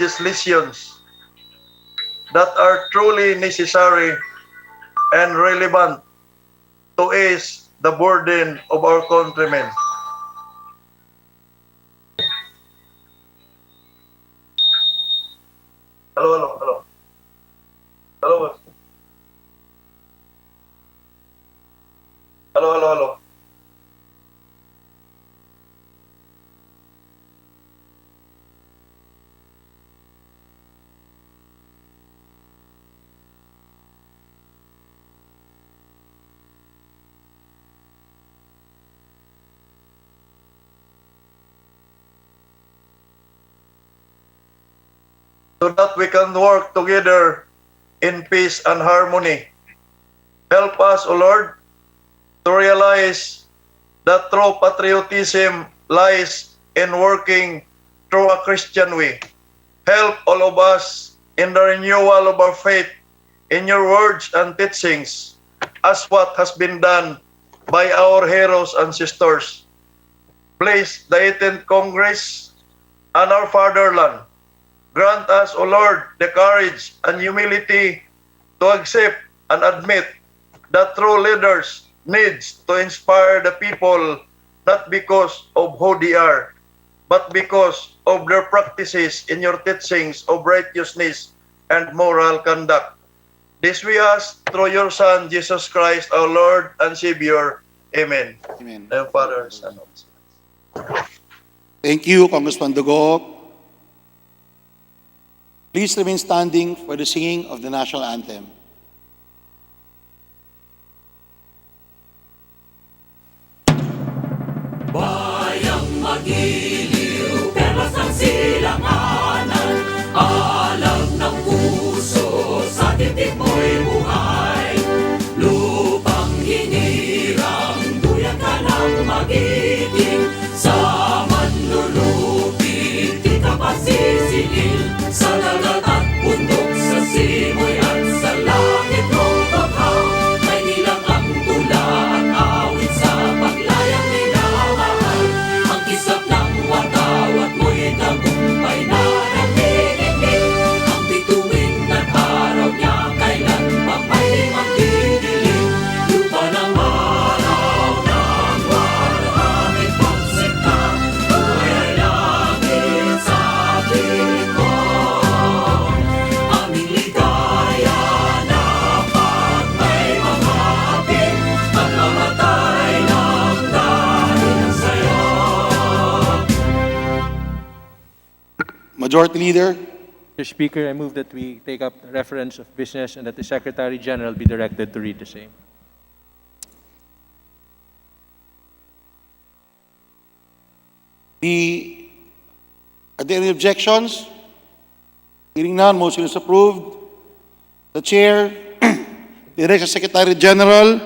legislations that are truly necessary and relevant to ease the burden of our countrymen. Hello. Hello. So that we can work together in peace and harmony. Help us, O Lord, to realize that true patriotism lies in working through a Christian way. Help all of us in the renewal of our faith in your words and teachings, as what has been done by our heroes and sisters. Please, the 18th Congress and our fatherland, grant us, O Lord, the courage and humility to accept and admit that true leaders needs to inspire the people not because of who they are, but because of their practices in your teachings of righteousness and moral conduct. This we ask through your Son, Jesus Christ, our Lord and Savior. Amen. Amen. And Father, Son, Thank you, Congressman Dugo. Please remain standing for the singing of the national anthem. Bayang magiliw, perlas ng silanganan, alam ng puso, sa titik mo'y buhay. Lupang hinirang, duyan ka ng magiting, sa manlulupit, di ka pasisingil, sa dagat at bundok, sa simoy at sa langit mong baghaw, may nilang ang tula at awit sa paglayang minamahal. Ang kisap ng watawat mo'y tagumpay na nagtitigil, ang bituin at araw niya kailan pa may magdidilim. Lupa ng araw ng waraming pagsika, buhay ay langit sa piling mo. Aming ligaya na pag may mga atin, pagmamatay ng dahil sa'yo. Majority Leader, Mr. Speaker, I move that we take up reference of business and that the Secretary General be directed to read the same. are there any objections? Hearing none, motion is approved. The Chair directs the Secretary General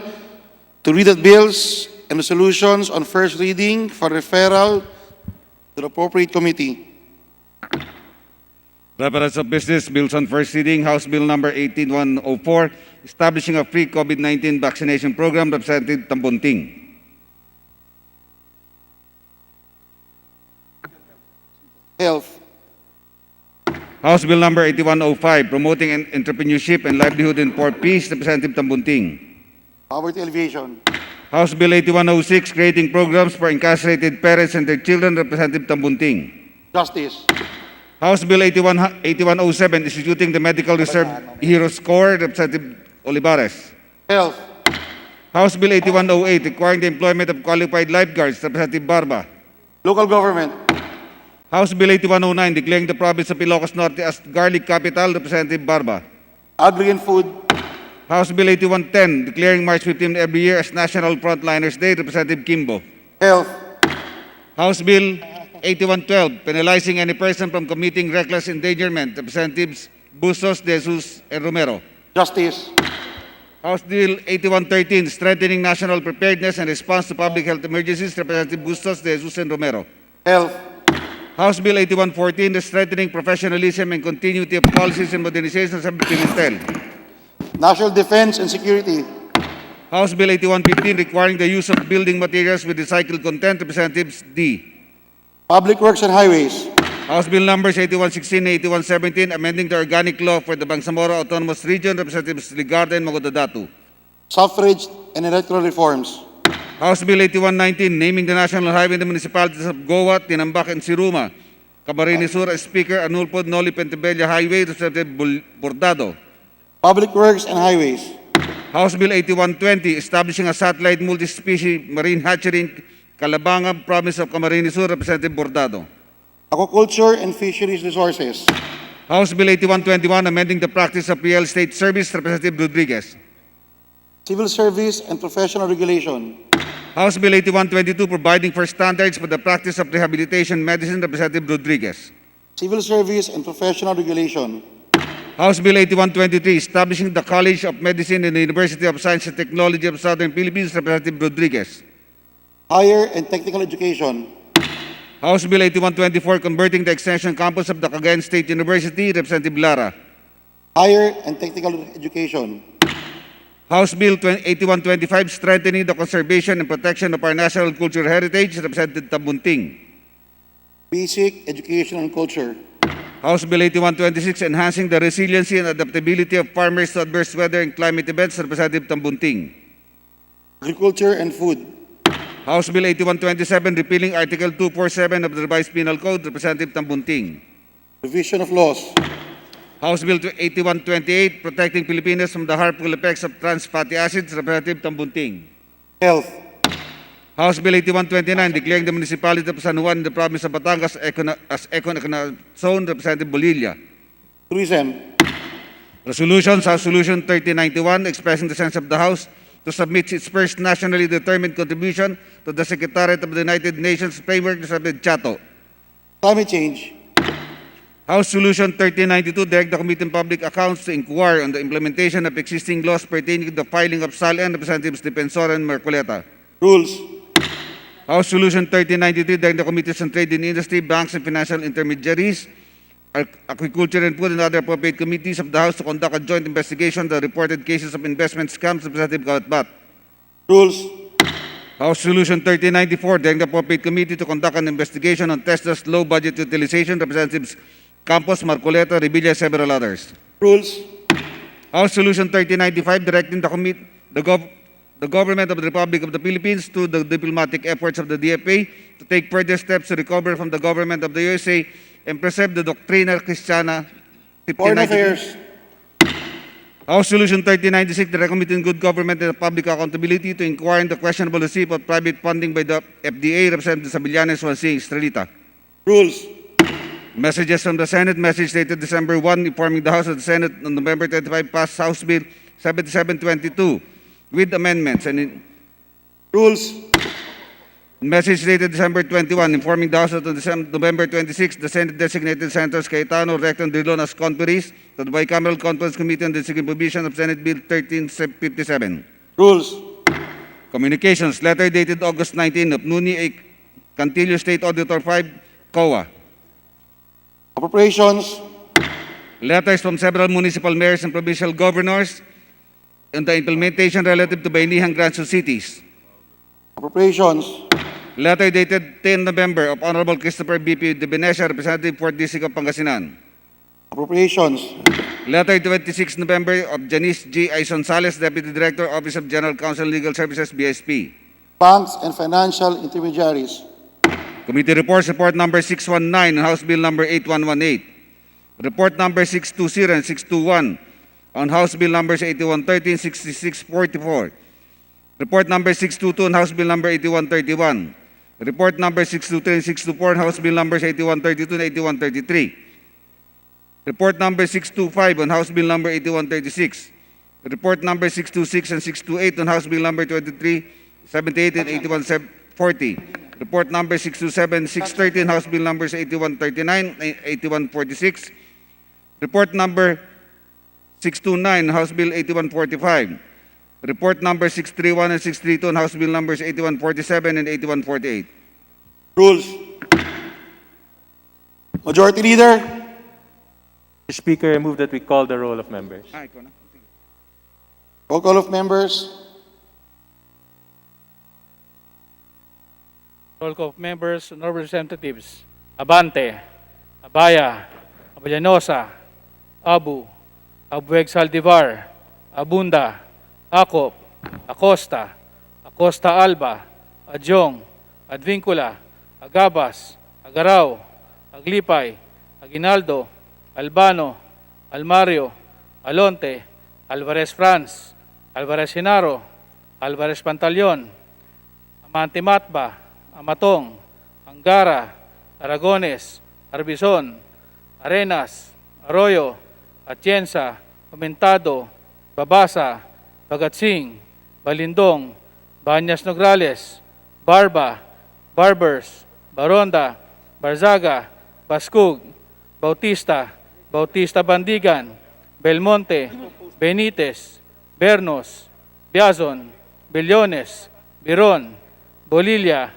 to read the bills and resolutions on first reading for referral to the appropriate committee. Reference of business bills on first reading, House Bill number 18104, establishing a free COVID-19 vaccination program, Representative Tambunting. Health. House Bill number 8105, promoting entrepreneurship and livelihood in poor peace, Representative Tambunting. Poverty alleviation. House Bill 8106, creating programs for incarcerated parents and their children, Representative Tambunting. Justice. House Bill 8107, instituting the Medical Reserve Heroes Corps, Representative Olivares. Health. House Bill 8108, requiring the employment of qualified lifeguards, Representative Barba. Local government. House Bill 8109, declaring the province of Ilocos Norte as garlic capital, Representative Barba. Agri and food. House Bill 8110, declaring March 15 every year as National Frontliners Day, Representative Kimbo. Health. House Bill 8112, penalizing any person from committing reckless endangerment, Representatives Bustos, De Jesus, and Romero. Justice. House Bill 8113, strengthening national preparedness and response to public health emergencies, Representative Bustos, De Jesus, and Romero. Health. House Bill 8114, the strengthening professionalism and continuity of policies and modernization of Pimentel. National defense and security. House Bill 8115, requiring the use of building materials with recycled content, Representatives D. Public works and highways. House Bill numbers 8116 and 8117, amending the organic law for the Bangsamoro Autonomous Region, Representatives Ligarda and Magodadatu. Suffrage and electoral reforms. House Bill 8119, naming the National Highway in the municipalities of Goa, Tinambak, and Siruma. Camarines Sur as Speaker, Anulpod, Noli, Pentebella Highway, Representative Bordado. Public Works and Highways. House Bill 8120, establishing a satellite multi-species marine hatchery in Calabangan, province of Camarines Sur, Representative Bordado. Aquaculture and Fisheries Resources. House Bill 8121, amending the practice of real estate service, Representative Rodriguez. Civil Service and Professional Regulation. House Bill 8122, providing for standards for the practice of rehabilitation medicine, Representative Rodriguez. Civil Service and Professional Regulation. House Bill 8123, establishing the College of Medicine in the University of Science and Technology of Southern Philippines, Representative Rodriguez. Higher and Technical Education. House Bill 8124, converting the extension campus of the Cagayan State University, Representative Lara. Higher and Technical Education. House Bill 8125, strengthening the conservation and protection of our national cultural heritage, Representative Tabunting. Basic Education and Culture. House Bill 8126, enhancing the resiliency and adaptability of farmers to adverse weather and climate events, Representative Tambunting. Agriculture and Food. House Bill 8127, repealing Article 247 of the Revised Penal Code, Representative Tambunting. Revision of Laws. House Bill 8128, protecting Filipinos from the harmful effects of trans fatty acids, Representative Tambunting. Health. House Bill 8129, declaring the municipality of San Juan in the province of Batangas as economic zone, Representative Bolilla. Tourism. Resolutions, House Resolution 3091, expressing the sense of the House to submit its first nationally determined contribution to the Secretariat of the United Nations Framework, Representative Chato. Climate Change. House Solution 3092, direct the Committee on Public Accounts to inquire on the implementation of existing laws pertaining to the filing of SAL and Representatives Defensor and Marcoleta. Rules. House Solution 3093, direct the Committees on Trade and Industry, Banks and Financial Intermediaries, Agriculture and Food and other appropriate committees of the House to conduct a joint investigation of the reported cases of investment scams, Representative Kalatbat. Rules. House Solution 3094, direct the appropriate committee to conduct an investigation on TESDA's low budget utilization, Representatives Campos, Marcoleta, Revilla, several others. Rules. House Solution 3095, directing the government of the Republic of the Philippines through the diplomatic efforts of the DFA to take further steps to recover from the government of the USA and preserve the Doctrina Christiana. Foreign Affairs. House Solution 3096, the Committee on Good Government and Public Accountability to inquire into the questionable receipt of private funding by the FDA, Representative Sabillanes, Swansea, Estrelita. Rules. Messages from the Senate, message dated December 1, informing the House of the Senate on November 25 passed House Bill 7722 with amendments, and Rules. message dated December 21, informing the House of November 26, the Senate designated Senators Cayetano, Recto, and Drilon as conferees to the Bicameral Conference Committee on the Second Provision of Senate Bill 1357. Rules. Communications, letter dated August 19 of Nuni A. Cantillo State Auditor 5, COA. Appropriations. Letters from several municipal mayors and provincial governors on the implementation relative to Bayanihan grants to cities. Appropriations. Letter dated 10 November of Honorable Christopher B.P. de Venecia, Representative 4th District of Pangasinan. Appropriations. Letter 26 November of Janice G. Aison Sales, Deputy Director, Office of General Counsel and Legal Services, BSP. Banks and Financial Intermediaries. Committee reports, report number 619 on House Bill number 8118. Report number 620 and 621 on House Bill numbers 8113, 6644. Report number 622 on House Bill number 8131. Report number 623 and 624 on House Bill numbers 8132 and 8133. Report number 625 on House Bill number 8136. Report number 626 and 628 on House Bill number 2378 and 8140. Report number 627, 630 on House Bill numbers 8139 and 8146. Report number 629 on House Bill 8145. Report number 631 and 632 on House Bill numbers 8147 and 8148. Rules. Majority Leader. Mr. Speaker, I move that we call the roll of members. Roll call of members. Roll call of members and representatives. Abante. Abaya, Abellanosa, Abu, Abueg Saldivar, Abunda, Acop, Acosta, Acosta Alba, Adjong, Advincula, Agabas, Agaraw, Aglipay, Aguinaldo, Albano, Almario, Alonte, Alvarez Franz, Alvarez Genaro, Alvarez Pantaleon, Amante Matba, Amatong, Angara, Aragones, Arbizon, Arenas, Arroyo, Atienza, Aumentado, Babasa, Bagatsing, Balindong, Banyas Nograles, Barba, Barbers, Baronda, Barzaga, Baskug, Bautista, Bautista Bandigan, Belmonte, Benitez, Bernos, Biazon, Billones, Biron, Bolilla,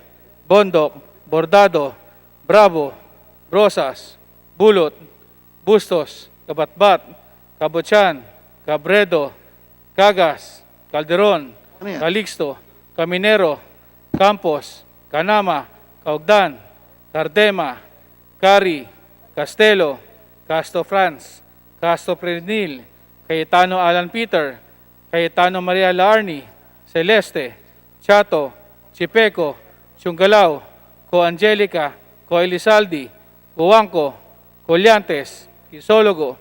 Bondok, Bordado, Bravo, Rosas, Bulot, Bustos, Kabatbat, Kabutsan, Cabredo, Cagas, Calderon, Ano yan? Calixto, Caminero, Campos, Canama, Caugdan, Cardema, Cari, Castelo, Castro Franz, Castro Prenil, Cayetano Alan Peter, Cayetano Maria Laarni, Celeste, Chato, Chipeco, Chungalao, Co Angelica, Co Elizaldi, Cuanco, Colyantes, Isologo,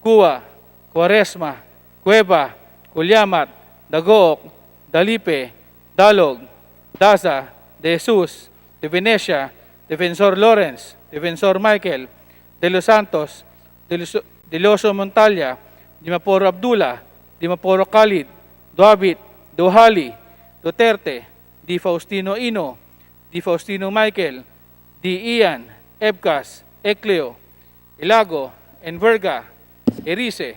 Cua, Quaresma, Cueva, Culyamat, Dagook, Dalipe, Dalog, Daza, De Jesus, De Venecia, Defensor Lawrence, Defensor Michael, De Los Santos, De Loso Montalya, Dimaporo Abdullah, Dimaporo Khalid, Duabit, Duhali, Duterte, Di Faustino Ino, Di Faustino Michael, Di Ian, Ebcas, Ecleo, Ilago, Enverga, Erice,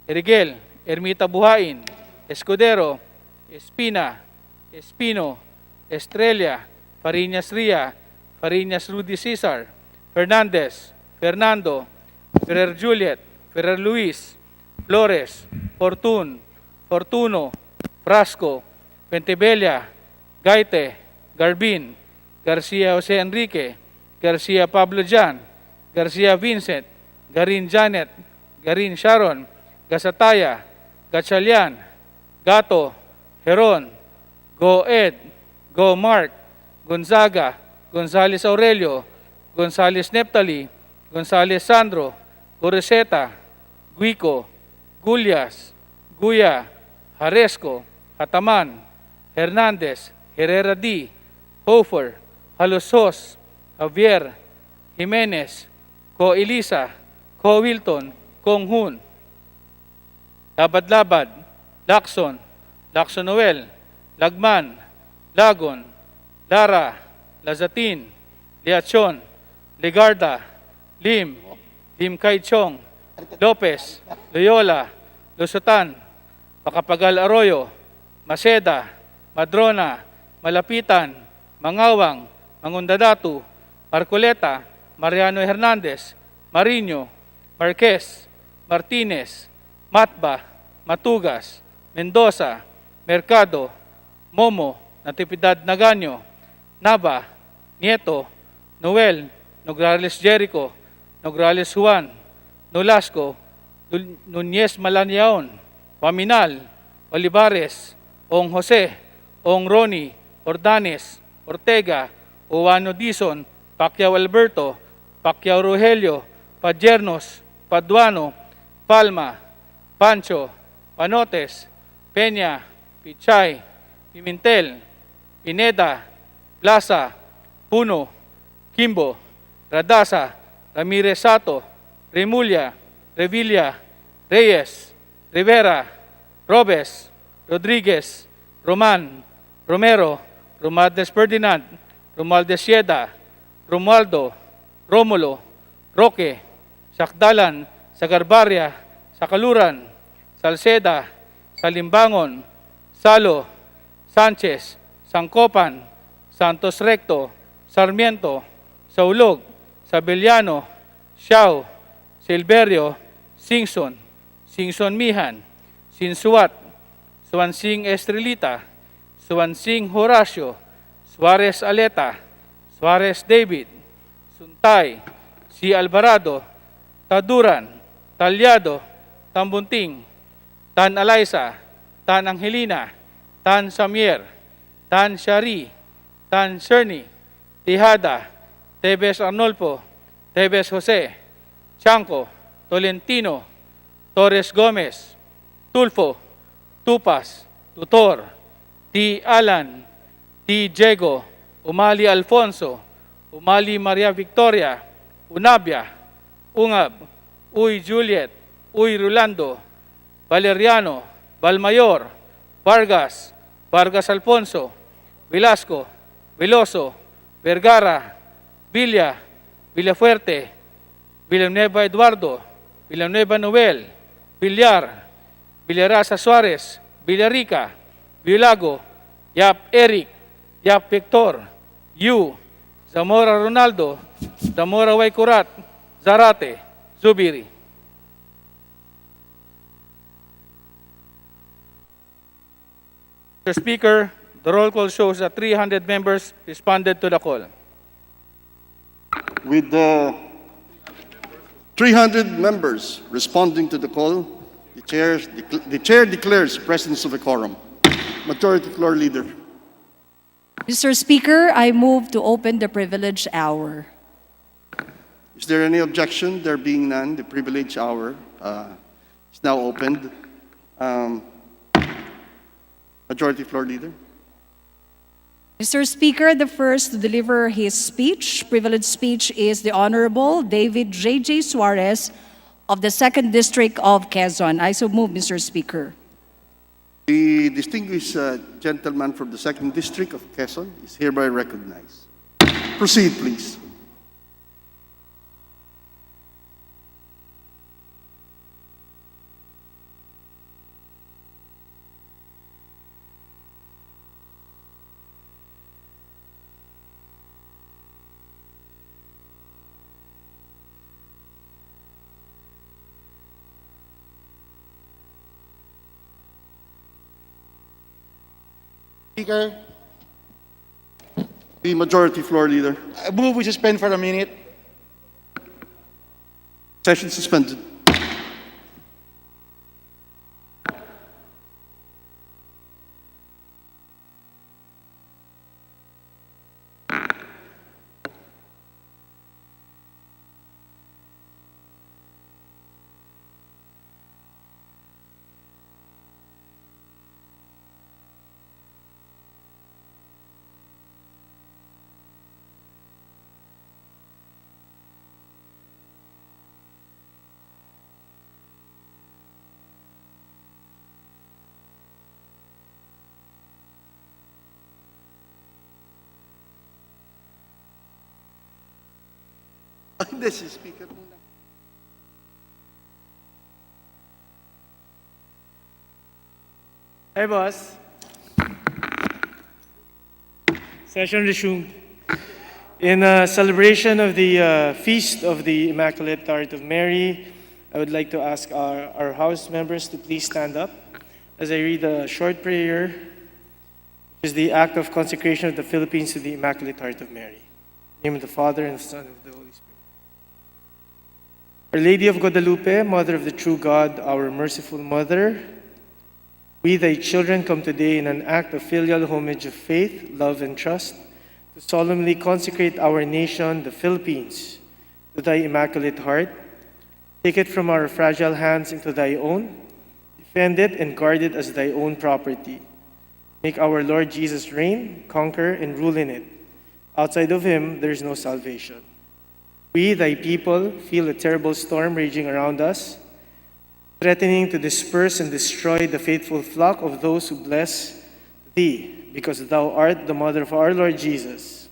Erigel, Ermita Buhain, Escudero, Espina, Espino, Estrella, Fariñas Ria, Fariñas Rudy Cesar, Fernandez, Fernando, Ferrer Juliet, Ferrer Luis, Flores, Fortun, Fortuno, Frasco, Pentebella, Gaite, Garbin, Garcia Jose Enrique, Garcia Pablo Jan, Garcia Vincent, Garin Janet, Garin Sharon, Gasataya, Gatchalian, Gato, Heron, Go Ed, Go Mark, Gonzaga, Gonzales Aurelio, Gonzales Neptali, Gonzales Sandro, Goreseta, Guico, Gulyas, Guya, Haresco, Hataman, Hernandez, Herrera D, Hofer, Halosos, Javier, Jimenez, Ko Elisa, Ko Wilton, Kong Hun, Labad-Labad, Lacson, Lacson Noel, Lagman, Lagon, Lara, Lazatin, Liachon, Legarda, Lim, Lim Kai Chong, Lopez, Loyola, Lusutan, Macapagal Arroyo, Maceda, Madrona, Malapitan, Mangawang, Mangundadatu, Marcoleta, Mariano Hernandez, Marino, Marquez, Martinez, Matba, Matugas, Mendoza, Mercado, Momo, Natividad Naganyo, Nava, Nieto, Noel, Nograles Jericho, Nograles Juan, Nolasco, Nunez Malaniaon, Paminal, Olivares, Ong Jose, Ong Roni, Ordanes, Ortega, Uwano Dizon, Pacquiao Alberto, Pacquiao Rogelio, Padiernos, Paduano, Palma, Pancho, Panotes, Peña, Pichay, Pimentel, Pineda, Plaza, Puno, Kimbo, Radasa, Ramirez Sato, Remulla, Revilla, Reyes, Rivera, Robes, Rodriguez, Roman, Romero, Romualdez Ferdinand, Romualdez Sieda, Romualdo, Romulo, Roque, Sakdalan, Sagarbarya, Sakaluran, Salceda, Salimbangon, Salo, Sanchez, Sangkopan, Santos Recto, Sarmiento, Saulog, Sabeliano, Siao, Silverio, Singson, Singson Mihan, Sinsuat, Suansing Estrelita, Suansing Horacio, Suarez Aleta, Suarez David, Suntay, si Alvarado, Taduran, Talyado, Tambunting, Tan Alaysa, Tan Angelina, Tan Samier, Tan Shari, Tan Cerny, Tijada, Tebes Arnolfo, Tebes Jose, Chanco, Tolentino, Torres Gomez, Tulfo, Tupas, Tutor, T. Alan, T. Diego, Umali Alfonso, Umali Maria Victoria, Unabia, Ungab, Uy Juliet, Uy Rolando, Valeriano, Balmayor, Vargas, Vargas Alfonso, Velasco, Veloso, Vergara, Villa, Villafuerte, Villanueva Eduardo, Villanueva Noel, Villar, Villarasa Suarez, Villarica, Villago, Yap Eric, Yap Victor, Yu, Zamora Ronaldo, Zamora Waikurat, Zarate, Zubiri. Mr. Speaker, the roll call shows that 300 members responded to the call. With 300 members responding to the call, the chair declares presence of a quorum. Majority Floor Leader. Mr. Speaker, I move to open the privilege hour. Is there any objection? There being none, the privilege hour is now opened. Majority Floor Leader. Mr. Speaker, the first to deliver his speech, privileged speech, is the Honorable David J.J. Suarez of the 2nd District of Quezon. I so move, Mr. Speaker. The distinguished gentleman from the 2nd District of Quezon is hereby recognized. Proceed, please. Speaker, The Majority Floor Leader. I move we suspend for a minute. Session suspended. Hindi, si Speaker muna. Hi, boss. Session resumed. In celebration of the Feast of the Immaculate Heart of Mary, I would like to ask our House members to please stand up as I read a short prayer, which is the act of consecration of the Philippines to the Immaculate Heart of Mary. In the name of the Father, and the Son, and of the Holy Spirit. Our Lady of Guadalupe, Mother of the true God, our merciful Mother, we, thy children, come today in an act of filial homage of faith, love, and trust to solemnly consecrate our nation, the Philippines, to thy Immaculate Heart. Take it from our fragile hands into thy own. Defend it and guard it as thy own property. Make our Lord Jesus reign, conquer, and rule in it. Outside of him, there is no salvation. We, thy people, feel a terrible storm raging around us, threatening to disperse and destroy the faithful flock of those who bless thee, because thou art the mother of our Lord Jesus.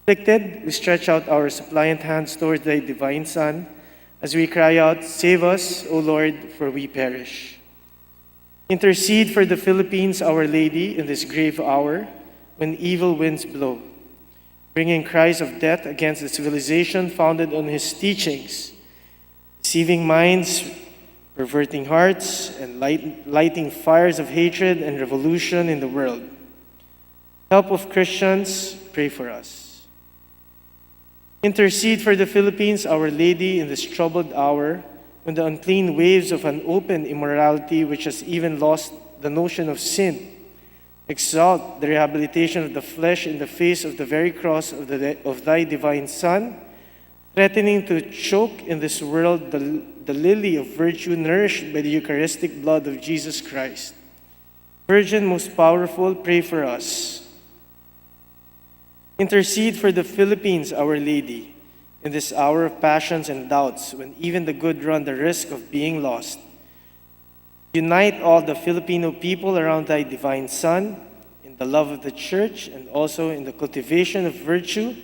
Afflicted, we stretch out our suppliant hands towards thy divine Son, as we cry out, "Save us, O Lord, for we perish." Intercede for the Philippines, Our Lady, in this grave hour, when evil winds blow, bringing cries of death against a civilization founded on his teachings, deceiving minds, perverting hearts, and lighting fires of hatred and revolution in the world. Help of Christians, pray for us. Intercede for the Philippines, Our Lady, in this troubled hour, when the unclean waves of an open immorality which has even lost the notion of sin exalt the rehabilitation of the flesh in the face of the very cross of thy divine Son, threatening to choke in this world the lily of virtue nourished by the Eucharistic blood of Jesus Christ. Virgin most powerful, pray for us. Intercede for the Philippines, Our Lady, in this hour of passions and doubts, when even the good run the risk of being lost. Unite all the Filipino people around thy divine Son, in the love of the Church, and also in the cultivation of virtue,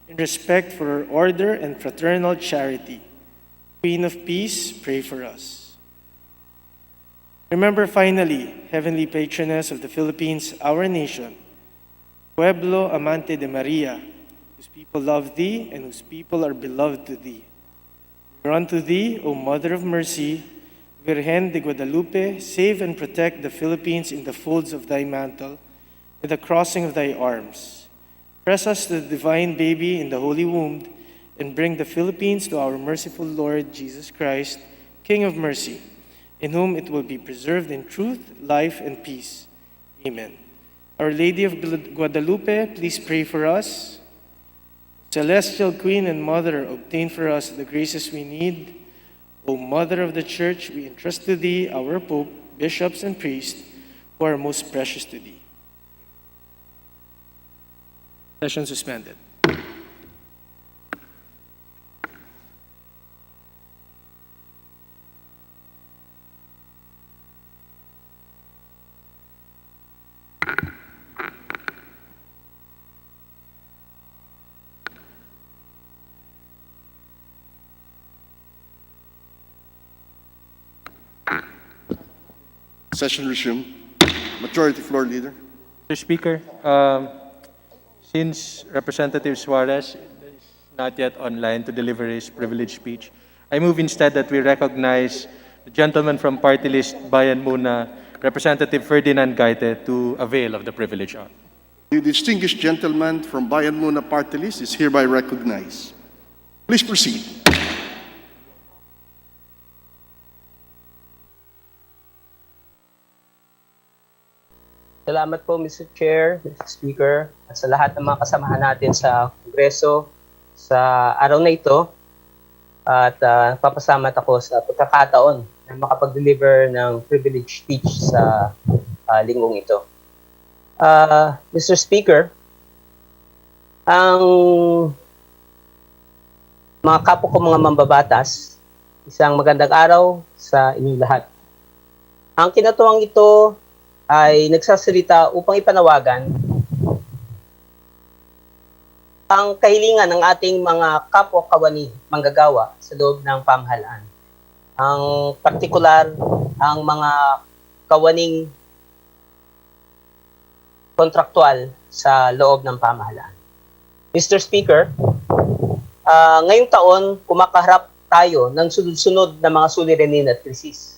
in respect for her order and fraternal charity. Queen of Peace, pray for us. Remember finally, Heavenly Patroness of the Philippines, our nation, Pueblo amante de Maria, whose people love thee and whose people are beloved to thee. We run to thee, O Mother of Mercy, Virgen de Guadalupe, save and protect the Philippines in the folds of thy mantle, with the crossing of thy arms. Press us to the divine baby in the holy womb, and bring the Philippines to our merciful Lord Jesus Christ, King of mercy, in whom it will be preserved in truth, life, and peace. Amen. Our Lady of Guadalupe, please pray for us. Celestial Queen and Mother, obtain for us the graces we need. O Mother of the Church, we entrust to thee our Pope, bishops, and priests, who are most precious to thee. Session suspended. Session resumed. Majority Floor Leader. Mr. Speaker, since Representative Suarez is not yet online to deliver his privileged speech, I move instead that we recognize the gentleman from party list Bayan Muna, Representative Ferdinand Gaite, to avail of the privilege honor. The distinguished gentleman from Bayan Muna Party List is hereby recognized. Please proceed. Salamat po, Mr. Chair, Mr. Speaker, at sa lahat ng mga kasamahan natin sa Kongreso sa araw na ito. At papasamat ako sa pagkakataon na makapag-deliver ng privilege speech sa linggong ito. Mr. Speaker, ang mga kapwa ko mga mambabatas, isang magandang araw sa inyong lahat. Ang kinatuwang ito ay nagsasalita upang ipanawagan ang kahilingan ng ating mga kapwa-kawani manggagawa sa loob ng pamahalaan. Ang partikular, ang mga kawaning kontraktual sa loob ng pamahalaan. Mr. Speaker, ngayong taon, kumakaharap tayo ng sunod-sunod na mga suliranin at krisis.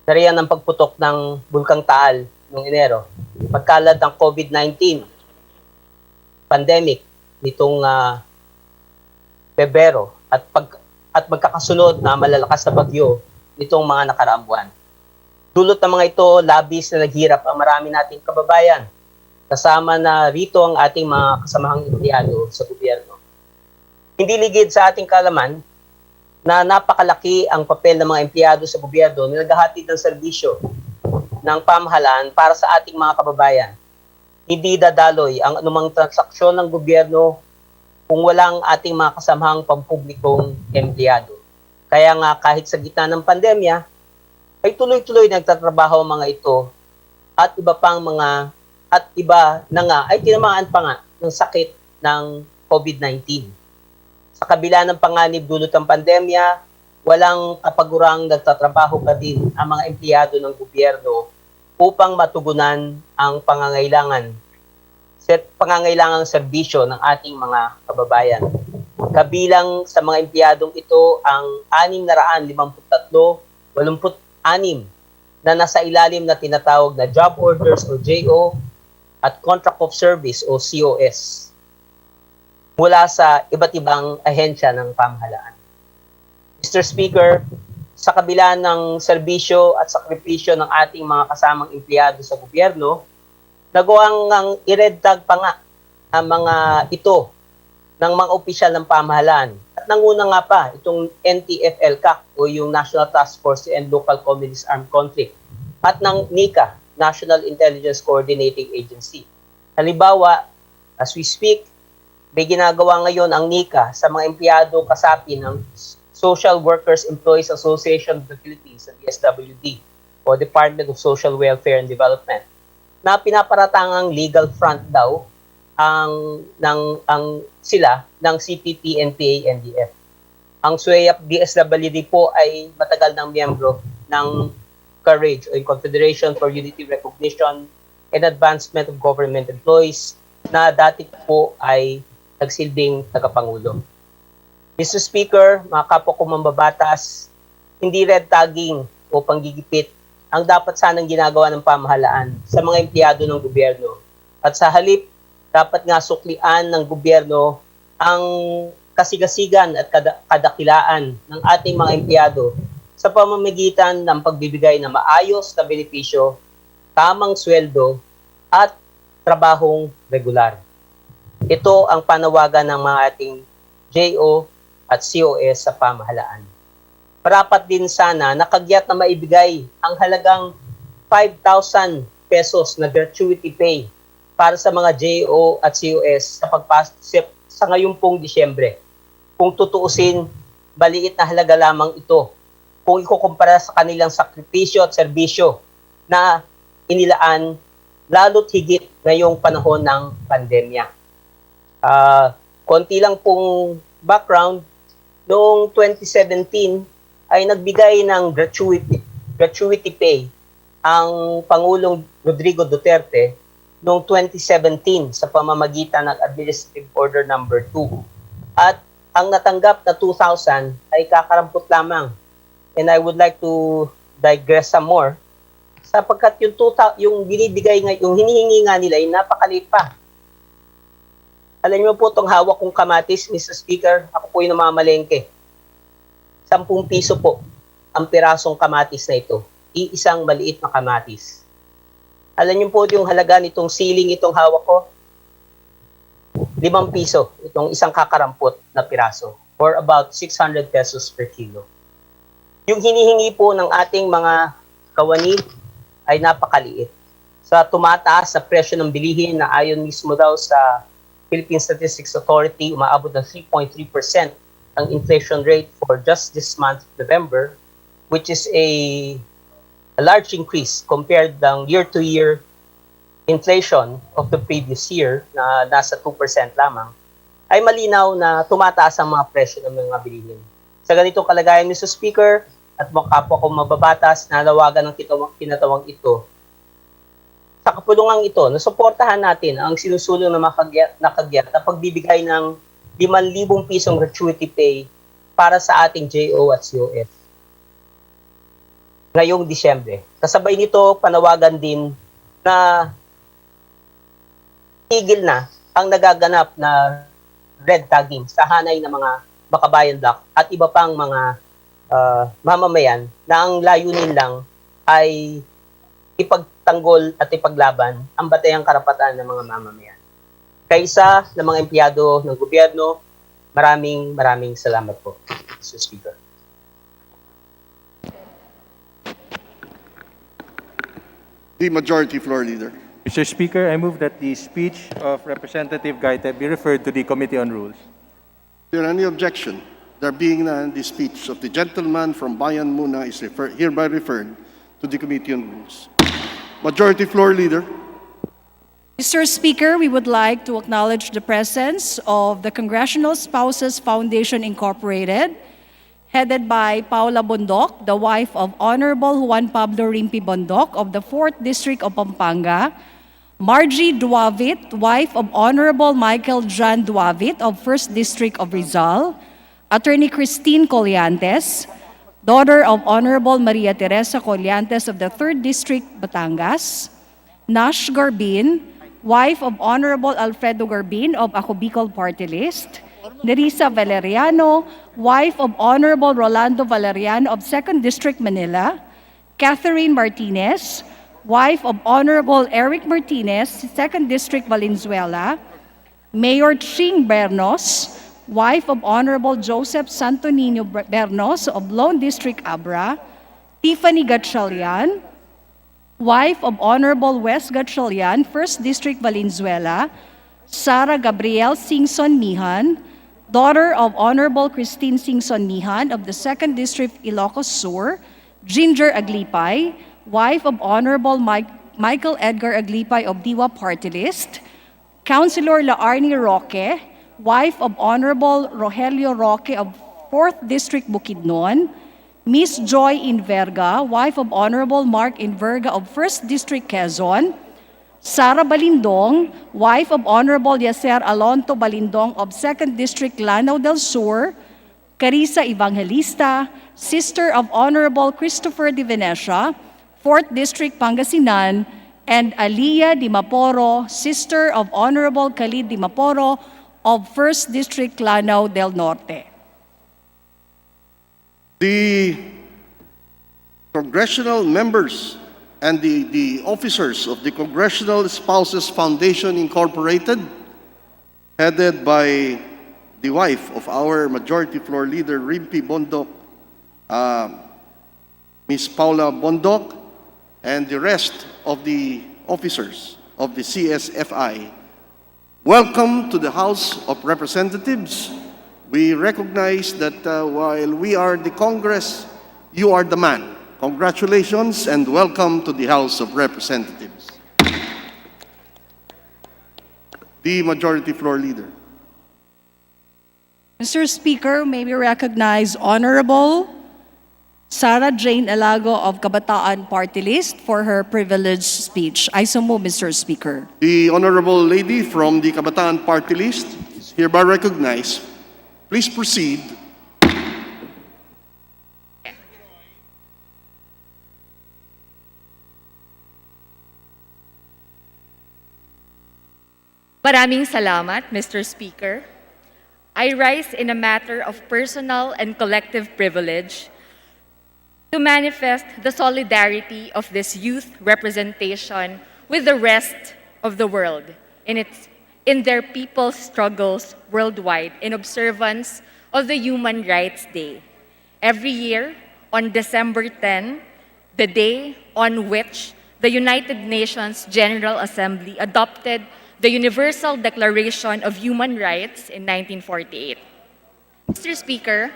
Nariyan ang pagputok ng Bulkang Taal noong Enero, pagkalat ng COVID-19 pandemic nitong Pebrero at magkakasunod na malalakas na bagyo nitong mga nakaraang buwan. Dulot ng mga ito, labis na naghirap ang marami nating kababayan. Kasama na rito ang ating mga kasamahang empleyado sa gobyerno. Hindi ligid sa ating kalaman na napakalaki ang papel ng mga empleyado sa gobyerno na naghahatid ng serbisyo ng pamahalaan para sa ating mga kababayan. Hindi dadaloy ang anumang transaksyon ng gobyerno kung walang ating mga kasamahang pampublikong empleyado. Kaya nga kahit sa gitna ng pandemya, ay tuloy-tuloy nagtatrabaho ang mga ito at iba na nga ay tinamaan pa nga ng sakit ng COVID-19. Sa kabila ng panganib dulot ng pandemya, walang kapagurang nagtatrabaho pa din ang mga empleyado ng gobyerno upang matugunan ang pangangailangang serbisyo ng ating mga kababayan. Kabilang sa mga empleyadong ito ang 653, 86 na nasa ilalim na tinatawag na Job Orders o JO at Contract of Service o COS. mula sa iba't ibang ahensya ng pamahalaan. Mr. Speaker, sa kabila ng serbisyo at sakripisyo ng ating mga kasamang empleyado sa gobyerno, nagawang ang i-red tag pa nga ang mga ito ng mga opisyal ng pamahalaan. At nanguna nga pa itong NTF-LCAC o yung National Task Force to End Local Communist Armed Conflict at ng NICA, National Intelligence Coordinating Agency. Halimbawa, as we speak, may ginagawa ngayon ang NICA sa mga empleyado kasapi ng Social Workers Employees Association of the Philippines, ang DSWD, o Department of Social Welfare and Development, na pinaparatangang legal front daw sila ng CPP, NPA, NDF. Ang SWEAP DSWD po ay matagal ng miyembro ng COURAGE o Confederation for Unity, Recognition and Advancement of Government Employees na dati po ay nagsilbing tagapangulo. Mr. Speaker, mga kapwa ko mambabatas, hindi red tagging o panggigipit ang dapat sanang ginagawa ng pamahalaan sa mga empleyado ng gobyerno. At sa halip, dapat nga suklian ng gobyerno ang kasigasigan at kadakilaan ng ating mga empleyado sa pamamagitan ng pagbibigay ng maayos na benepisyo, tamang sweldo at trabahong regular. Ito ang panawagan ng mga ating JO at COS sa pamahalaan. Parapat din sana nakagyat na maibigay ang halagang 5,000 pesos na gratuity pay para sa mga JO at COS sa pagpasok sa ngayong pong Disyembre. Kung tutuusin, maliit na halaga lamang ito kung ikukumpara sa kanilang sakripisyo at serbisyo na inilaan lalo't higit ngayong panahon ng pandemya. Konti lang pong background, noong 2017 ay nagbigay ng gratuity pay ang Pangulong Rodrigo Duterte noong 2017 sa pamamagitan ng Administrative Order Number 2. At ang natanggap na 2,000 ay kakarampot lamang. And I would like to digress some more sapagkat yung binibigay nga, yung hinihingi nga nila ay napakaliit pa. Alam niyo po itong hawak kong kamatis, Mr. Speaker, ako po yung namamalengke. 10 piso po ang pirasong kamatis na ito. Iisang maliit na kamatis. Alam niyo po yung halaga nitong siling itong hawak ko? 5 piso itong isang kakarampot na piraso or about 600 pesos per kilo. Yung hinihingi po ng ating mga kawani ay napakaliit. Sa tumataas sa presyo ng bilihin na ayon mismo daw sa Philippine Statistics Authority, umaabot ng 3.3% ang inflation rate for just this month, November, which is a large increase compared ng year-to-year inflation of the previous year na nasa 2% lamang, ay malinaw na tumataas ang mga presyo ng mga bilihin. Sa ganitong kalagayan, Mr. Speaker, at mga kapwa ko mababatas, nanawagan ng kinatawang ito. Sa kapulungang ito, nasuportahan natin ang sinusulong na nakagyat na pagbibigay ng 5,000 pisong gratuity pay para sa ating JO at COS ngayong Disyembre. Kasabay nito, panawagan din na tigil na ang nagaganap na red tagging sa hanay ng mga Bakabayan Block at iba pang mga mamamayan na ang layunin lang ay ipagtanggol at ipaglaban ang batayang karapatan ng mga mamamayan. Kaisa ng mga empleyado ng gobyerno, maraming salamat po, Mr. Speaker. The Majority Floor Leader. Mr. Speaker, I move that the speech of Representative Gaite be referred to the Committee on Rules. Is there any objection? There being none, the speech of the gentleman from Bayan Muna is hereby referred to the Committee on Rules. Majority Floor Leader. Mr. Speaker, we would like to acknowledge the presence of the Congressional Spouses Foundation Incorporated, headed by Paula Bondoc, the wife of Honorable Juan Pablo Rimpi Bondoc of the 4th District of Pampanga, Margie Duavit, wife of Honorable Michael John Duavit of 1st District of Rizal, Attorney Christine Colliantes, daughter of Honorable Maria Teresa Colliantes of the 3rd District, Batangas, Nash Garbin, wife of Honorable Alfredo Garbin of Ako Bicol Party List. Nerissa Valeriano, wife of Honorable Rolando Valeriano of 2nd District Manila. Catherine Martinez, wife of Honorable Eric Martinez, 2nd District Valenzuela. Mayor Ching Bernos, wife of Honorable Joseph Santo Niño Bernos of Lone District Abra. Tiffany Gatchalian, wife of Honorable Wes Gatchalian, 1st District Valenzuela. Sara Gabrielle Singson Mihan, daughter of Honorable Christine Singson Mihan of the 2nd District Ilocos Sur. Ginger Aglipay, wife of Honorable Michael Edgar Aglipay of Diwa Party List. Councilor Laarni Roque, wife of Honorable Rogelio Roque of 4th District Bukidnon. Miss Joy Inverga, wife of Honorable Mark Inverga of 1st District Quezon. Sara Balindong, wife of Honorable Yaser Alonto Balindong of 2nd District Lanao del Sur. Carissa Evangelista, sister of Honorable Christopher de Venecia, 4th District Pangasinan. And Aliyah Di Maporo, sister of Honorable Khalid Di Maporo of 1st District Lanao del Norte. The congressional members and the officers of the Congressional Spouses Foundation Incorporated, headed by the wife of our Majority Floor Leader, Rimpi Bondok, Ms. Paula Bondok, and the rest of the officers of the CSFI, welcome to the House of Representatives. We recognize that while we are the Congress, you are the man. Congratulations and welcome to the House of Representatives. The Majority Floor Leader. Mr. Speaker, may we recognize Honorable Sarah Jane Alago of Kabataan Party List for her privileged speech. I so move, Mr. Speaker. The Honorable Lady from the Kabataan Party List is hereby recognized. Please proceed. Maraming salamat, Mr. Speaker. I rise in a matter of personal and collective privilege to manifest the solidarity of this youth representation with the rest of the world in their people's struggles worldwide in observance of the Human Rights Day. Every year, on December 10, the day on which the United Nations General Assembly adopted the Universal Declaration of Human Rights in 1948. Mr. Speaker,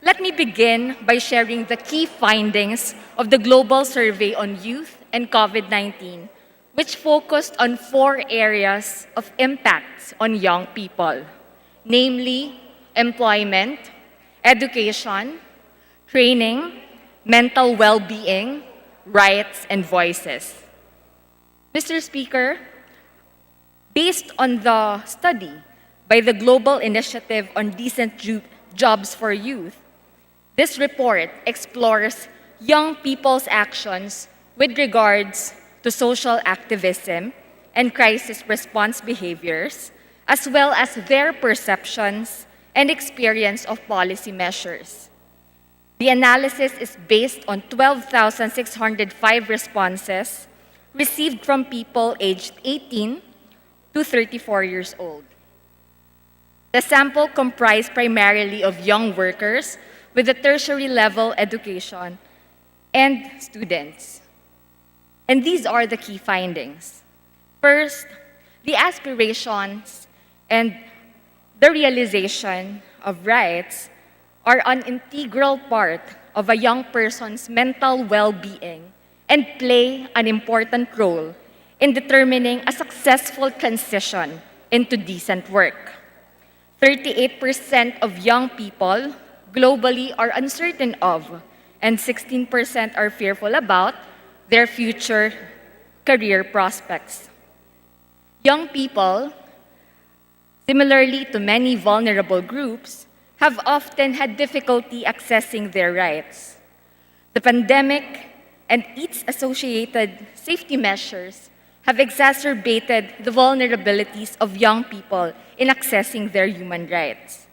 let me begin by sharing the key findings of the Global Survey on Youth and COVID-19, which focused on 4 areas of impacts on young people, namely employment, education, training, mental well-being, rights, and voices. Mr. Speaker, based on the study by the Global Initiative on Decent Jobs for Youth, this report explores young people's actions with regards to social activism and crisis response behaviors, as well as their perceptions and experience of policy measures. The analysis is based on 12,605 responses received from people aged 18 to 34 years old. The sample comprised primarily of young workers with a tertiary level education and students. And these are the key findings. First, the aspirations and the realization of rights are an integral part of a young person's mental well-being and play an important role in determining a successful transition into decent work. 38% of young people globally are uncertain of, and 16% are fearful about their future career prospects. Young people, similarly to many vulnerable groups, have often had difficulty accessing their rights. The pandemic and its associated safety measures have exacerbated the vulnerabilities of young people in accessing their human rights.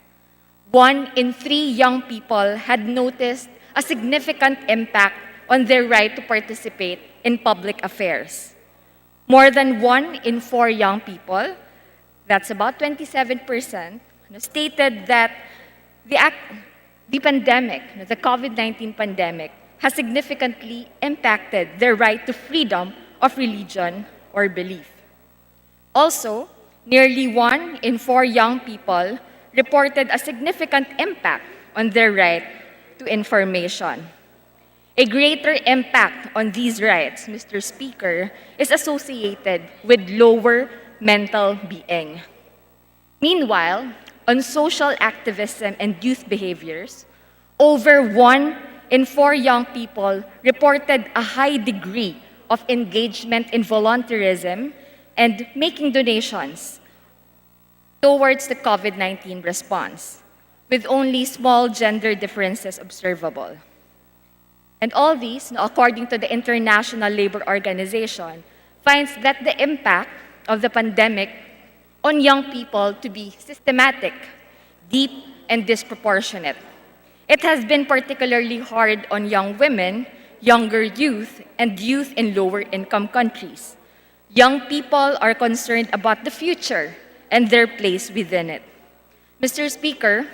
1 in 3 young people had noticed a significant impact on their right to participate in public affairs. More than 1 in 4 young people, that's about 27%, stated that the pandemic, the COVID-19 pandemic, has significantly impacted their right to freedom of religion or belief. Also, nearly 1 in 4 young people reported a significant impact on their right to information. A greater impact on these rights, Mr. Speaker, is associated with lower mental being. Meanwhile, on social activism and youth behaviors, over 1 in 4 young people reported a high degree of engagement in volunteerism and making donations towards the COVID-19 response, with only small gender differences observable. And all these, according to the International Labor Organization, finds that the impact of the pandemic on young people to be systematic, deep, and disproportionate. It has been particularly hard on young women, younger youth, and youth in lower-income countries. Young people are concerned about the future and their place within it. Mr. Speaker,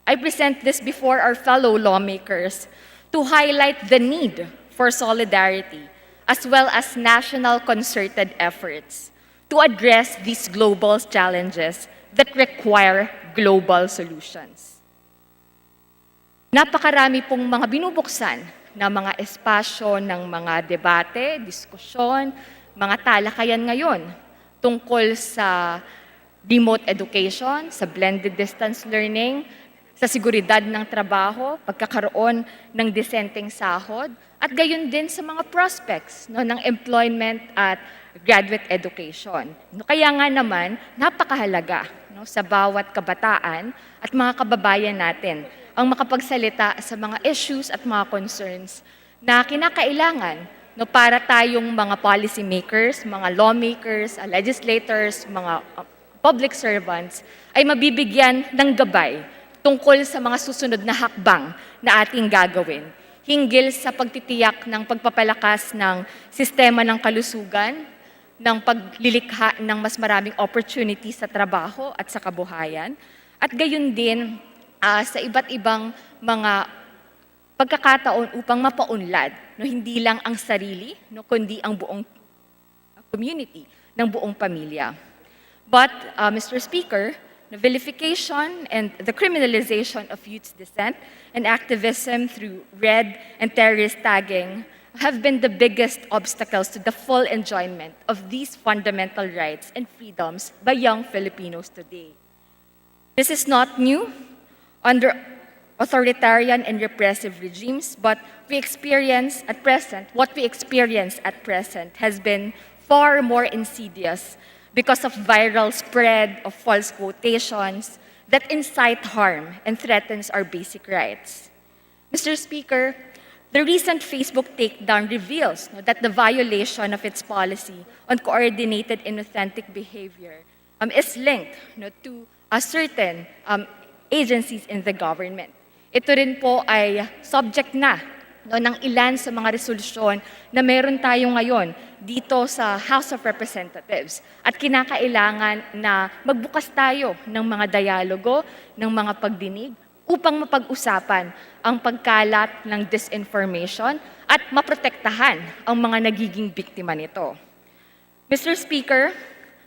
I present this before our fellow lawmakers to highlight the need for solidarity as well as national concerted efforts to address these global challenges that require global solutions. Napakarami pong mga binubuksan na mga espasyo ng mga debate, diskusyon, mga talakayan ngayon tungkol sa remote education, sa blended distance learning, sa seguridad ng trabaho, pagkakaroon ng disenteng sahod, at gayon din sa mga prospects ng employment at graduate education. Kaya nga naman, napakahalaga sa bawat kabataan at mga kababayan natin ang makapagsalita sa mga issues at mga concerns na kinakailangan para tayong mga policy makers, mga lawmakers, legislators, mga public servants ay mabibigyan ng gabay tungkol sa mga susunod na hakbang na ating gagawin hinggil sa pagtitiyak ng pagpapalakas ng sistema ng kalusugan, ng paglilikha ng mas maraming opportunities sa trabaho at sa kabuhayan, at gayon din sa iba't ibang mga pagkakataon upang mapaunlad, hindi lang ang sarili, kundi ang buong community, ng buong pamilya. But, Mr. Speaker, the vilification and the criminalization of youth dissent and activism through red and terrorist tagging have been the biggest obstacles to the full enjoyment of these fundamental rights and freedoms by young Filipinos today. This is not new under authoritarian and repressive regimes, but what we experience at present has been far more insidious because of viral spread of false quotations that incite harm and threatens our basic rights. Mr. Speaker, the recent Facebook takedown reveals that the violation of its policy on coordinated inauthentic behavior is linked to certain agencies in the government. Ito rin po ay subject na ng ilan sa mga resolusyon na meron tayo ngayon dito sa House of Representatives. At kinakailangan na magbukas tayo ng mga dialogo, ng mga pagdinig, upang mapag-usapan ang pagkalat ng disinformation at maprotektahan ang mga nagiging biktima nito. Mr. Speaker,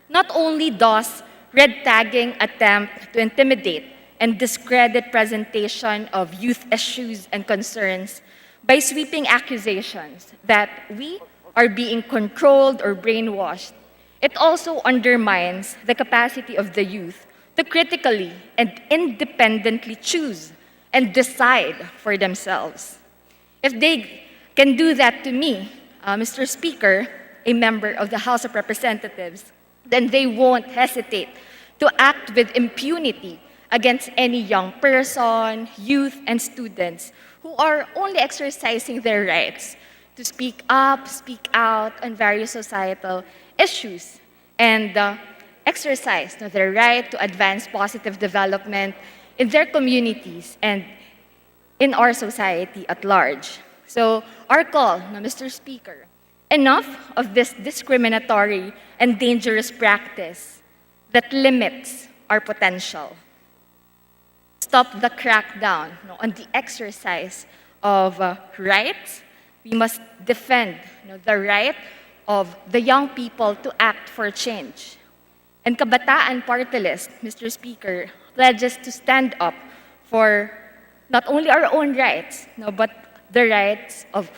not only does red tagging attempt to intimidate and discredit presentation of youth issues and concerns by sweeping accusations that we are being controlled or brainwashed, it also undermines the capacity of the youth to critically and independently choose and decide for themselves. If they can do that to me, Mr. Speaker, a member of the House of Representatives, then they won't hesitate to act with impunity against any young person, youth, and students who are only exercising their rights to speak up, speak out on various societal issues, and exercise their right to advance positive development in their communities and in our society at large. So our call, Mr. Speaker, enough of this discriminatory and dangerous practice that limits our potential. Stop the crackdown on the exercise of rights. We must defend the right of the young people to act for change. And Kabataan Party List, Mr. Speaker, pledges to stand up for not only our own rights, but the rights of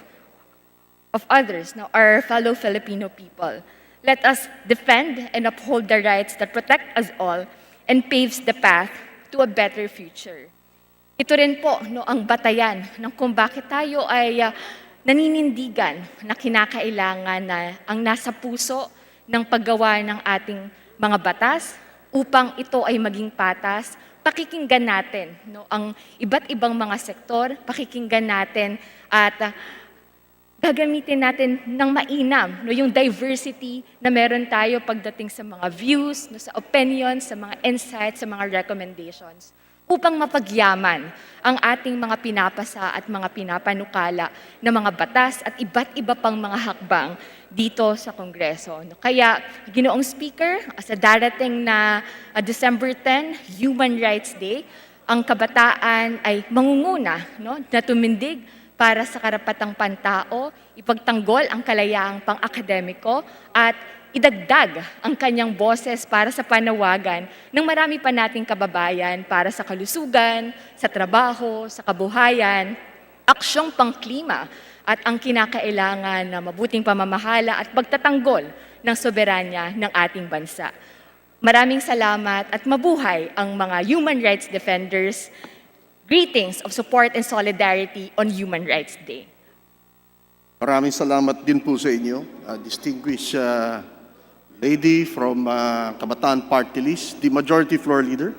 others, our fellow Filipino people. Let us defend and uphold the rights that protect us all and paves the path to a better future. Ito rin po ang batayan ng kung bakit tayo ay naninindigan na kinakailangan na ang nasa puso ng paggawa ng ating mga batas upang ito ay maging patas. Pakikinggan natin ang iba't ibang mga sektor, pakikinggan natin at gagamitin natin ng mainam yung diversity na meron tayo pagdating sa mga views, sa opinions, sa mga insights, sa mga recommendations upang mapagyaman ang ating mga pinapasa at mga pinapanukala na mga batas at iba't iba pang mga hakbang dito sa Kongreso. Kaya, Ginoong Speaker, sa darating na December 10, Human Rights Day, ang kabataan ay mangunguna na tumindig para sa karapatang pantao, ipagtanggol ang kalayaang pang-akademiko at idagdag ang kanyang boses para sa panawagan ng marami pa nating kababayan para sa kalusugan, sa trabaho, sa kabuhayan, aksyong pangklima at ang kinakailangan na mabuting pamamahala at pagtatanggol ng soberanya ng ating bansa. Maraming salamat at mabuhay ang mga human rights defenders. Greetings of support and solidarity on Human Rights Day. Maraming salamat din po sa inyo, distinguished lady from Kabataan Party List, the Majority Floor Leader.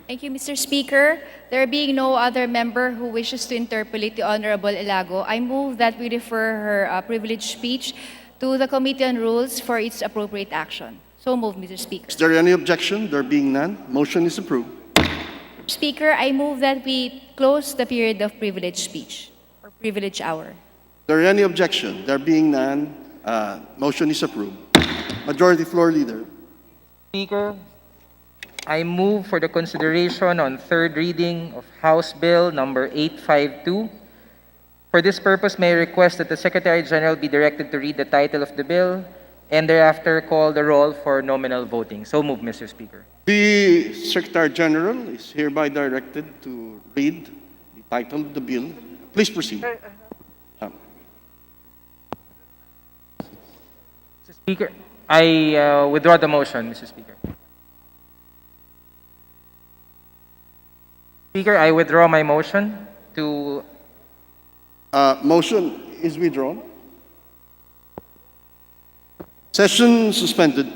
Thank you, Mr. Speaker. There being no other member who wishes to interpolate the Honorable Ilago, I move that we refer her privileged speech to the Committee on Rules for its appropriate action. So moved, Mr. Speaker. Is there any objection? There being none, motion is approved. Speaker, I move that we close the period of privileged speech, or privilege hour. Is there any objection? There being none, motion is approved. Majority Floor Leader. Speaker, I move for the consideration on third reading of House Bill number 852. For this purpose, may I request that the Secretary General be directed to read the title of the bill and thereafter call the roll for nominal voting. So move, Mr. Speaker. The Secretary General is hereby directed to read the title of the bill. Please proceed. Mr. Speaker, I withdraw the motion, Mr. Speaker. Speaker, I withdraw my motion to... Motion is withdrawn. Session suspended.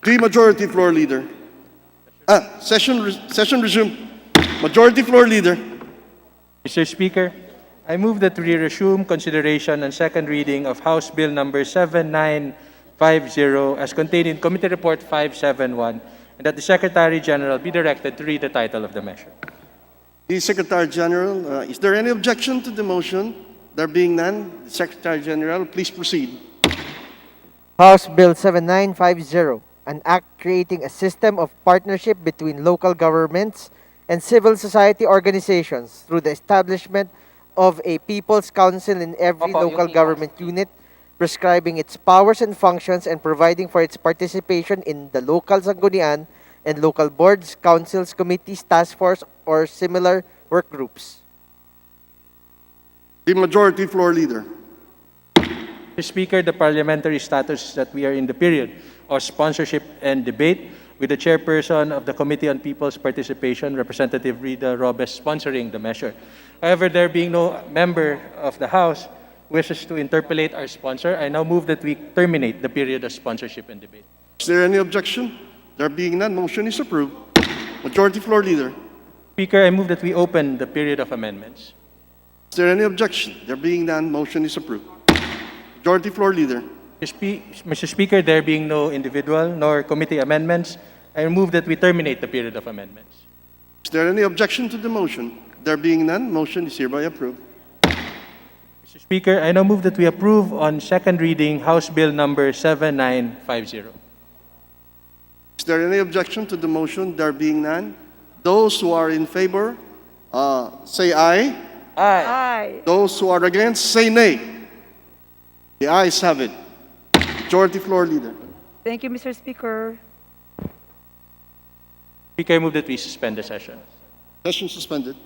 The Majority Floor Leader. Session resumed. Majority Floor Leader. Mr. Speaker, I move that we resume consideration and second reading of House Bill number 7950 as contained in Committee Report 571, and that the Secretary General be directed to read the title of the measure. The Secretary General, is there any objection to the motion? There being none, the Secretary General, please proceed. House Bill 7950, an act creating a system of partnership between local governments and civil society organizations through the establishment of a People's Council in every local government unit, prescribing its powers and functions and providing for its participation in the local sanggunian and local boards, councils, committees, task force, or similar work groups. The Majority Floor Leader. Mr. Speaker, the parliamentary status is that we are in the period of sponsorship and debate, with the chairperson of the Committee on People's Participation, Representative Rita Robes, sponsoring the measure. However, there being no member of the House who wishes to interpolate our sponsor, I now move that we terminate the period of sponsorship and debate. Is there any objection? There being none, motion is approved. Majority Floor Leader. Speaker, I move that we open the period of amendments. Is there any objection? There being none, motion is approved. Majority Floor Leader. Mr. Speaker, there being no individual nor committee amendments, I move that we terminate the period of amendments. Is there any objection to the motion? There being none, motion is hereby approved. Mr. Speaker, I now move that we approve on second reading House Bill number 7950. Is there any objection to the motion? There being none, those who are in favor, say aye. Aye. Those who are against, say nay. The ayes have it. Majority Floor Leader. Thank you, Mr. Speaker. Speaker, I move that we suspend the session. Session suspended.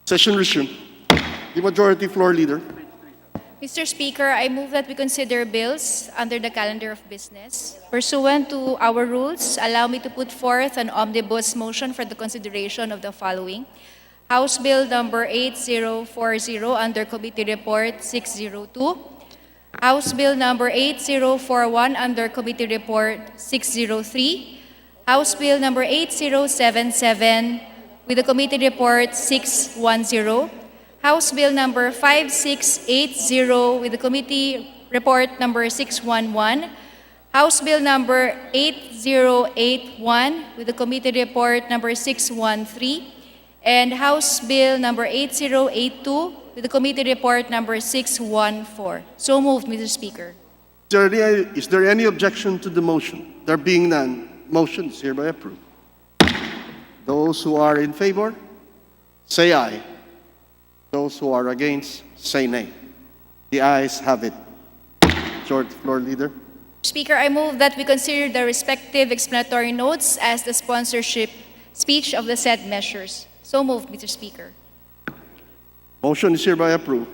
Session resumed. The Majority Floor Leader. Mr. Speaker, I move that we consider bills under the calendar of business. Pursuant to our rules, allow me to put forth an omnibus motion for the consideration of the following. House Bill number 8040 under Committee Report 602. House Bill number 8041 under Committee Report 603. House Bill number 8077 with the Committee Report 610. House Bill number 5680 with the Committee Report number 611. House Bill number 8081 with the Committee Report number 613. And House Bill number 8082 with the Committee Report number 614. So moved, Mr. Speaker. Is there any objection to the motion? There being none, motion is hereby approved. Those who are in favor, say aye. Those who are against, say nay. The ayes have it. Majority Floor Leader. Speaker, I move that we consider the respective explanatory notes as the sponsorship speech of the said measures. So moved, Mr. Speaker. Motion is hereby approved.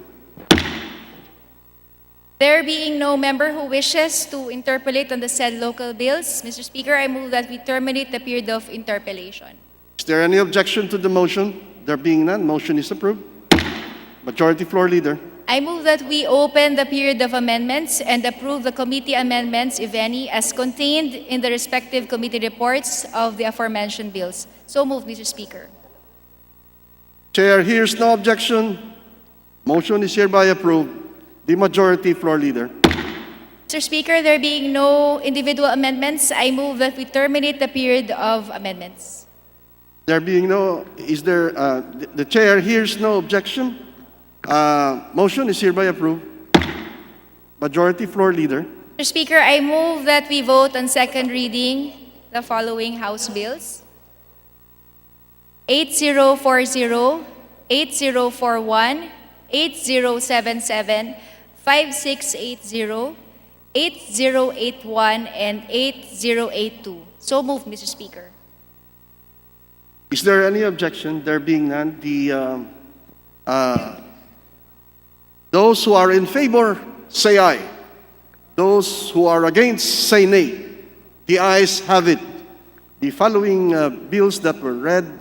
There being no member who wishes to interpolate on the said local bills, Mr. Speaker, I move that we terminate the period of interpellation. Is there any objection to the motion? There being none, motion is approved. Majority Floor Leader. I move that we open the period of amendments and approve the committee amendments, if any, as contained in the respective committee reports of the aforementioned bills. So moved, Mr. Speaker. Chair hears no objection. Motion is hereby approved. The Majority Floor Leader. Mr. Speaker, there being no individual amendments, I move that we terminate the period of amendments. There being no, is there, the Chair hears no objection. Motion is hereby approved. Majority Floor Leader. Mr. Speaker, I move that we vote on second reading the following House bills: 8040, 8041, 8077, 5680, 8081, and 8082. So moved, Mr. Speaker. Is there any objection? There being none, those who are in favor, say aye. Those who are against, say nay. The ayes have it. The following bills that were read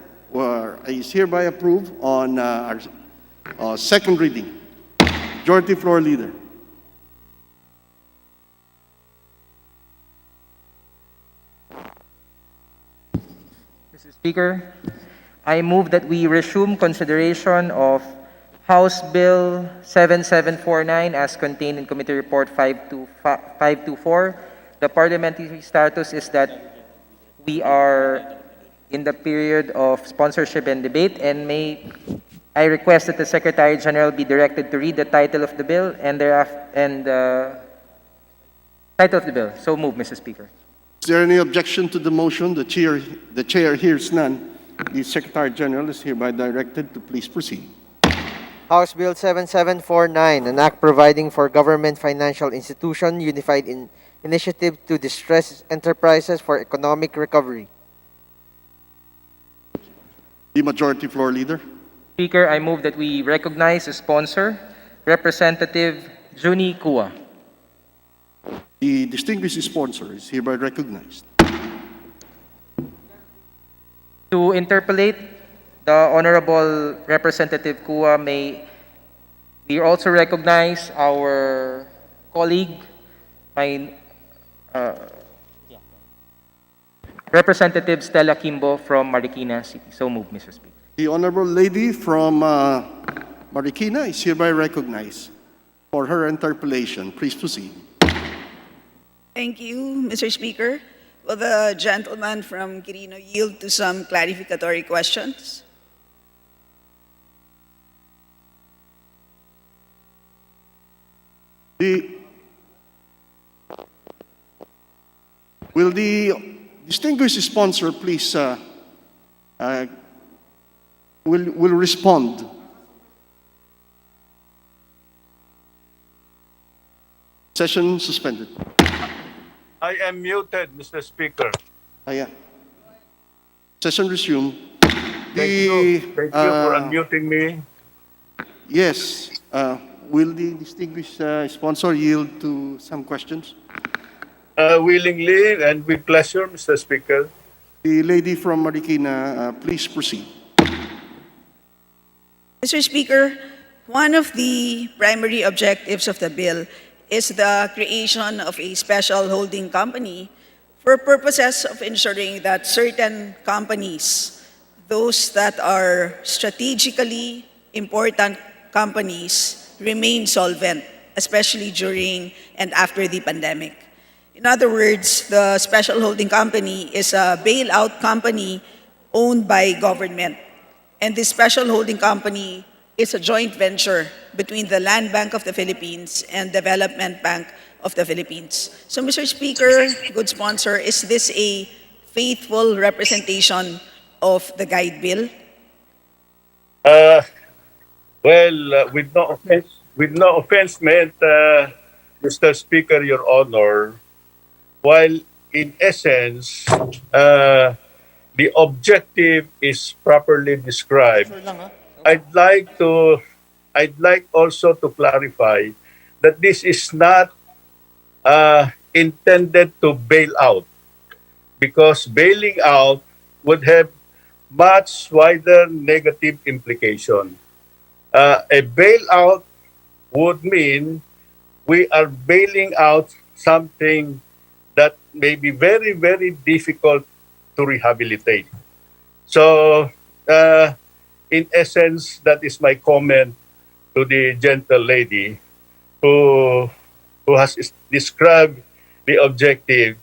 is hereby approved on our second reading. Majority Floor Leader. Mr. Speaker, I move that we resume consideration of House Bill 7749 as contained in Committee Report 524. The parliamentary status is that we are in the period of sponsorship and debate, and I request that the Secretary General be directed to read the title of the bill and title of the bill. So move, Mr. Speaker. Is there any objection to the motion? The chair hears none. The Secretary General is hereby directed to please proceed. House Bill 7749, an act providing for government financial institution unified initiative to distress enterprises for economic recovery. The Majority Floor Leader. Speaker, I move that we recognize a sponsor, Representative Juni Kua. The distinguished sponsor is hereby recognized. To interpolate, the Honorable Representative Kua, may we also recognize our colleague, Representative Stella Kimbo from Marikina City. So move, Mr. Speaker. The Honorable Lady from Marikina is hereby recognized for her interpellation. Please proceed. Thank you, Mr. Speaker. Will the gentleman from Quirino yield to some clarificatory questions? Will the distinguished sponsor please will respond? Session suspended. I am muted, Mr. Speaker. Yeah. Session resumed. Thank you for unmuting me. Yes. Will the distinguished sponsor yield to some questions? Willingly and with pleasure, Mr. Speaker. The lady from Marikina, please proceed. Mr. Speaker, one of the primary objectives of the bill is the creation of a special holding company for purposes of ensuring that certain companies, those that are strategically important companies, remain solvent, especially during and after the pandemic. In other words, the special holding company is a bailout company owned by government. And this special holding company is a joint venture between the Land Bank of the Philippines and Development Bank of the Philippines. So, Mr. Speaker, good sponsor, is this a faithful representation of the guide bill? With no offense meant, Mr. Speaker, Your Honor, while in essence, the objective is properly described, I'd like also to clarify that this is not intended to bail out, because bailing out would have much wider negative implication. A bailout would mean we are bailing out something that may be very, very difficult to rehabilitate. So, in essence, that is my comment to the gentle lady who has described the objective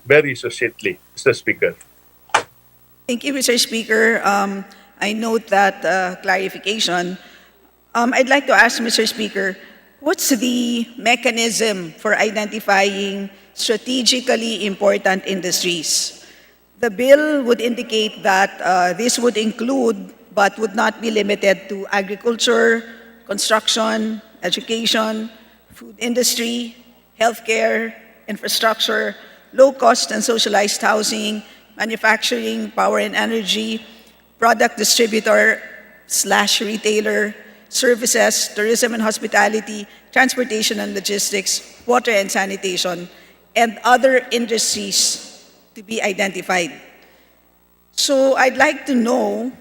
very succinctly, Mr. Speaker. Thank you, Mr. Speaker. I note that clarification. I'd like to ask, Mr. Speaker, what's the mechanism for identifying strategically important industries? The bill would indicate that this would include but would not be limited to agriculture, construction, education, food industry, healthcare, infrastructure, low-cost and socialized housing, manufacturing, power and energy, product distributor/retailer, services, tourism and hospitality, transportation and logistics, water and sanitation, and other industries to be identified. So I'd like to know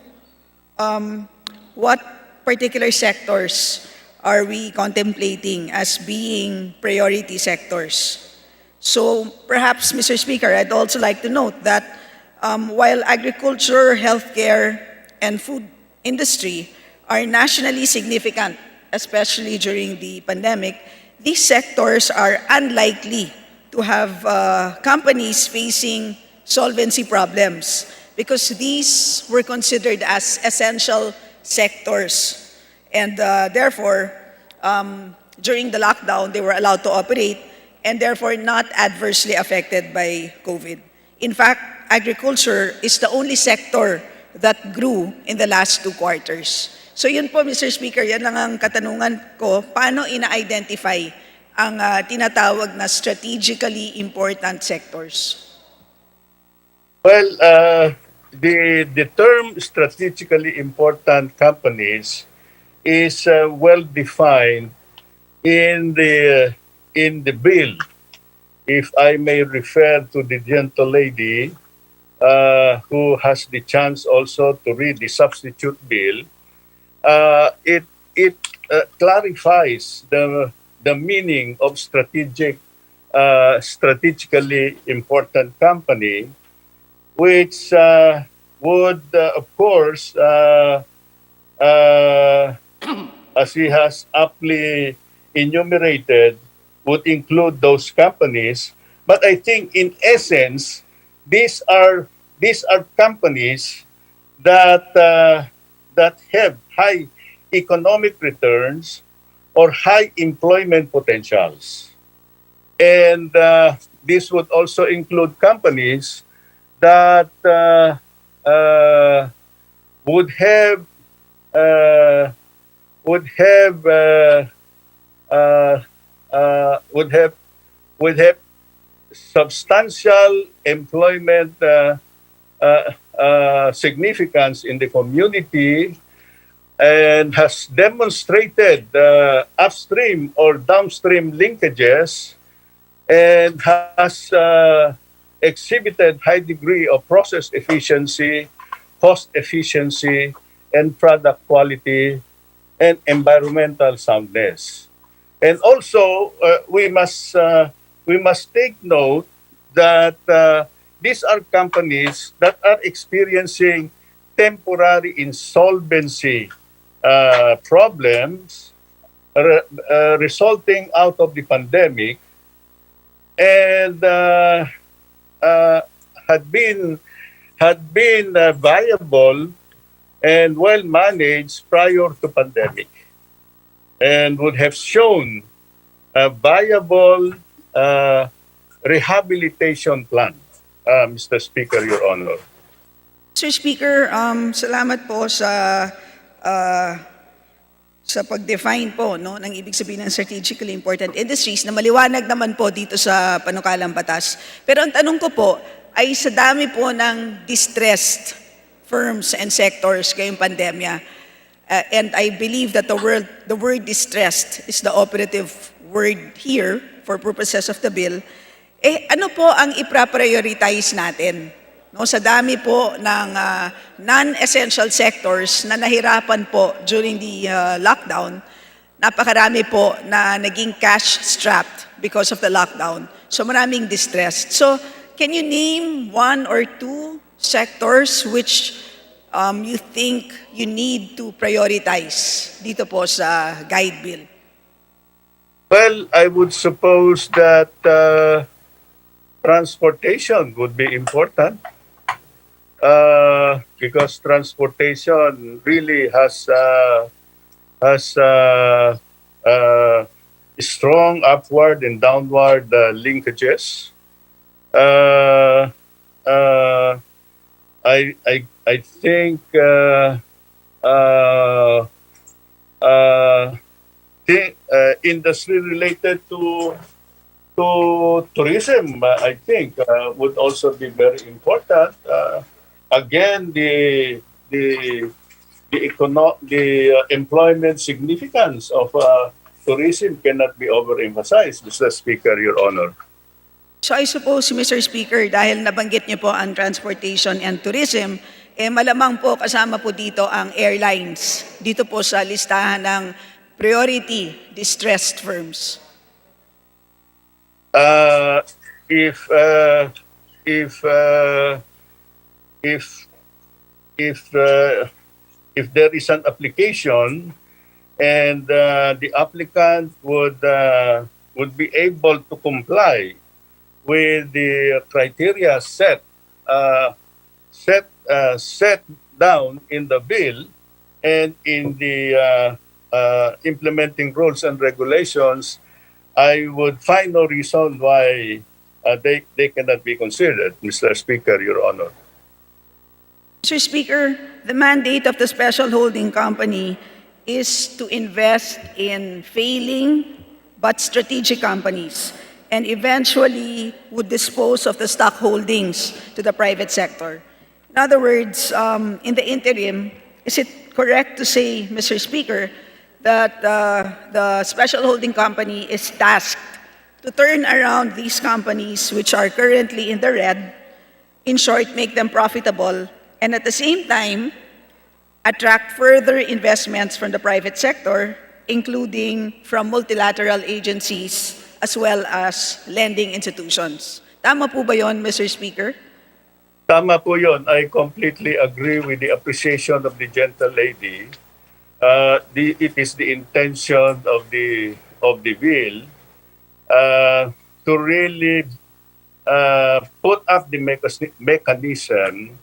what particular sectors are we contemplating as being priority sectors? So perhaps, Mr. Speaker, I'd also like to note that while agriculture, healthcare, and food industry are nationally significant, especially during the pandemic, these sectors are unlikely to have companies facing solvency problems because these were considered as essential sectors. And therefore, during the lockdown, they were allowed to operate and therefore not adversely affected by COVID. In fact, agriculture is the only sector that grew in the last 2 quarters. So yun po, Mr. Speaker, yan lang ang katanungan ko, paano ina-identify ang tinatawag na strategically important sectors? Well, the term strategically important companies is well defined in the bill. If I may refer to the gentle lady who has the chance also to read the substitute bill, it clarifies the meaning of strategically important company, which would, of course, as he has aptly enumerated, would include those companies. But I think, in essence, these are companies that have high economic returns or high employment potentials, and this would also include companies that would have substantial employment significance in the community and has demonstrated upstream or downstream linkages and has exhibited high degree of process efficiency, cost efficiency, and product quality and environmental soundness. And also, we must take note that these are companies that are experiencing temporary insolvency problems resulting out of the pandemic, and had been viable and well managed prior to pandemic, and would have shown a viable rehabilitation plan, Mr. Speaker, Your Honor. Mr. Speaker, salamat po sa pag-define po ng ibig sabihin ng strategically important industries na maliwanag naman po dito sa panukalang batas. Pero ang tanong ko po ay sa dami po ng distressed firms and sectors ngayong pandemya, And I believe that the word distressed is the operative word here for purposes of the bill. Ano po ang ipra-prioritize natin? No, sa dami po ng non-essential sectors na nahirapan po during the lockdown, napakarami po na naging cash-strapped because of the lockdown. So maraming distressed. So can you name one or two sectors which you think you need to prioritize dito po sa guide bill? Well, I would suppose that transportation would be important because transportation really has strong upward and downward linkages. I think industry related to tourism, I think, would also be very important. Again, the employment significance of tourism cannot be overemphasized, Mr. Speaker, Your Honor. So I suppose, Mr. Speaker, dahil nabanggit niyo po ang transportation and tourism, malamang po kasama po dito ang airlines. Dito po sa listahan ng priority distressed firms. If there is an application and the applicant would be able to comply with the criteria set down in the bill and in the implementing rules and regulations, I would find no reason why they cannot be considered, Mr. Speaker, Your Honor. Mr. Speaker, the mandate of the special holding company is to invest in failing but strategic companies and eventually would dispose of the stock holdings to the private sector. In other words, in the interim, is it correct to say, Mr. Speaker, that the special holding company is tasked to turn around these companies which are currently in the red, in short, make them profitable, and at the same time, attract further investments from the private sector, including from multilateral agencies as well as lending institutions. Tama po ba yon, Mr. Speaker? Tama po yun. I completely agree with the appreciation of the gentle lady. It is the intention of the bill to really put up the mechanism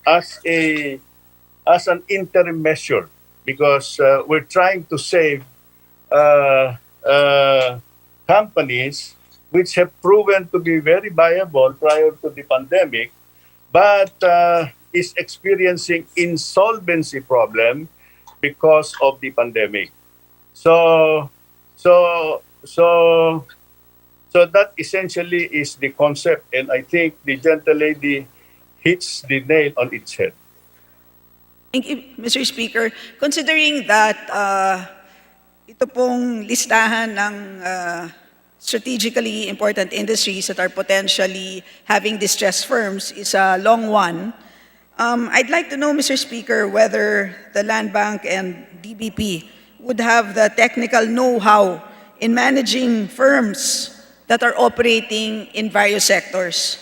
as an interim measure because we're trying to save companies which have proven to be very viable prior to the pandemic, but is experiencing insolvency problem because of the pandemic. So that essentially is the concept, and I think the gentle lady hits the nail on its head. Thank you, Mr. Speaker. Considering that ito pong listahan ng strategically important industries that are potentially having distressed firms is a long one, I'd like to know, Mr. Speaker, whether the Land Bank and DBP would have the technical know-how in managing firms that are operating in various sectors.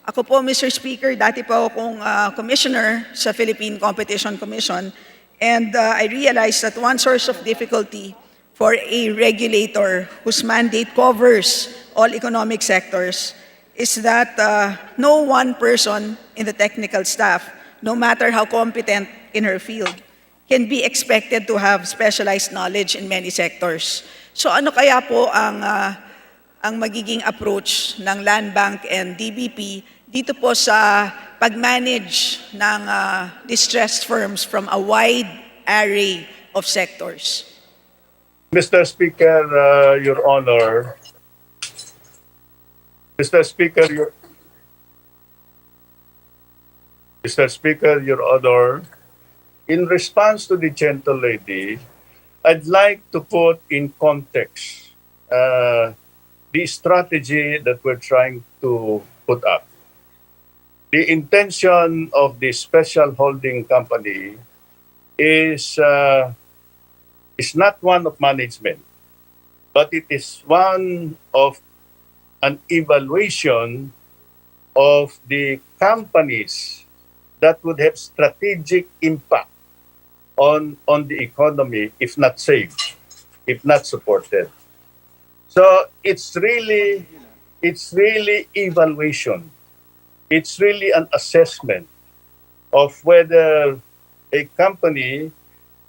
Ako po, Mr. Speaker, dati po akong commissioner sa Philippine Competition Commission, and I realized that one source of difficulty for a regulator whose mandate covers all economic sectors is that no one person in the technical staff, no matter how competent in her field, can be expected to have specialized knowledge in many sectors. So ano kaya po ang magiging approach ng Land Bank and DBP dito po sa pag-manage ng distressed firms from a wide array of sectors? Mr. Speaker, Your Honor, Mr. Speaker, Your Honor, in response to the gentle lady, I'd like to put in context the strategy that we're trying to put up. The intention of the special holding company is not one of management, but it is one of an evaluation of the companies that would have strategic impact on the economy if not saved, if not supported. So it's really evaluation. It's really an assessment of whether a company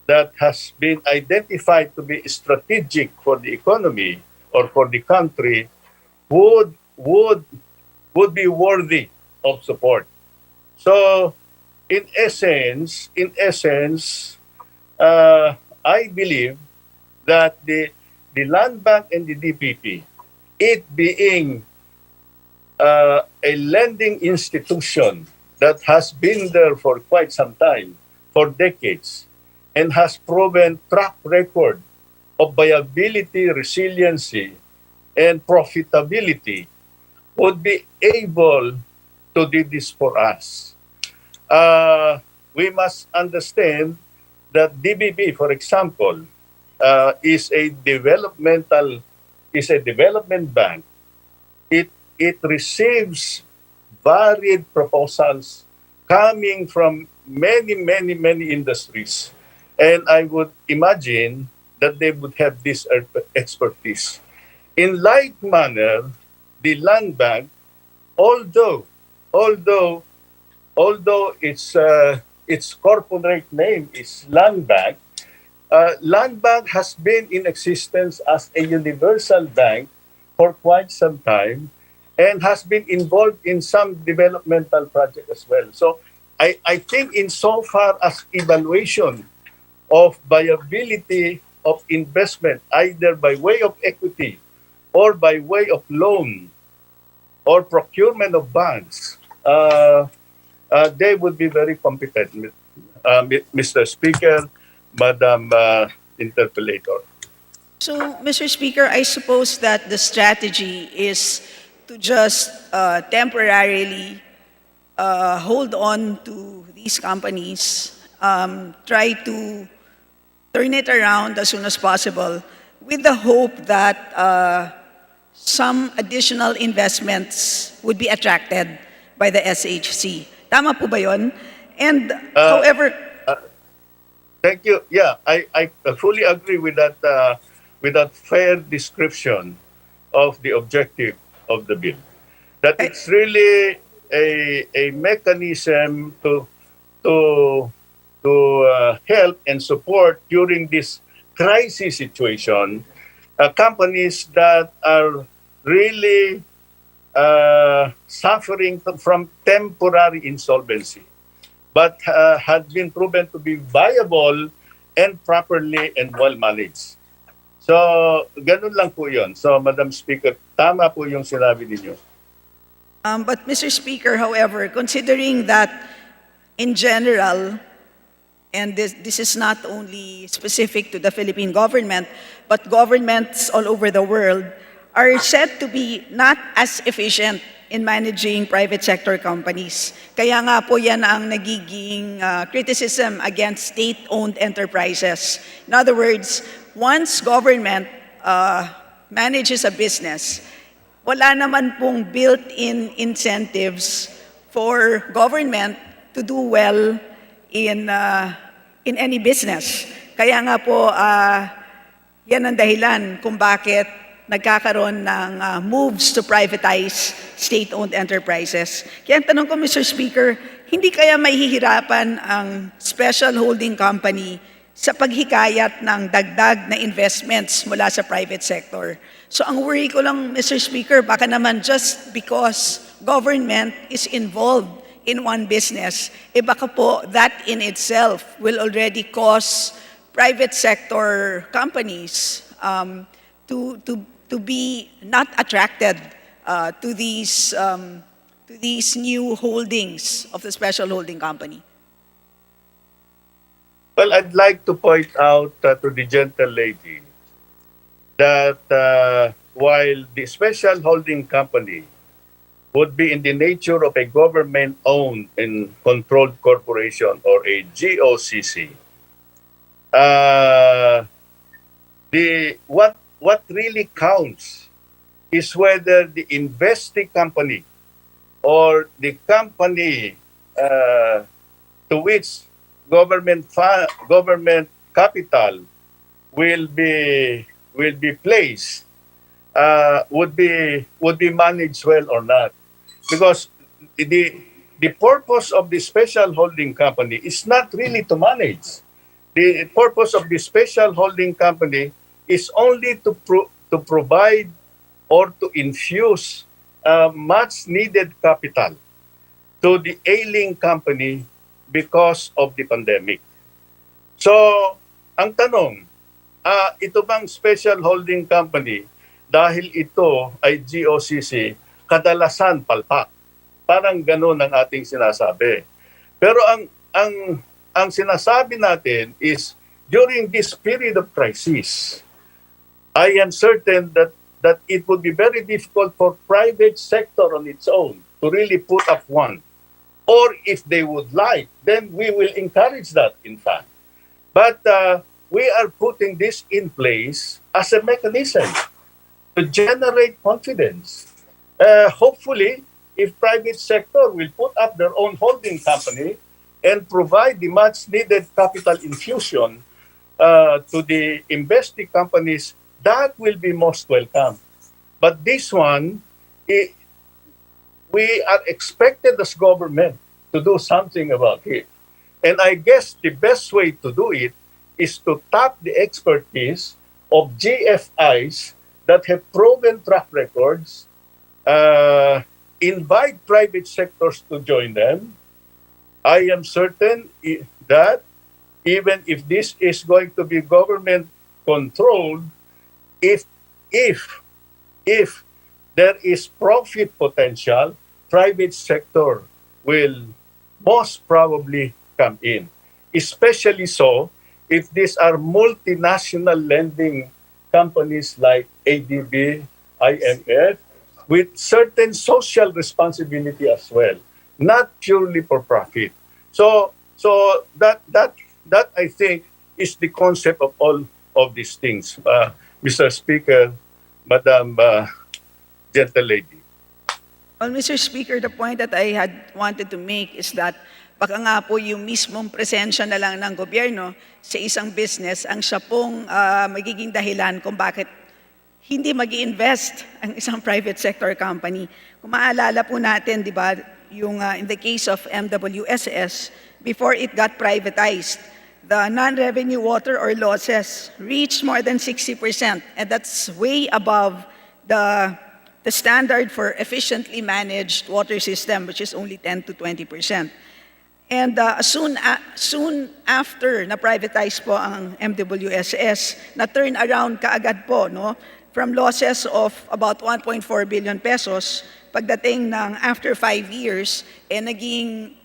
that has been identified to be strategic for the economy or for the country would be worthy of support. So, in essence, I believe that the Land Bank and the DPP, it being a lending institution that has been there for quite some time, for decades, and has proven track record of viability, resiliency, and profitability, would be able to do this for us. We must understand that DBB, for example, is a development bank. It receives varied proposals coming from many industries, and I would imagine that they would have this expertise. In like manner, the Land Bank, although its corporate name is Land Bank, Land Bank has been in existence as a universal bank for quite some time and has been involved in some developmental project as well. So I think insofar as evaluation of viability of investment, either by way of equity or by way of loan or procurement of bonds, they would be very competent, Mr. Speaker, Madam Interpellator. So, Mr. Speaker, I suppose that the strategy is to just temporarily hold on to these companies, try to turn it around as soon as possible with the hope that some additional investments would be attracted by the SHC. Tama po ba yun? And however... Thank you. Yeah, I fully agree with that fair description of the objective of the bill. That it's really a mechanism to help and support during this crisis situation companies that are really suffering from temporary insolvency, but had been proven to be viable and properly and well managed. So, ganun lang po yun. So, Madam Speaker, tama po yung sinabi ninyo. But Mr. Speaker, however, considering that in general, and this is not only specific to the Philippine government, but governments all over the world are said to be not as efficient in managing private sector companies. Kaya nga po yan ang nagiging criticism against state-owned enterprises. In other words, once government manages a business, wala naman pong built-in incentives for government to do well in any business. Kaya nga po, yan ang dahilan kung bakit nagkakaroon ng moves to privatize state-owned enterprises. Kaya ang tanong ko, Mr. Speaker, hindi kaya mahihirapan ang special holding company sa paghikayat ng dagdag na investments mula sa private sector? So ang worry ko lang, Mr. Speaker, baka naman just because government is involved in one business, baka po that in itself will already cause private sector companies to be not attracted to these new holdings of the special holding company. Well, I'd like to point out to the gentle lady that while the special holding company would be in the nature of a government-owned and controlled corporation or a GOCC, what really counts is whether the investing company or the company to which government capital will be placed would be managed well or not, because the purpose of the special holding company is not really to manage. The purpose of the special holding company is only to provide or to infuse much needed capital to the ailing company because of the pandemic. So, ang tanong, ito bang special holding company, dahil ito ay GOCC, kadalasan palpak. Parang ganun ang ating sinasabi. Pero ang sinasabi natin is, during this period of crisis, I am certain that it would be very difficult for private sector on its own to really put up one. Or if they would like, then we will encourage that, in fact. But we are putting this in place as a mechanism to generate confidence. Hopefully, if private sector will put up their own holding company and provide the much needed capital infusion to the investing companies, that will be most welcome. But this one, we are expected as government to do something about it. And I guess the best way to do it is to tap the expertise of GFIs that have proven track records, invite private sectors to join them. I am certain that even if this is going to be government controlled, if there is profit potential, private sector will most probably come in. Especially so if these are multinational lending companies like ADB, IMF, with certain social responsibility as well, not purely for profit. So that I think is the concept of all of these things, Mr. Speaker, Madam Gentle Lady. Well, Mr. Speaker, the point that I had wanted to make is that baka nga po yung mismong presensya na lang ng gobyerno sa isang business ang siya pong magiging dahilan kung bakit hindi mag-invest ang isang private sector company. Kung maalala po natin, di ba, yung in the case of MWSS, before it got privatized, the non-revenue water or losses reached more than 60%, and that's way above the standard for efficiently managed water system, which is only 10 to 20%. And soon after na-privatize po ang MWSS, na-turn around kaagad po, no? From losses of about 1.4 billion pesos, pagdating ng after 5 years, naging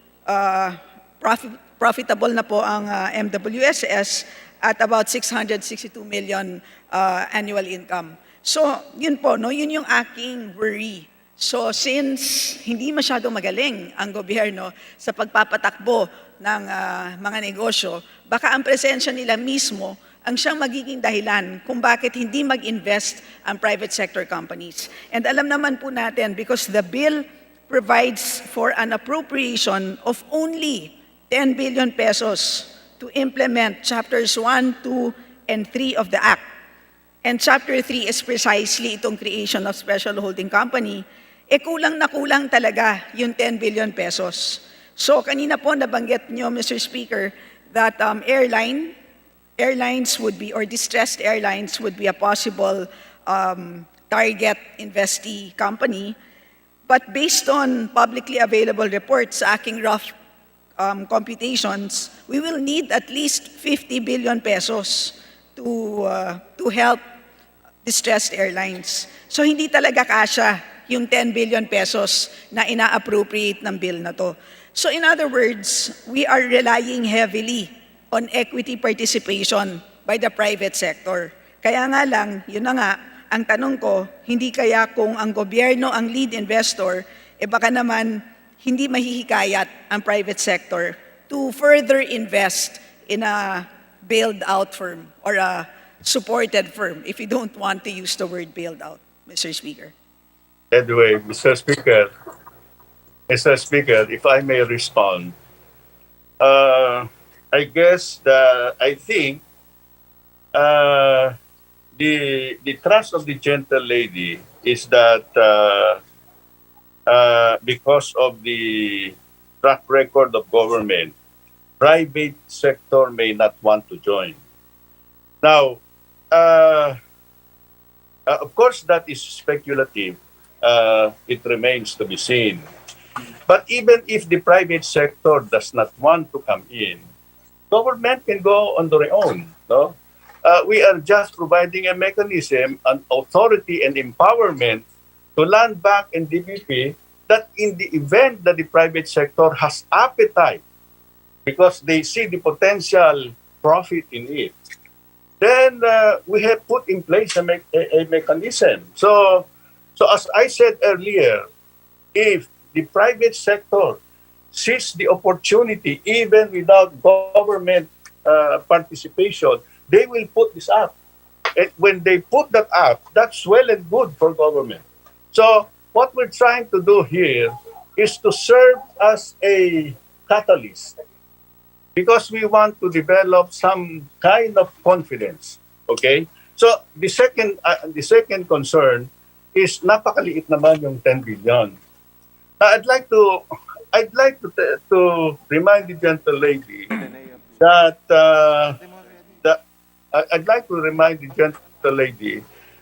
profitable na po ang MWSS at about 662 million annual income. So, yun po, no? Yun yung aking worry. So, since hindi masyado magaling ang gobyerno sa pagpapatakbo ng mga negosyo, baka ang presensya nila mismo ang siyang magiging dahilan kung bakit hindi mag-invest ang private sector companies. And alam naman po natin, because the bill provides for an appropriation of only 10 billion pesos to implement chapters 1, 2, and 3 of the Act. And chapter 3 is precisely itong creation of special holding company. Kulang na kulang talaga yung 10 billion pesos. So kanina po nabanggit nyo, Mr. Speaker, that airlines would be, or distressed airlines would be a possible target investee company. But based on publicly available reports, sa aking rough computations, we will need at least 50 billion pesos to help distressed airlines. So hindi talaga kasya yung 10 billion pesos na ina-appropriate ng bill na to. So in other words, we are relying heavily on equity participation by the private sector. Kaya nga lang, yun na nga, ang tanong ko, hindi kaya kung ang gobyerno ang lead investor, baka naman hindi mahihikayat ang private sector to further invest in a bailed-out firm or a supported firm, if you don't want to use the word bailed out, Mr. Speaker. Anyway, Mr. Speaker, if I may respond, I guess I think the trust of the gentle lady is that because of the track record of government, private sector may not want to join. Now, of course, that is speculative. It remains to be seen. But even if the private sector does not want to come in, government can go on their own. No? We are just providing a mechanism, an authority and empowerment to Land Bank and DBP that in the event that the private sector has appetite because they see the potential profit in it, then we have put in place a mechanism. So as I said earlier, if the private sector sees the opportunity even without government participation, they will put this up. And when they put that up, that's well and good for government. So what we're trying to do here is to serve as a catalyst because we want to develop some kind of confidence. Okay? So the second concern is napakaliit naman yung 10 billion. I'd like to remind the gentle lady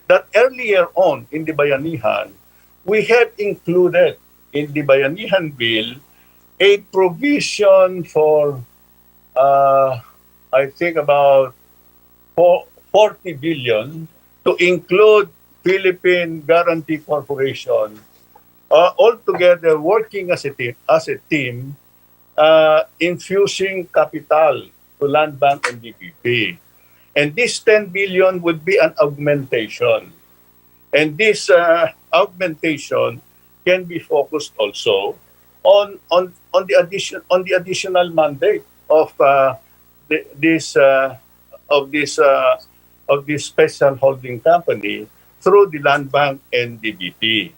that earlier on in the Bayanihan, we have included in the Bayanihan bill a provision for I think about 40 billion to include Philippine Guarantee Corporation, all together working as a team, infusing capital to Land Bank and DPP. And this 10 billion would be an augmentation. And this augmentation can be focused also on the additional mandate of this special holding company through the Land Bank and DBP.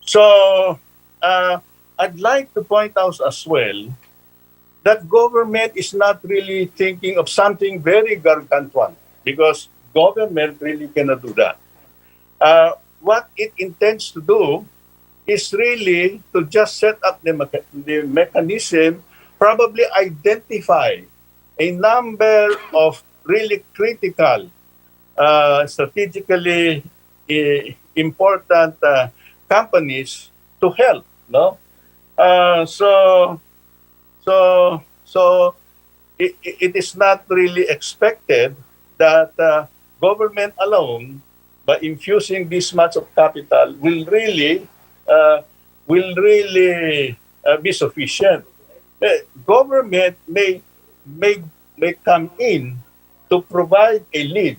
So I'd like to point out as well that government is not really thinking of something very gargantuan because government really cannot do that. What it intends to do is really to just set up the mechanism, probably identify a number of really critical, strategically important companies to help. No, so it is not really expected that government alone, by infusing this much of capital, will really be sufficient. Government may come in to provide a lead,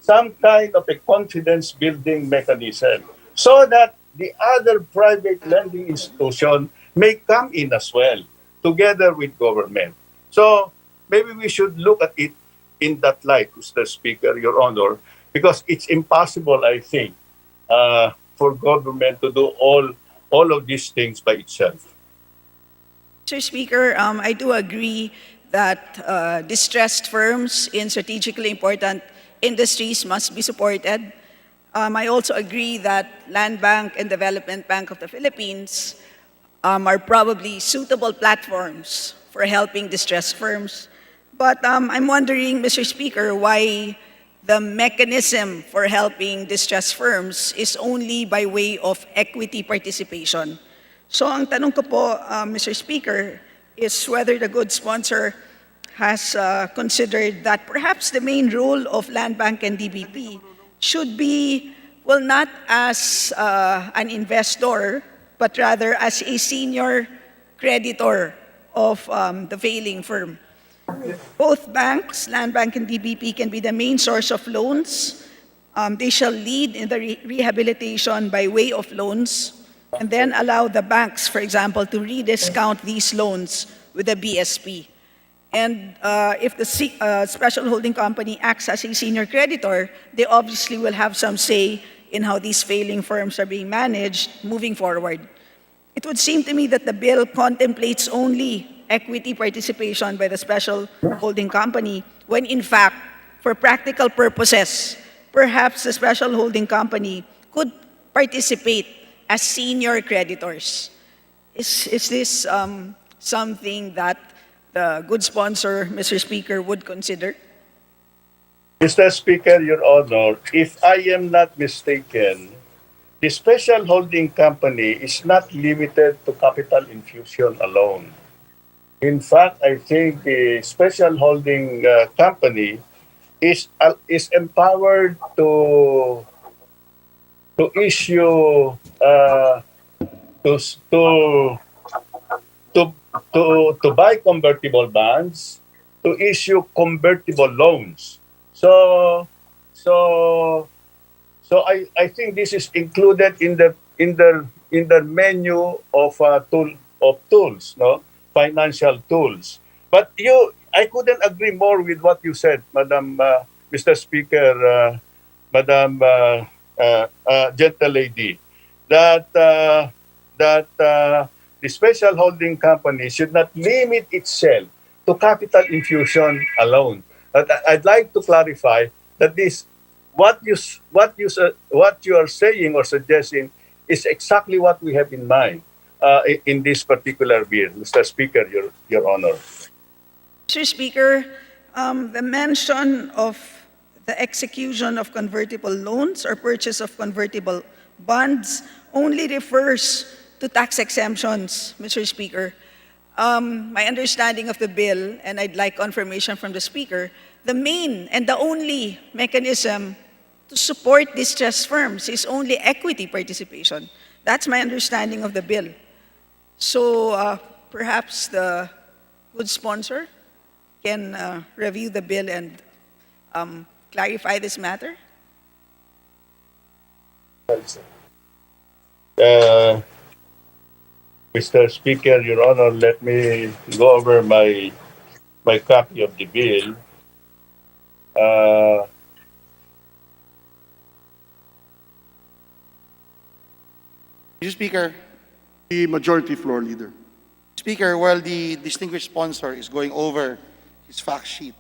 some kind of a confidence building mechanism, so that the other private lending institution may come in as well, together with government. So maybe we should look at it in that light, Mr. Speaker, Your Honor, because it's impossible, I think, for government to do all of these things by itself. Mr. Speaker, I do agree that distressed firms in strategically important industries must be supported. I also agree that Land Bank and Development Bank of the Philippines are probably suitable platforms for helping distressed firms. But I'm wondering, Mr. Speaker, why the mechanism for helping distressed firms is only by way of equity participation. So ang tanong ko po, Mr. Speaker, is whether the good sponsor has considered that perhaps the main role of Land Bank and DBP should be, well, not as an investor, but rather as a senior creditor of the failing firm. Both banks, Land Bank and DBP, can be the main source of loans. They shall lead in the rehabilitation by way of loans and then allow the banks, for example, to rediscount these loans with a BSP. And if the special holding company acts as a senior creditor, they obviously will have some say in how these failing firms are being managed moving forward. It would seem to me that the bill contemplates only equity participation by the special holding company, when in fact, for practical purposes, perhaps the special holding company could participate as senior creditors. Is this something that the good sponsor, Mr. Speaker, would consider? Mr. Speaker, Your Honor, if I am not mistaken, the special holding company is not limited to capital infusion alone. In fact, I think the special holding company is empowered to issue to buy convertible bonds, to issue convertible loans. So I think this is included in the menu of tools, no, financial tools. But I couldn't agree more with what you said, Madam Mr. Speaker, Madam Gentle Lady, that the special holding company should not limit itself to capital infusion alone. But I'd like to clarify that what you are saying or suggesting is exactly what we have in mind in this particular bill, Mr. Speaker, Your Honor. Mr. Speaker, the mention of the execution of convertible loans or purchase of convertible bonds only refers to tax exemptions, Mr. Speaker. My understanding of the bill, and I'd like confirmation from the Speaker, the main and the only mechanism to support distressed firms is only equity participation. That's my understanding of the bill. So perhaps the good sponsor can review the bill and clarify this matter? Mr. Speaker, Your Honor, let me go over my copy of the bill. Mr. Speaker, The Majority Floor Leader. Speaker, while the distinguished sponsor is going over his fact sheet,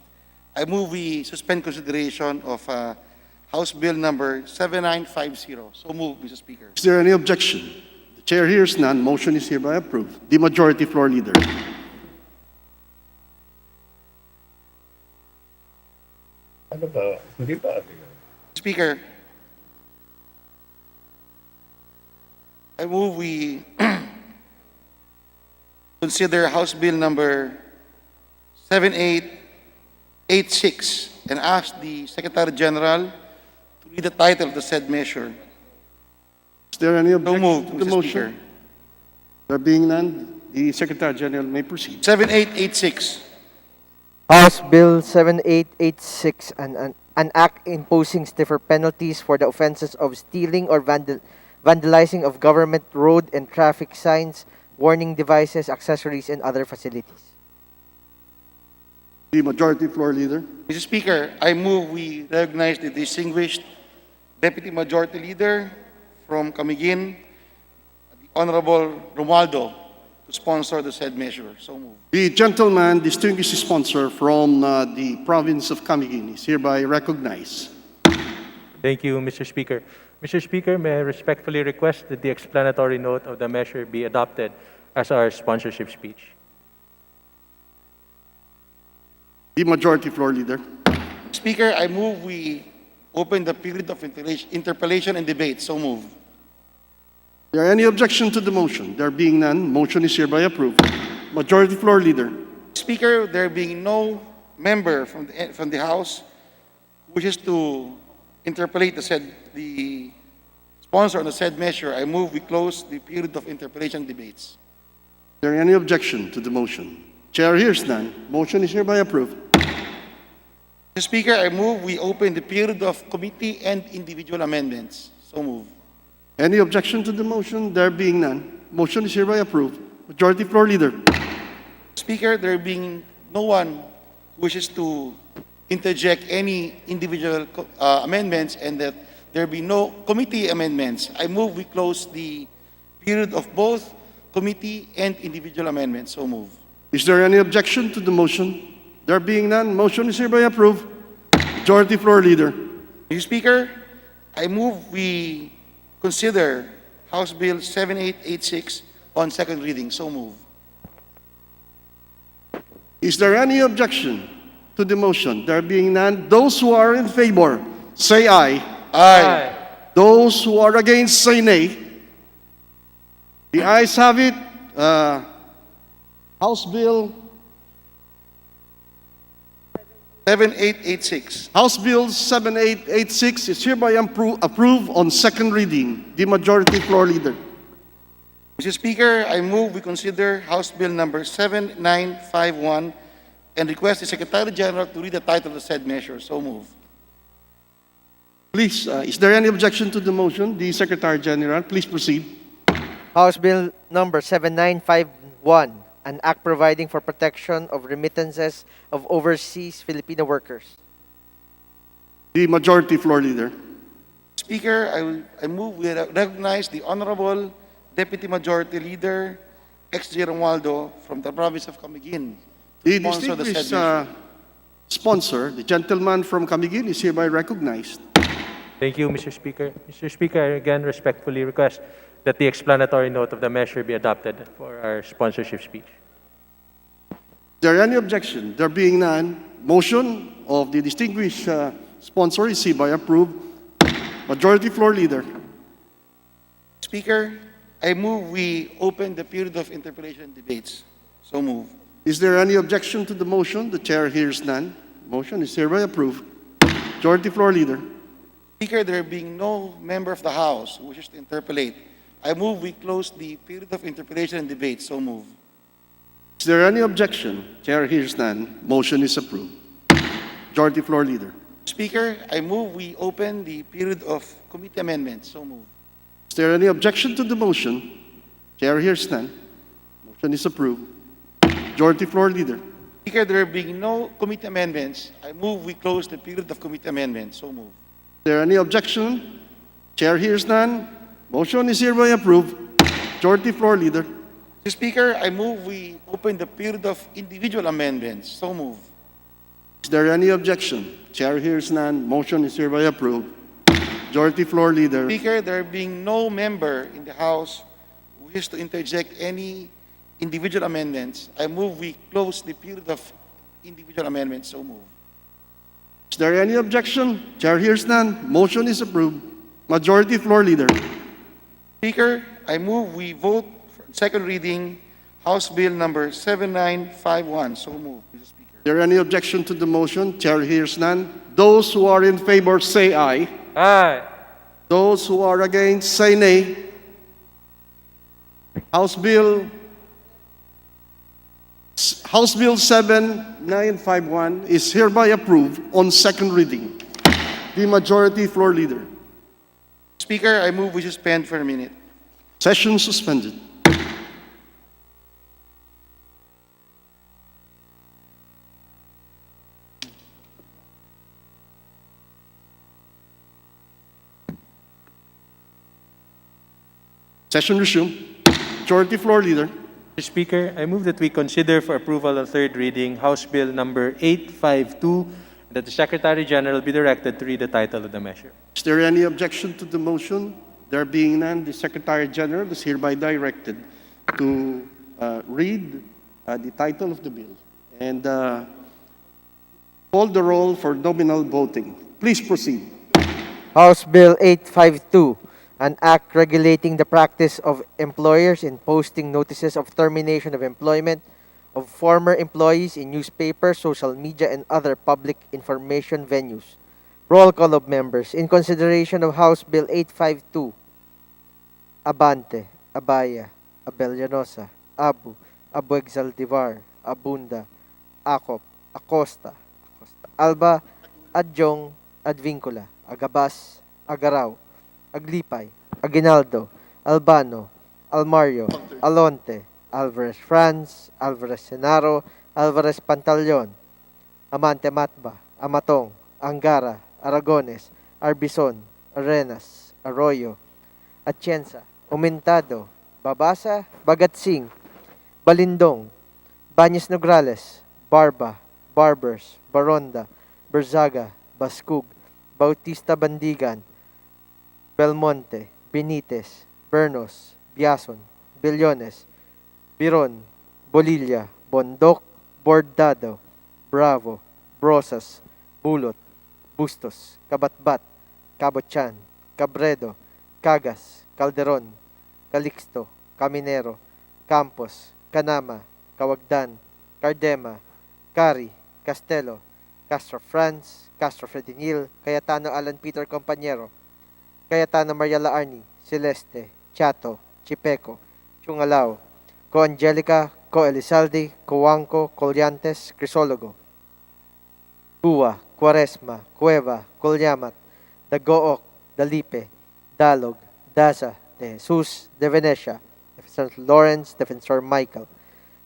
I move we suspend consideration of House Bill number 7950. So move, Mr. Speaker. Is there any objection? The Chair hears none. Motion is hereby approved. The Majority Floor Leader. Ano ba? Hindi ba? Speaker, I move we consider House Bill number 7886 and ask the Secretary General to read the title of the said measure. Is there any So objection moved, to the Mr. motion? Speaker. There being none, the Secretary General may proceed. 7886. House Bill 7886, an act imposing stiffer penalties for the offenses of stealing or vandalizing of government road and traffic signs, warning devices, accessories, and other facilities. The Majority Floor Leader. Mr. Speaker, I move we recognize the distinguished Deputy Majority Leader from Camiguin, the Honorable Romualdo, to sponsor the said measure. So move. The gentleman, distinguished sponsor from the province of Camiguin, is hereby recognized. Thank you, Mr. Speaker. Mr. Speaker, may I respectfully request that the explanatory note of the measure be adopted as our sponsorship speech. The Majority Floor Leader. Speaker, I move we open the period of interpellation and debate. So move. Is there any objection to the motion? There being none, motion is hereby approved. Majority Floor Leader. Speaker, there being no member from the House who wishes to interpellate the sponsor on the said measure, I move we close the period of interpellation debates. Is there any objection to the motion? Chair hears none. Motion is hereby approved. Mr. Speaker, I move we open the period of committee and individual amendments. So move. Any objection to the motion? There being none, motion is hereby approved. Majority Floor Leader. Speaker, there being no one who wishes to interject any individual amendments and that there be no committee amendments, I move we close the period of both committee and individual amendments. So move. Is there any objection to the motion? There being none, motion is hereby approved. Majority Floor Leader. Mr. Speaker, I move we consider House Bill 7886 on second reading. So move. Is there any objection to the motion? There being none, those who are in favor, say aye. Aye. Those who are against, say nay. The ayes have it. House Bill 7886. House Bill 7886 is hereby approved on second reading. The Majority Floor Leader. Mr. Speaker, I move we consider House Bill number 7951 and request the Secretary General to read the title of the said measure. So move. Please, is there any objection to the motion? The Secretary General, please proceed. House Bill number 7951, an act providing for protection of remittances of overseas Filipino workers. The Majority Floor Leader. Speaker, I move we recognize the Honorable Deputy Majority Leader, X.J. Romualdo from the province of Camiguin. The Sponsor the said distinguished measure. sponsor, the gentleman from Camiguin, is hereby recognized. Thank you, Mr. Speaker. Mr. Speaker, I again respectfully request that the explanatory note of the measure be adopted for our sponsorship speech. Is there any objection? There being none, motion of the distinguished sponsor is hereby approved. Majority Floor Leader. Speaker, I move we open the period of interpellation and debates. So move. Is there any objection to the motion? The chair hears none. Motion is hereby approved. Majority Floor Leader. Speaker, there being no member of the House who wishes to interpellate, I move we close the period of interpellation and debate. So move. Is there any objection? Chair hears none. Motion is approved. Majority Floor Leader. Speaker, I move we open the period of committee amendments. So move. Is there any objection to the motion? Chair hears none. Motion is approved. Majority Floor Leader. Speaker, there being no committee amendments, I move we close the period of committee amendments. So move. Is there any objection? Chair hears none. Motion is hereby approved. Majority Floor Leader. Mr. Speaker, I move we open the period of individual amendments. So move. Is there any objection? Chair hears none. Motion is hereby approved. Majority Floor Leader. Speaker, there being no member in the House who wishes to interject any individual amendments, I move we close the period of individual amendments. So move. Is there any objection? Chair hears none. Motion is approved. Majority Floor Leader. Speaker, I move we vote for second reading House Bill number 7951. So move, Mr. Speaker. Is there any objection to the motion? Chair hears none. Those who are in favor say aye. Aye. Those who are against say nay. House Bill 7951 is hereby approved on second reading. The Majority Floor Leader. Speaker, I move we suspend for a minute. Session suspended. Session resumed. Majority Floor Leader. Mr. Speaker, I move that we consider for approval on third reading House Bill number 852, that the Secretary General be directed to read the title of the measure. Is there any objection to the motion? There being none, the Secretary General is hereby directed to read the title of the bill and call the roll for nominal voting. Please proceed. House Bill 852, an act regulating the practice of employers in posting notices of termination of employment of former employees in newspapers, social media, and other public information venues. Roll call of members. In consideration of House Bill 852, Abante, Abaya, Abel Llanosa, Abu Exaldivar, Abunda, Acop, Acosta, Alba, Adjong, Advincula, Agabas, Agaraw, Aglipay, Aguinaldo, Albano, Almario, Alonte, Alvarez Franz, Alvarez Senaro, Alvarez Pantaleon, Amante Matba, Amatong, Angara, Aragones, Arbison, Arenas, Arroyo, Atienza, Umentado, Babasa, Bagatsing, Balindong, Baños Nograles, Barba, Barbers, Baronda, Berzaga, Bascug, Bautista Bandigan, Belmonte, Benitez, Bernos, Biason, Billones, Biron, Bolilla, Bondok, Bordado, Bravo, Brosas, Bulot, Bustos, Kabatbat, Cabochan, Cabredo, Cagas, Calderon, Calixto, Caminero, Campos, Canama, Kawagdan, Cardema, Cari, Castelo, Castro Franz, Castro Fredinil, Cayetano Alan Peter Compañero, Cayetano Maria Laarni, Celeste, Chato, Chipeco, Chungalao, Co Angelica, Co Elizalde, Coanco, Colyantes, Crisologo, Cuwa, Quaresma, Cueva, Colyamat, Dagook, Dalipe, Dalog, Daza, De Jesus, De Venecia, Defensor Lawrence, Defensor Michael,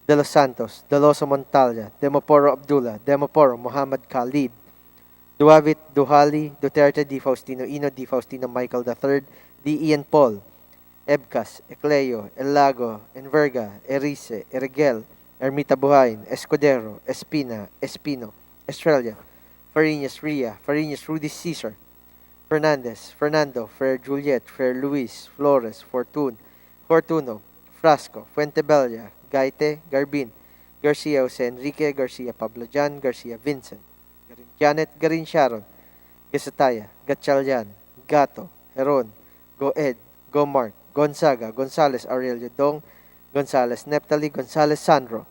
De Los Santos, Deloso Montalya, Demoporo Abdullah, Demoporo Muhammad Khalid, Duavit, Duhali, Duterte, Di Faustino Ino, Di Faustino Michael III, Di Ian Paul, Ebcas, Ecleo, Elago, Enverga, Erice, Erigel, Ermita Buhain, Escudero, Espina, Espino, Estrella, Farinas Ria, Farinas Rudy Caesar, Fernandez, Fernando, Fer Juliet, Fer Luis, Flores, Fortuno, Frasco, Fuentebella, Gaite, Garbin, Garcia Jose Enrique, Garcia Pablo Jan, Garcia Vincent, Garin Janet, Garin Sharon, Gesataya, Gatchalian, Gato, Heron, Goed, Gomark, Gonzaga, Gonzales Aurelio Dong, Gonzales Neptali, Gonzales Sandro,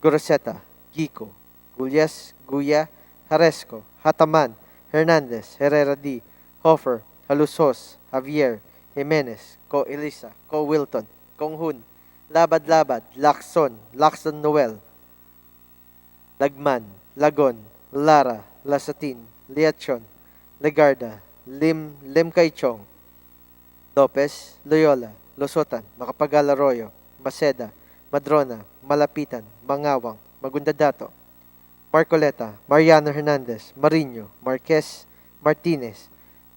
Goroseta, Gico, Gulyas, Guya, Haresco, Hataman, Hernandez, Herrera D, Hofer, Halusos, Javier, Jimenez, Co Elisa, Co Wilton, Konghun, Labad-Labad, Lacson, Lacson Noel, Lagman, Lagon, Lara, Lasatin, Liachon, Legarda, Lim Kaichong, Lopez, Loyola, Losotan, Macapagal Arroyo, Maceda, Madrona, Malapitan, Mangawang, Magundadato, Marcoleta, Mariano Hernandez, Mariño, Marquez, Martinez,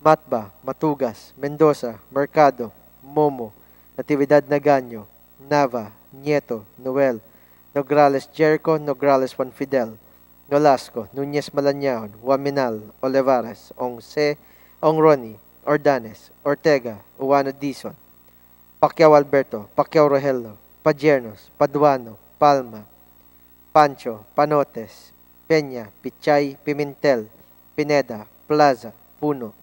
Matba, Matugas, Mendoza, Mercado, Momo, Natividad Naganyo, Nava, Nieto, Noel, Nograles Jericho, Nograles Juan Fidel, Nolasco, Nunez Malañaon, Waminal, Olivares, Ongse, Ongroni, Ordanes, Ortega, Uwano Dizon, Pacquiao Alberto, Pacquiao Rogelio, Padiernos, Paduano, Palma, Pancho, Panotes, Peña, Pichay, Pimentel, Pineda, Plaza, Puno,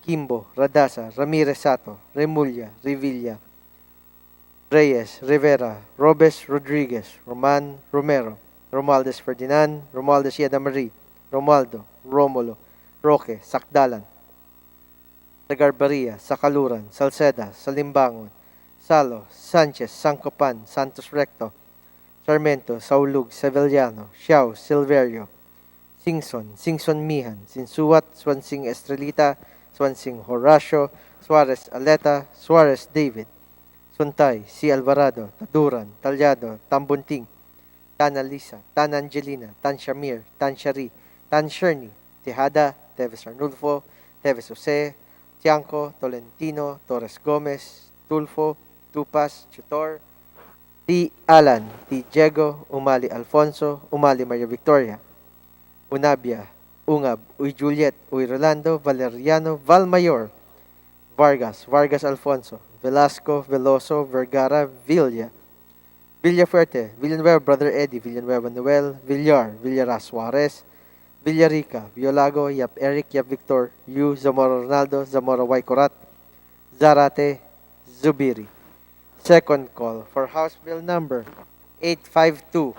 Kimbo, Radasa, Ramirez Sato, Remulla, Revilla, Reyes, Rivera, Robes Rodriguez, Roman Romero, Romualdez Ferdinand, Romualdez Yeda Marie, Romualdo, Romulo, Roque, Sakdalan, Tagarbaria, Sakaluran, Salceda, Salimbangon, Salo, Sanchez, Sancopan, Santos Recto, Sarmento, Saulug, Sevillano, Xiao, Silverio, Singson Mihan, Sinsuat, Swansing Estrelita, Swansing Horacio, Suarez Aleta, Suarez David, Suntay, C. Alvarado, Taduran, Talyado, Tambunting, Tan Alisa, Tan Angelina, Tan Shamir, Tan Shari, Tan Sherny, Tejada, Teves Arnulfo, Teves Jose, Tianco, Tolentino, Torres Gomez, Tulfo, Tupas, Chutor, T. Alan, T. Diego, Umali Alfonso, Umali Maria Victoria, Unabia, Ungab, Uy Juliet, Uy Rolando, Valeriano, Valmayor, Vargas, Vargas Alfonso, Velasco, Veloso, Vergara, Villa, Villafuerte, Villanueva, Brother Eddie, Villanueva Noel, Villar, Villara Suarez, Villarica, Violago, Yap Eric, Yap Victor, Yu, Zamora Ronaldo, Zamora Waikorat, Zarate, Zubiri. Second call for House Bill number 852.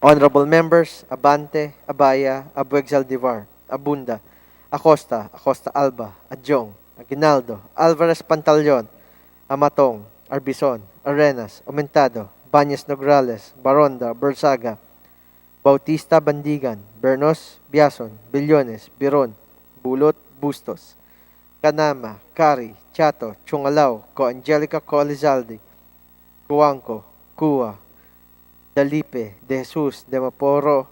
Honorable members, Abante, Abaya, Abueg Zaldivar, Abunda, Acosta, Acosta Alba, Adjong, Aguinaldo, Alvarez Pantaleon, Amatong, Arbison, Arenas, Aumentado, Bañez Nograles, Baronda, Bersaga, Bautista Bandigan, Bernos, Biason, Billones, Biron, Bulot, Bustos, Canama, Cari, Chato, Chungalao, Co Angelica Coalizalde, Cuanco, Cua, Dalipe, De Jesus, De Maporo,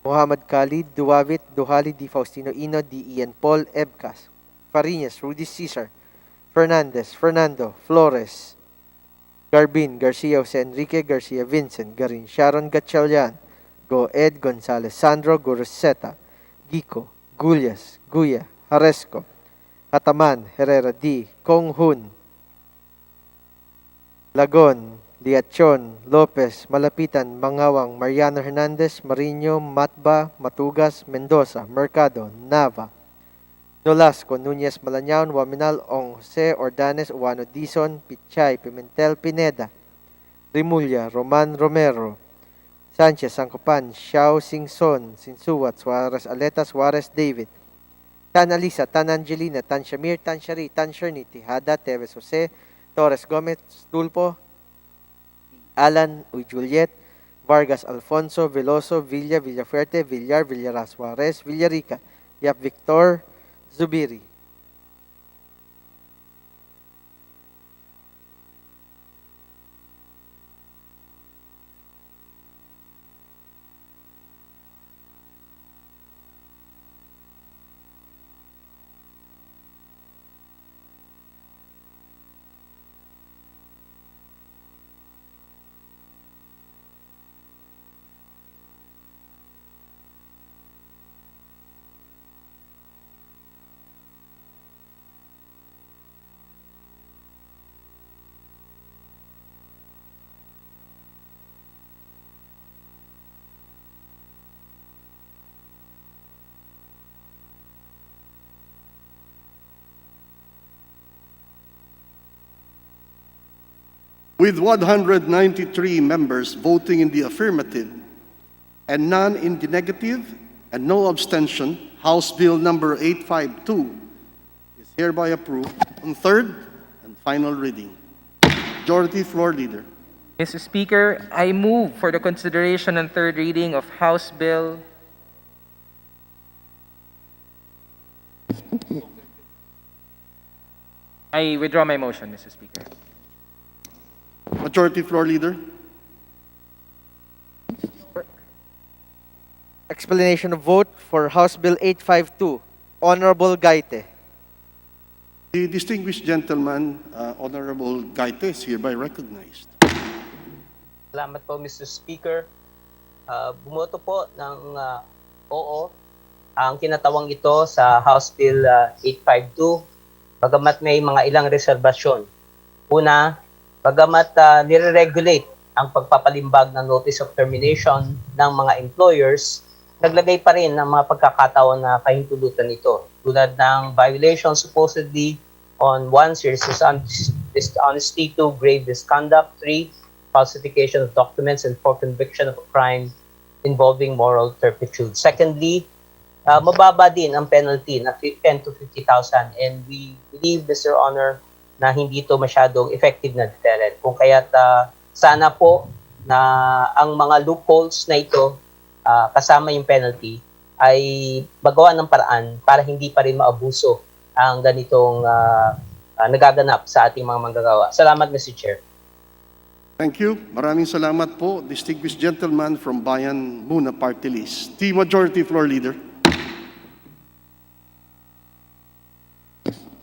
Muhammad Khalid, Duwavit, Duhali, Di Faustino Ino, Di Ian Paul, Ebcas, Fariñas, Rudy Cesar, Fernandez, Fernando, Flores, Garbin, Garcia Jose Enrique, Garcia Vincent, Garin, Sharon Gatchalian, Go Ed Gonzalez, Sandro Guruseta, Gico, Gullas, Guya, Haresco, Hataman, Herrera D, Kong Hun, Lagon, Liachon, Lopez, Malapitan, Mangawang, Mariano Hernandez, Mariño, Matba, Matugas, Mendoza, Mercado, Nava, Nolasco, Nunez, Malañaon, Waminal, Ong Jose, Ordanes, Uwano Dizon, Pichay, Pimentel, Pineda, Rimulya, Roman Romero, Sanchez, Sancopan, Xiao Singson, Sinsuat, Suarez Aleta, Suarez David, Tan Alisa, Tan Angelina, Tan Shamir, Tan Shari, Tan Sherni, Tijada, Teves Jose, Torres Gomez, Tulpo, Alan Uy Juliet, Vargas Alfonso, Veloso, Villa, Villafuerte, Villar, Villaras Suarez, Villarica, Yap Victor, Zubiri. With 193 members voting in the affirmative and none in the negative and no abstention, House Bill number 852 is hereby approved on third and final reading. Majority Floor Leader. Mr. Speaker, I move for the consideration and third reading of House Bill I withdraw my motion, Mr. Speaker. Majority Floor Leader. Explanation of vote for House Bill 852. Honorable Gaite. The distinguished gentleman, Honorable Gaite, is hereby recognized. Salamat po, Mr. Speaker. Bumoto po ng oo ang kinatawang ito sa House Bill 852, bagamat may mga ilang reserbasyon. Una, bagamat nire-regulate ang pagpapalimbag ng notice of termination ng mga employers, naglagay pa rin ng mga pagkakataon na kahintulutan nito, tulad ng violation supposedly on 1, serious dishonesty, 2, grave misconduct, 3, falsification of documents, and 4, conviction of a crime involving moral turpitude. Secondly, mababa din ang penalty na 10 to 50,000, and we believe, Mr. Honor, na hindi ito masyadong effective na deterrent. Kung kaya't sana po na ang mga loopholes na ito kasama yung penalty ay magawa ng paraan para hindi pa rin maabuso ang ganitong nagaganap sa ating mga manggagawa. Salamat, Mr. Chair. Thank you. Maraming salamat po, distinguished gentleman from Bayan Muna Party List. The Majority Floor Leader.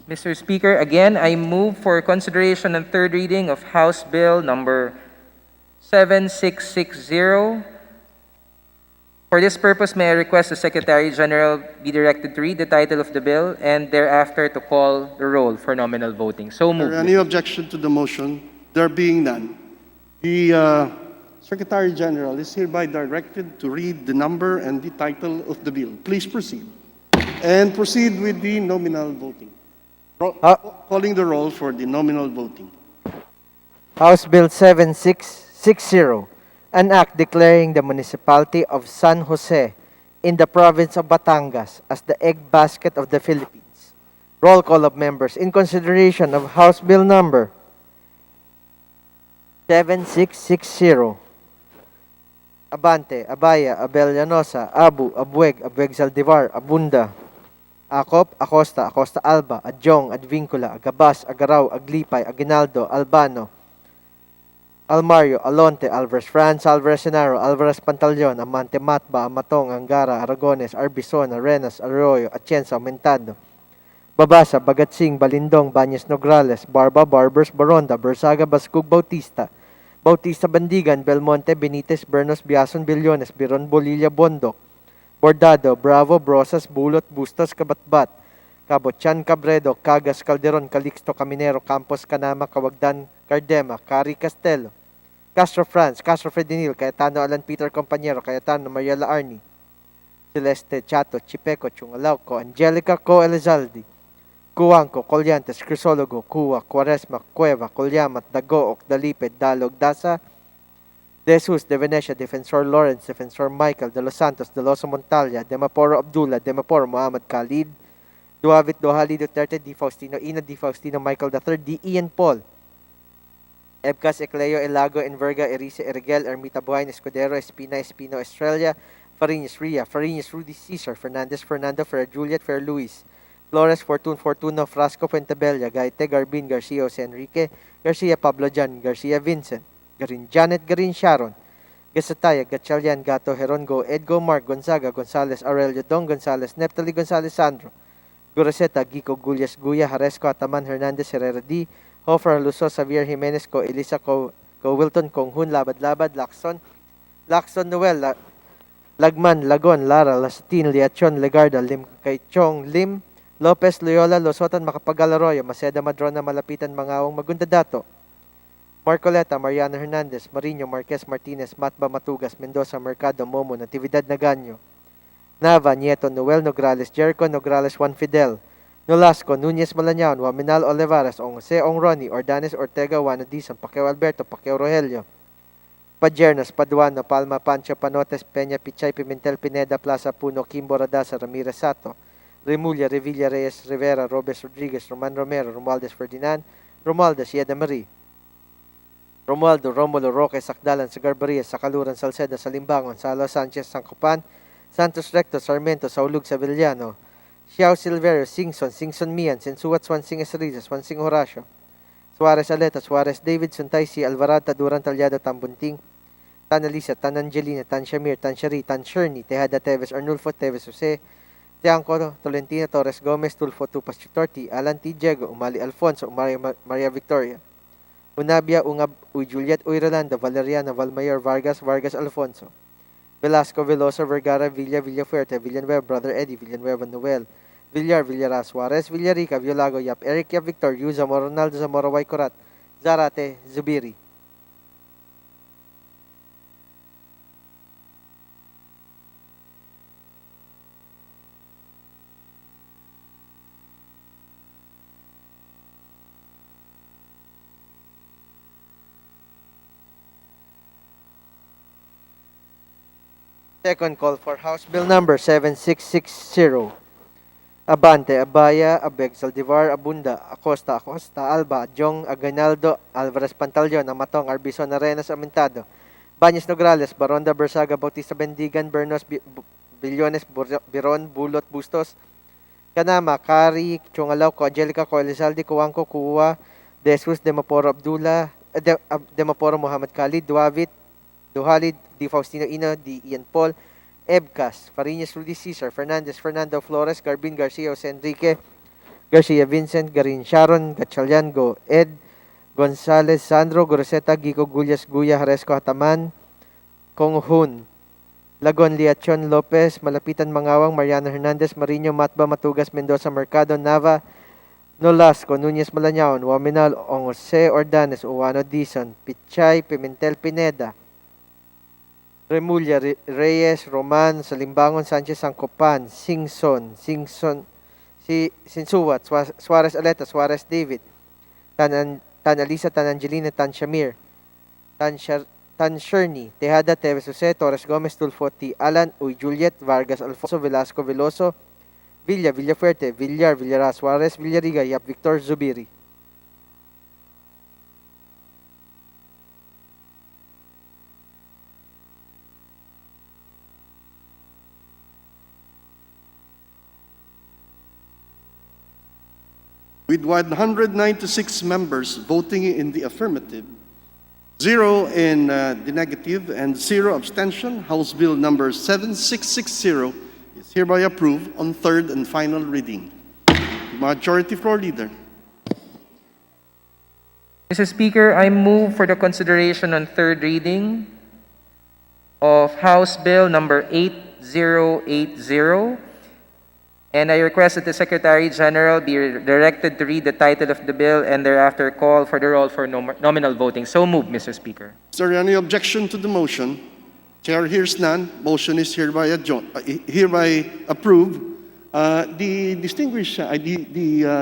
Mr. Speaker, again, I move for consideration and third reading of House Bill number 7660. For this purpose, may I request the Secretary General be directed to read the title of the bill and thereafter to call the roll for nominal voting. So Are moved. there any objection to the motion? There being none, the Secretary General is hereby directed to read the number and the title of the bill. Please proceed. And proceed with the nominal voting. Calling the roll for the nominal voting. House Bill 7660, an act declaring the municipality of San Jose in the province of Batangas as the egg basket of the Philippines. Roll call of members in consideration of House Bill number 7660. Abante, Abaya, Abel Llanosa, Abu, Abueg, Abueg Zaldivar, Abunda, Acop, Acosta, Acosta Alba, Adjong, Advincula, Agabas, Agaraw, Aglipay, Aguinaldo, Albano, Almario, Alonte, Alvarez Franz, Alvarez Senaro, Alvarez Pantaleon, Amante Matba, Amatong, Angara, Aragones, Arbison, Arenas, Arroyo, Atienza, Aumentado, Babasa, Bagatsing, Balindong, Banyes Nograles, Barba, Barbers, Baronda, Bersaga, Bascug, Bautista, Bautista Bandigan, Belmonte, Benitez, Bernos, Biason, Billones, Biron, Bolilla, Bondok, Bordado, Bravo, Brosas, Bulot, Bustos, Kabatbat, Cabochan, Cabredo, Cagas, Calderon, Calixto, Caminero, Campos, Canama, Cawagdan, Cardema, Cari, Castelo, Castro France, Castro Fredinil, Cayetano Alan Peter Compañero, Cayetano Mariela Arni, Celeste, Chato, Chipeco, Chungalauco, Angelica, Co Elizaldi, Cuangco, Colyantes, Crisologo, Cuwa, Quaresma, Cueva, Colyamat, Dagook, Daliped, Dalog, Dasa, De Jesus, De Venecia, Defensor Lawrence, Defensor Michael, De Los Santos, De Loso Montalia, Demaporo Abdullah, Demaporo Muhammad Khalid, Duavit, Dohali Duterte, Di Faustino Ina, Di Faustino Michael III, Di Ian Paul, Ebcas, Ecleo, Elago, Enverga, Erice, Erigel, Ermita Buhain, Escudero, Espina, Espino, Estrella, Fariñas, Ria, Fariñas, Rudy Cesar, Fernandez, Fernando, Fer Juliet, Fer Luis, Flores, Fortun, Fortuno, Frasco, Fuentebella, Gaite, Garbin, Garcia, Jose Enrique, Garcia, Pablo Jan, Garcia, Vincent, Garin Janet, Garin Sharon, Gasataya, Gatchalian, Gato, Herongo, Edgo, Mark, Gonzaga, Gonzales, Aurelio, Don Gonzales, Neptali Gonzales, Sandro, Guraseta, Gico, Gulyas, Guya, Haresco, Ataman, Hernandez, Herrera D, Hofer, Luso, Xavier Jimenez, Ko, Elisa, Ko Wilton, Konghun, Labad, Labad, Lacson, Noel, Lagman, Lagon, Lara, Lasatin, Liachon, Legarda, Lim, Kaichong, Lim, Lopez, Loyola, Losotan, Makapagal Arroyo, Maceda, Madrona, Malapitan, Mangawang, Magundadato, Marcoleta, Mariano Hernandez, Marino, Marquez, Martinez, Matba, Matugas, Mendoza, Mercado, Momo, Natividad, Naganyo, Nava, Nieto, Noel, Nograles, Jericho, Nograles, Juan Fidel, Nolasco, Nunez, Malañaon, Waminal, Olivares, Ong Jose, Ong Ronnie, Ordanes, Ortega, Juan Edison, Paqueo Alberto, Paqueo Rogelio, Padjernos, Paduano, Palma, Pancho, Panotes, Peña, Pichay, Pimentel, Pineda, Plaza, Puno, Kimbo, Radasa, Ramirez, Sato, Remulla, Revilla, Reyes, Rivera, Robes, Rodriguez, Roman Romero, Romualdez, Ferdinand, Romualdez, Yeda Marie, Romualdo, Romulo, Roque, Sakdalan, Sagarbaria, Sakaluran, Salceda, Salimbangon, Salo, Sanchez, Sancopan, Santos Recto, Sarmiento, Saulug, Sevillano, Xiao Silverio, Singson, Singson Mian, Sensuat, Swansing Esriza, Swansing Horacio, Suarez Aleta, Suarez David, Suntaisi, Alvarado, Duran Talyado, Tambunting, Tan Elisa, Tan Angelina, Tan Shamir, Tan Shari, Tan Sherny, Tejada Teves, Arnulfo Teves, Jose, Tiangco, Tolentino, Torres Gomez, Tulfo Tupas Chitorti, Alan T. Diego, Umali Alfonso, Maria Victoria, Unabia, Ungab, Uy Juliet, Uy Rolando, Valeriana, Valmayor, Vargas, Vargas Alfonso, Velasco, Veloso, Vergara, Villa, Villafuerte, Villanueva, Brother Eddie, Villanueva, Noel, Villar, Villara, Suarez, Villarica, Violago, Yap, Eric, Yap, Victor, Yu, Zamora, Ronaldo, Zamora, Waycorat, Zarate, Zubiri. Second call for House Bill number 7660. Abante, Abaya, Abeg, Saldivar, Abunda, Acosta, Alba, Jong, Aguinaldo, Alvarez Pantaleon, Amatong, Arbison, Arenas, Aumentado, Baños Nograles, Baronda, Bersaga, Bautista Bendigan, Bernos, Billones, Biron, Bulot, Bustos, Kanama, Kari, Chungalauco, Angelica, Coelizaldi, Cuangco, Cuwa, De Jesus, Demaporo Abdullah, Demaporo Muhammad Khalid, Duavit, Duhalid, Di Faustino Ina, Di Ian Paul, Ebcas, Fariñas, Rudy Cesar, Fernandez, Fernando Flores, Garbin, Garcia, Jose Enrique, Garcia, Vincent, Garin Sharon, Gatchalian, Go, Ed, Gonzales, Sandro, Goroseta, Gico, Gulyas, Guya, Haresco, Hataman, Konghun, Lagon, Liachon, Lopez, Malapitan, Mangawang, Mariano Hernandez, Marino, Matba, Matugas, Mendoza, Mercado, Nava, Nolasco, Nunez, Malañaon, Waminal, Ong Jose, Ordanes, Uwano, Dizon, Pichay, Pimentel, Pineda, Remulla, Reyes, Roman, Salimbangon, Sanchez, Sancopan, Singson, Sinsuat, Suarez Aleta, Suarez David, Tan Alisa, Tan Angelina, Tan Shamir, Tan Sherny, Tejada, Teves Jose, Torres Gomez, Tulfo T. Alan, Uy Juliet, Vargas Alfonso, Velasco Veloso, Villa, Villafuerte, Villar, Villara, Suarez, Villariga, Yap Victor, Zubiri. with 196 members voting in the affirmative, 0 in the negative, and 0 abstention, House Bill number 7660 is hereby approved on third and final reading. Majority Floor Leader. Mr. Speaker, I move for the consideration on third reading of House Bill number 8080, and I request that the Secretary General be directed to read the title of the bill and thereafter call for the roll for nominal voting. So moved, Mr. Speaker. Is there any objection to the motion? Chair hears none. Motion is hereby approved. The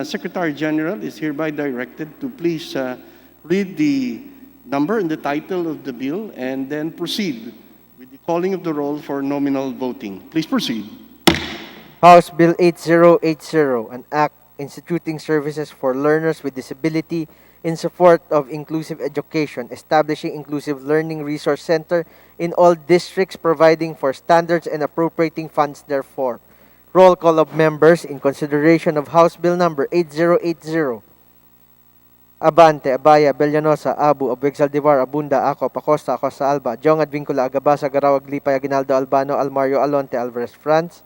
Secretary General is hereby directed to please read the number and the title of the bill and then proceed with the calling of the roll for nominal voting. Please proceed. House Bill 8080, an act instituting services for learners with disability in support of inclusive education, establishing inclusive learning resource center in all districts, providing for standards and appropriating funds therefor. Roll call of members in consideration of House Bill number 8080. Abante, Abaya, Bellanosa, Abu, Abueg Saldivar, Abunda, Ako, Pacosta, Acosta Alba, Jong Advincula, Agabasa, Garawag, Lipay, Aguinaldo, Albano, Almario, Alonte, Alvarez, France,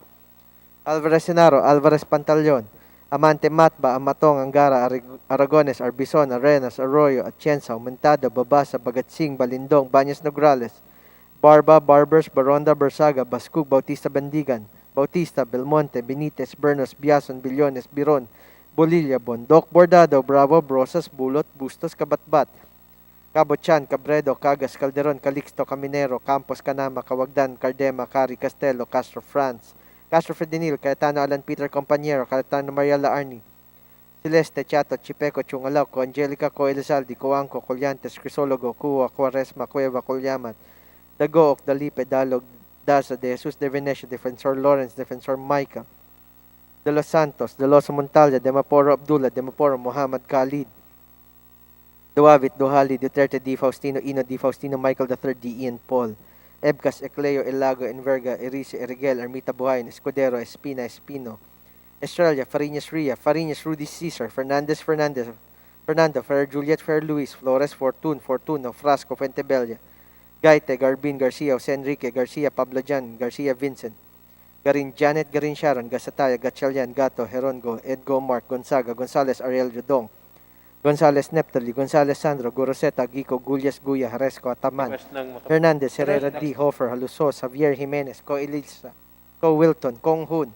Alvarez Senaro, Alvarez Pantaleon, Amante, Matba, Amatong, Angara, Aragones, Arbizon, Arenas, Arroyo, Atienza, Aumentado, Babasa, Bagatsing, Balindong, Baños Nograles, Barba, Barbers, Baronda, Bersaga, Bascug, Bautista, Bandigan, Bautista, Belmonte, Benitez, Bernos, Biason, Billones, Biron, Bolilla, Bondok, Bordado, Bravo, Brosas, Bulot, Bustos, Kabatbat, Cabochan, Cabredo, Cagas, Calderon, Calixto, Caminero, Campos, Canama, Cawagdan, Cardema, Cari, Castelo, Castro, France, Castro Fredinil, Cayetano Alan Peter Compañero, Cayetano Mariela Arni, Celeste, Chato, Chipeco, Chungalaco, Angelica, Co Elizaldi, Coanco, Colyantes, Crisologo, Cua, Cuaresma, Cueva, Colyamat, Dagook, Dalipe, Dalog, Daza, De Jesus de Venecia, Defensor Lawrence, Defensor Micah, De Los Santos, De Los Montalya, Demaporo Abdullah, Demaporo Muhammad Khalid, Duavit, Duhali, Duterte, Di Faustino, Ino, Di Faustino, Michael III, D. Ian Paul, Ebcas, Ecleo, Elago, Enverga, Erice, Erigel, Ermita Buhayin, Escudero, Espina, Espino, Estrella, Fariñas Ria, Fariñas Rudy Cesar, Fernandez, Fernando, Fer Juliet, Fer Luis, Flores, Fortuno, Frasco, Fuentebella, Gaite, Garbin, Garcia, Jose Enrique, Garcia, Pablo Jan, Garcia, Vincent, Garin Janet, Garin Sharon, Gasataya, Gatchalian, Gato, Herongo, Edgo, Mark, Gonzaga, Gonzales, Ariel Jodong, Gonzales Neptali, Gonzales Sandro, Goroseta, Gico, Gulyas Guya, Haresco, Ataman, Hernandez, Herrera D. Hofer, Halusos, Javier Jimenez, Co Elisa, Co Wilton, Kong Hun,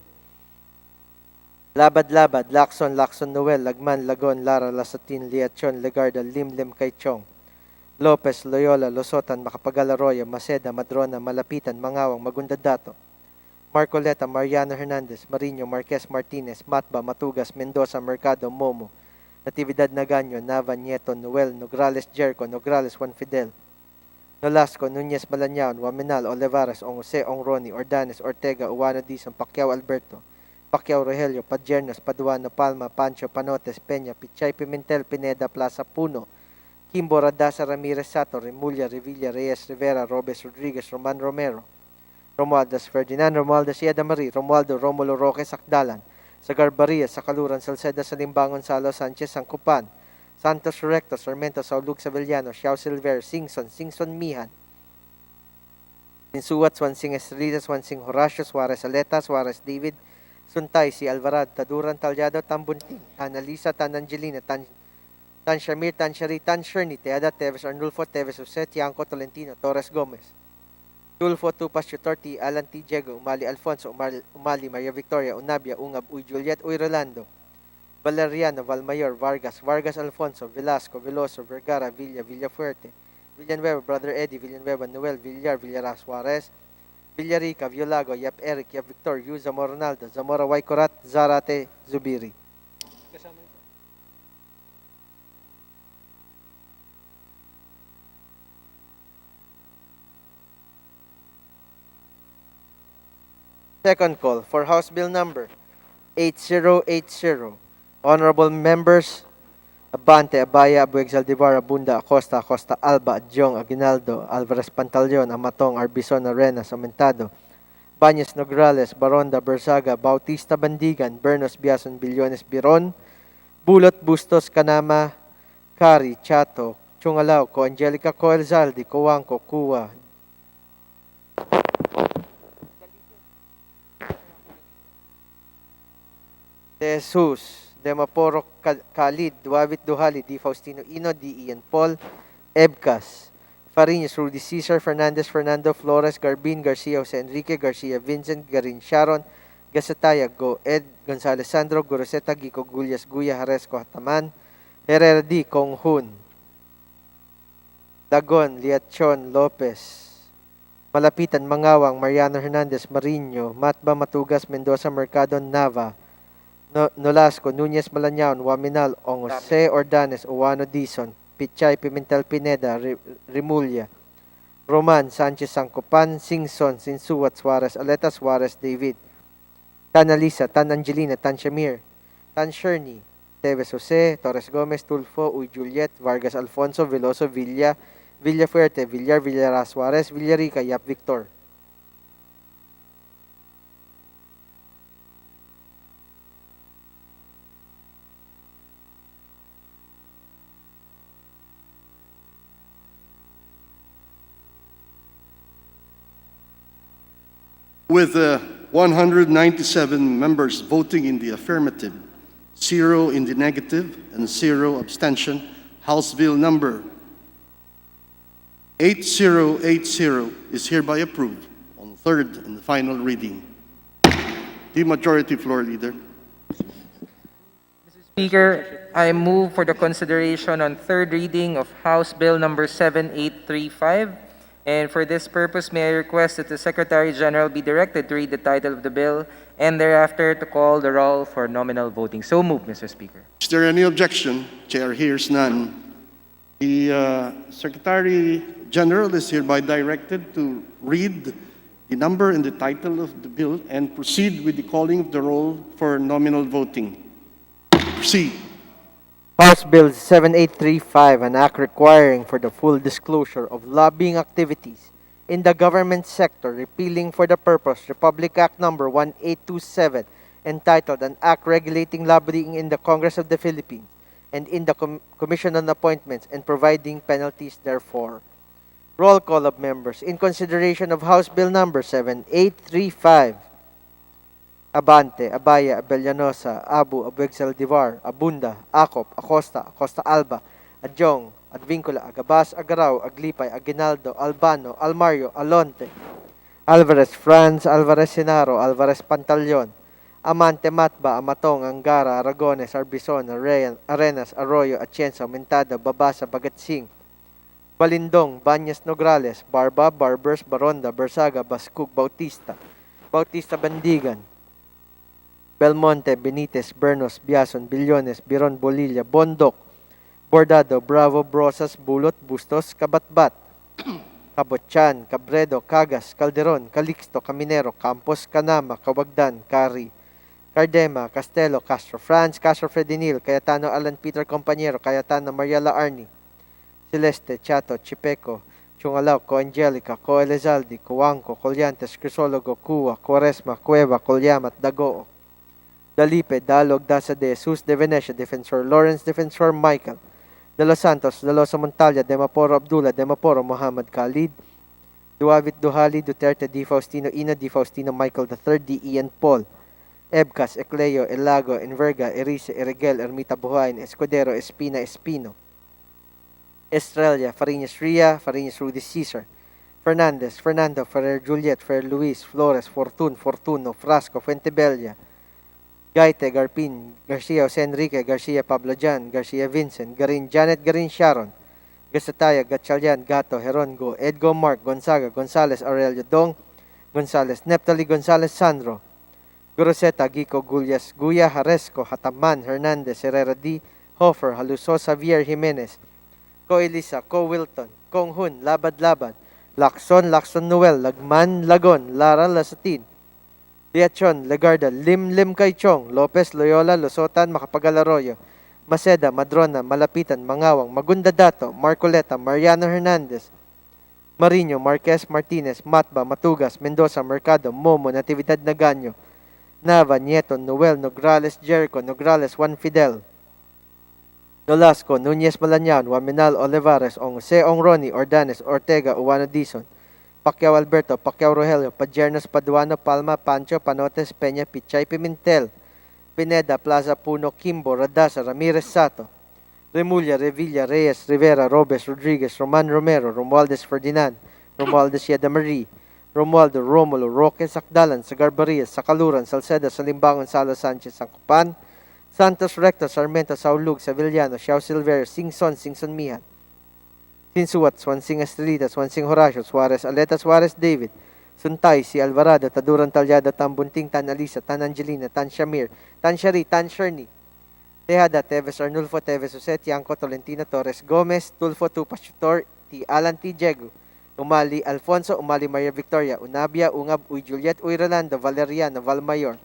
Labad, Lacson, Noel, Lagman, Lagon, Lara, Lasatin, Liachon, Legarda, Lim, Kaichong, Lopez, Loyola, Losotan, Macapagal Arroyo, Maceda, Madrona, Malapitan, Mangawang, Magundadato, Marcoleta, Mariano Hernandez, Marino, Marquez Martinez, Matba, Matugas, Mendoza, Mercado, Momo, Natividad Nagaño, Nava, Nieto, Noel, Nograles, Jericho, Nograles, Juan Fidel, Nolasco, Nunez, Malañaon, Waminal, Olivares, Ong Jose, Ong Roni, Ordanes, Ortega, Uwano Dizon, Pacquiao Alberto, Pacquiao Rogelio, Padjernos, Paduano, Palma, Pancho, Panotes, Peña, Pichay, Pimentel, Pineda, Plaza, Puno, Kimbo, Radasa, Ramirez, Sato, Remulla, Revilla, Reyes, Rivera, Robes, Rodriguez, Roman Romero, Romualdez, Ferdinand, Romualdez, Yeda Marie, Romualdo, Romulo, Roque, Sakdalan, Sagarbaria, Sakaluran, Salceda, Salimbangon, Salo, Sanchez, Sangkupan, Santos Recto, Sarmiento, Saulug, Savillano, Xiao Silver, Singson Mihan, Insuat, Swansing Estrella, Swansing Horacio, Suarez Aleta, Suarez David, Suntay, si Alvarad, Taduran, Talyado, Tambunting, Tan Alisa, Tan Angelina, Tan Shamir, Tan Shari, Tan Sherni, Teada, Teves, Arnulfo, Teves, Jose, Tianco, Tolentino, Torres Gomez, Tulfo, Tupas, Chutorti, Alan T. Diego, Umali Alfonso, Umali, Maria Victoria, Unabia, Ungab, Uy Juliet, Uy Rolando, Valeriano, Valmayor, Vargas Alfonso, Velasco, Veloso, Vergara, Villafuerte, Villanueva, Brother Eddie, Villanueva, Noel, Villar Suarez, Villarica, Violago, Yap Eric, Yap Victor, Yu, Zamora Ronaldo, Zamora Waikorat, Zarate, Zubiri. Second call for House Bill number 8080. Honorable members Abante, Abaya, Abueg Saldivar, Abunda, Acosta, Alba, Adjong, Aguinaldo, Alvarez Pantaleon, Amatong, Arbizon, Arenas, Aumentado, Baños Nograles, Baronda, Bersaga, Bautista Bandigan, Bernos, Biason, Billones, Biron, Bulot, Bustos, Kanama, Kari, Chato, Chungalaw, Ko Angelica, Ko Elzaldi, Ko Wangko, Kuwa, De Jesus, Demaporo, Khalid, Duavit Duhali, Di Faustino Ino, Di Ian Paul, Ebcas, Farinas, Rudy Cesar, Fernandez, Fernando, Flores, Garbin, Garcia, Jose Enrique, Garcia, Vincent, Garin, Sharon, Gasataya, Go, Ed, Gonzales, Sandro, Goroseta, Gico, Gulyas, Guya, Haresco, Hataman, Herrera D, Kong Hun, Dagon, Liachon, Lopez, Malapitan, Mangawang, Mariano Hernandez, Marino, Matba, Matugas, Mendoza, Mercado, Nava, Nolasco, Nunez, Malañaon, Waminal, Ong Jose, Ordanes, Uwano, Dizon, Pichay, Pimentel, Pineda, Rimulya, Roman, Sanchez, Sangcopan, Singson, Sinsuat, Suarez, Aleta, Suarez, David, Tan Alisa, Tan Angelina, Tan Shamir, Tan Sherny, Teves Jose, Torres Gomez, Tulfo, Uy Juliet, Vargas Alfonso, Veloso, Villa, Villafuerte, Villar, Villara, Suarez, Villarica, Yap Victor. With 197 members voting in the affirmative, 0 in the negative, and 0 abstention, House Bill number 8080 is hereby approved on third and final reading. The Majority Floor Leader. Speaker, I move for the consideration on third reading of House Bill number 7835. And for this purpose, may I request that the Secretary General be directed to read the title of the bill and thereafter to call the roll for nominal voting. So moved, Mr. Speaker. Is there any objection? Chair hears none. The Secretary General is hereby directed to read the number and the title of the bill and proceed with the calling of the roll for nominal voting. Proceed. House Bill 7835, an act requiring for the full disclosure of lobbying activities in the government sector, repealing for the purpose Republic Act number 1827, entitled An Act Regulating Lobbying in the Congress of the Philippines and in the Commission on Appointments and providing penalties therefor. Roll call of members in consideration of House Bill number 7835. Abante, Abaya, Abellanosa, Abu, Abueg-Saldivar, Abunda, Acop, Acosta, Acosta Alba, Adjong, Advincula, Agabas, Agaraw, Aglipay, Aguinaldo, Albano, Almario, Alonte, Alvarez Franz, Alvarez Senaro, Alvarez Pantaleon, Amante Matba, Amatong, Angara, Aragones, Arbizon, Arenas, Arroyo, Atienza, Mentado, Babasa, Bagatsing, Balindong, Banyas Nograles, Barba, Barbers, Baronda, Bersaga, Bascug, Bautista, Bautista Bandigan, Belmonte, Benitez, Bernos, Biason, Billones, Biron, Bolilla, Bondok, Bordado, Bravo, Brosas, Bulot, Bustos, Kabatbat, Kabotchan, Cabredo, Cagas, Calderon, Calixto, Caminero, Campos, Canama, Kawagdan, Cari, Cardema, Castelo, Castro Franz, Castro Fredinil, Cayetano Alan Peter Compañero, Cayetano Mariela Arni, Celeste, Chato, Chipeco, Chungalaw, Co Angelica, Co Elizaldi, Coanco, Colyantes, Crisologo, Cuwa, Quaresma, Cueva, Colyamat, Dagoo, Dalipe, Dalog, Dasa de Jesus, De Venecia, Defensor Lawrence, Defensor Michael, De Los Santos, De Los Montalya, Demaporo Abdullah, Demaporo Muhammad Khalid, Duavit Duhali, Duterte, Di Faustino Ina, Di Faustino Michael III, Di Ian Paul, Ebcas, Ecleo, Elago, Enverga, Erice, Erigel, Ermita Buhain, Escudero, Espina, Espino, Estrella, Farinas Ria, Farinas Rudy Cesar, Fernandez, Fernando, Ferrer Juliet, Ferrer Luis, Flores, Fortun, Fortuno, Frasco, Fuentebella, Gaite, Garpin, Garcia, Jose Enrique, Garcia, Pablo Jan, Garcia, Vincent, Garin, Janet, Garin, Sharon, Gasataya, Gatchalian, Gato, Herongo, Edgo, Mark, Gonzaga, Gonzales, Aurelio, Dong, Gonzales, Neptali, Gonzales, Sandro, Goroseta, Gico, Gulyas, Guya, Haresco, Hataman, Hernandez, Herrera D, Hofer, Haluso, Xavier Jimenez, Ko Elisa, Ko Wilton, Kong Hun, Labad Labad, Lacson, Lacson Noel, Lagman, Lagon, Lara, Lasatin, Liachon, Legarda, Lim Kaichong, Lopez, Loyola, Losotan, Macapagal Arroyo, Maceda, Madrona, Malapitan, Mangawang, Magunda Dato, Marcoleta, Mariano Hernandez, Marino, Marquez, Martinez, Matba, Matugas, Mendoza, Mercado, Momo, Natividad Naganyo, Nava, Nieto, Noel, Nograles, Jericho, Nograles, Juan Fidel, Nolasco, Nunez Malañaon, Waminal Olivares, Ong Jose Ong Ronnie, Ordanes, Ortega, Uwano Dizon, Pacquiao Alberto, Pacquiao Rogelio, Padiernos Paduano, Palma, Pancho, Panotes, Peña, Pichay Pimentel, Pineda, Plaza Puno, Kimbo, Radasa, Ramirez Sato, Remulla, Revilla, Reyes, Rivera, Robes, Rodriguez, Roman Romero, Romualdez Ferdinand, Romualdez Yeda Marie, Romualdo, Romulo, Roque, Sakdalan, Sagarbarias, Sakaluran, Salceda, Salimbangon, Salo Sanchez, Sankupan, Santos Recto, Sarmiento, Saulug, Sevillano, Xiao Silverio, Singson, Singson Mihan, Sinsuat, Swansing Estrelita, Swansing Horacio, Suarez, Aleta Suarez David, Suntay, Si Alvarado, Taduran Talyada, Tambunting, Tan Alisa, Tan Angelina, Tan Shamir, Tan Shari, Tan Sherny, Tejada, Teves Arnulfo, Teves Jose, Tiangco, Tolentino, Torres Gomez, Tulfo, Tupas Chutor, T. Alan T. Diego, Umali Alfonso, Umali Maria Victoria, Unabia, Ungab, Uy Juliet, Uy Rolando, Valeriano, Valmayor,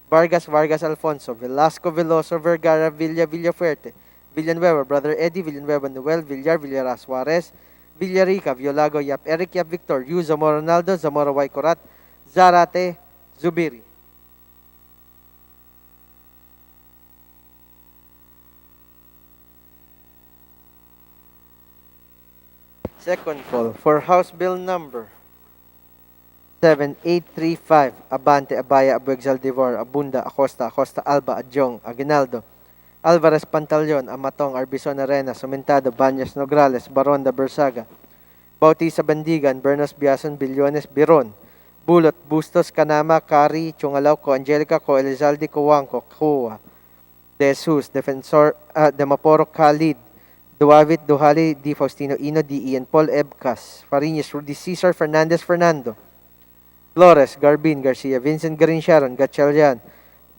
Vargas, Vargas Alfonso, Velasco, Veloso, Vergara, Villa, Villafuerte, Villanueva, Brother Eddie, Villanueva, Noel, Villar, Villara Suarez, Villarica, Violago, Yap Eric, Yap Victor, Yu, Zamora Ronaldo, Zamora Waycorat, Zarate, Zubiri. Second call for House Bill number 7835, Abante, Abaya, Abueg, Zaldivar, Abunda, Acosta, Acosta, Alba, Adjong, Aguinaldo, Alvarez, Pantaleon, Amatong, Arbizon, Arena, Sumentado, Banyas, Nograles, Baronda, Bersaga, Bautista, Bandigan, Bernos, Biason, Billones, Biron, Bulot, Bustos, Kanama, Kari, Chungalaw, Ko, Angelica, Ko, Elizalde, Kuwangko, Kuwa, De Jesus, Defensor, Demaporo, Khalid, Duavit, Duhali, Di Faustino Ino, Di Ian Paul, Ebcas, Fariñas, Rudy Cesar, Fernandez, Fernando, Flores, Garbin, Garcia, Vincent Garin Sharon, Gatchalian,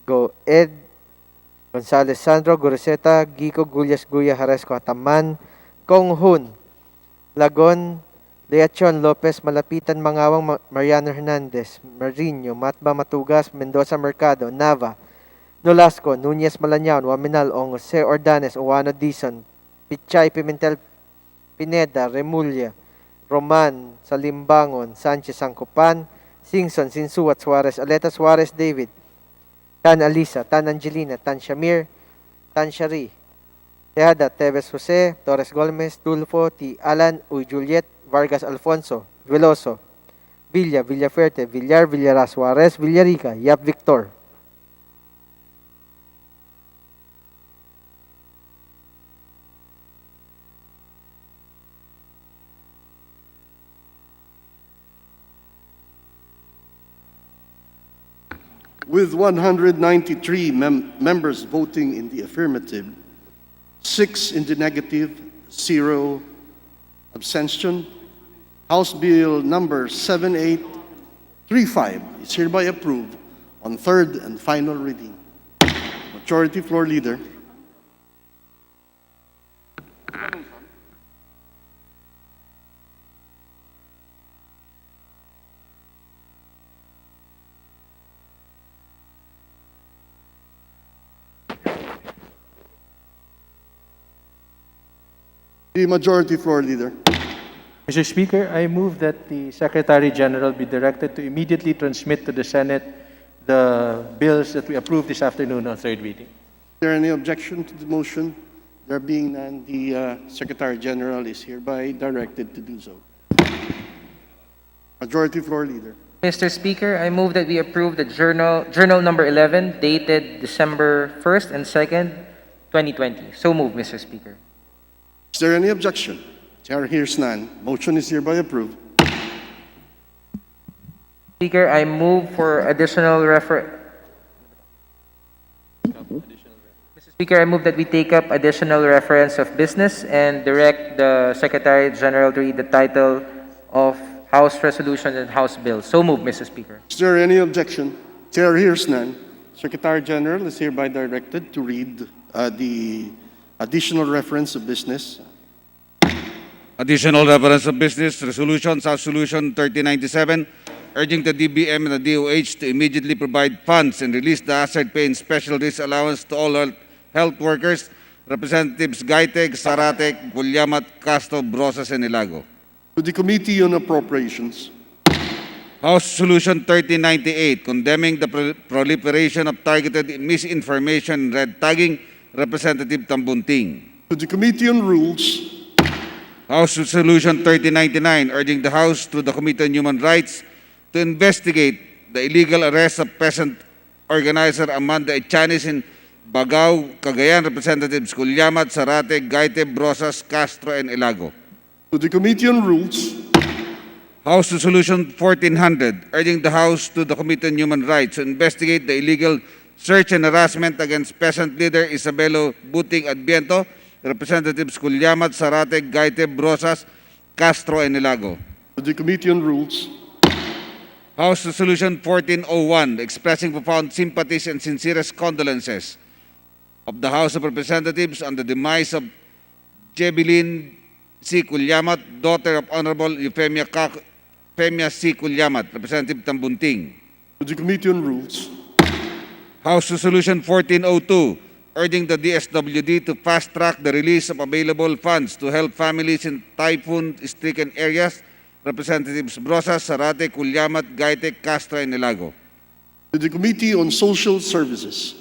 Go, Ed, Gonzales Sandro, Guruseta, Gico, Gullas, Guya, Haresco, Hataman, Kong Hun, Lagon, Leachon, Lopez, Malapitan, Mangawang, Mariano Hernandez, Marino, Matba, Matugas, Mendoza, Mercado, Nava, Nolasco, Nunez, Malañaon, Waminal, Ong Jose Ordanes, Uwano Dizon, Pichay, Pimentel, Pineda, Remulla, Roman, Salimbangon, Sanchez, Sancopan, Singson, Sinsuat, Suarez, Aleta Suarez, David, Tan Alisa, Tan Angelina, Tan Shamir, Tan Shari, Tejada, Teves Jose, Torres Gomez, Tulfo, T. Alan, Uy Juliet, Vargas Alfonso, Veloso, Villa, Villafuerte, Villar, Villara Suarez, Villarica, Yap Victor. With 193 members voting in the affirmative, 6 in the negative, 0 abstention, House Bill number 7835 is hereby approved on third and final reading. Majority Floor Leader. The Majority Floor Leader. Mr. Speaker, I move that the Secretary General be directed to immediately transmit to the Senate the bills that we approved this afternoon on third reading. Is there any objection to the motion? There being none, the Secretary General is hereby directed to do so. Majority Floor Leader. Mr. Speaker, I move that we approve the Journal number 11, dated December 1st and 2nd, 2020. So move, Mr. Speaker. Is there any objection? Chair hears none. Motion is hereby approved. Speaker, I move for additional Mr. Speaker, I move that we take up additional reference of business and direct the Secretary General to read the title of House Resolution and House Bill. So move, Mr. Speaker. Is there any objection? Chair hears none. Secretary General is hereby directed to read the additional reference of business. Additional reference of business, resolution, House Solution 3097, urging the DBM and the DOH to immediately provide funds and release the hazard pay and special risk allowance to all health workers, Representatives Gaiteg, Saratek, Guliamat, Castro, Brosas, and Ilago. To the Committee on Appropriations. House Solution 3098, condemning the proliferation of targeted misinformation and red tagging, Representative Tambunting. To the Committee on Rules. House Resolution 3099, urging the House through the Committee on Human Rights to investigate the illegal arrest of peasant organizer Amanda Echanis in Bagao, Cagayan, Representatives Culyamat, Zarate, Gaite, Brosas, Castro, and Ilago. To the Committee on Rules. House Resolution 1400, urging the House to the Committee on Human Rights to investigate the illegal search and harassment against peasant leader Isabelo Buting Adviento, Representatives Culyamat, Zarate, Gaite, Brosas, Castro, and Ilago. To the Committee on Rules. House Resolution 1401, expressing profound sympathies and sincerest condolences of the House of Representatives on the demise of Jebilin C. Culyamat, daughter of Honorable Euphemia C. Culyamat, Representative Tambunting. To the Committee on Rules. House Resolution 1402, urging the DSWD to fast-track the release of available funds to help families in typhoon-stricken areas, Representatives Brosas, Zarate, Culyamat, Gaite, Castro, and Ilago. To the Committee on Social Services.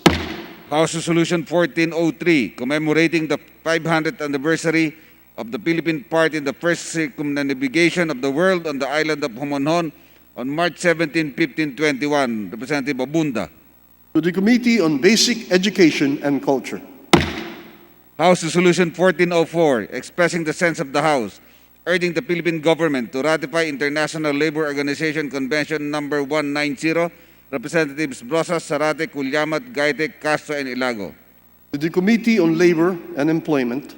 House Resolution 1403, commemorating the 500th anniversary of the Philippine part in the first circumnavigation of the world on the island of Homonhon on March 17, 1521, Representative Abunda. To the Committee on Basic Education and Culture. House Resolution 1404, expressing the sense of the House, urging the Philippine government to ratify International Labor Organization Convention number 190, Representatives Brosas, Zarate, Culyamat, Gaite, Castro, and Ilago. To the Committee on Labor and Employment.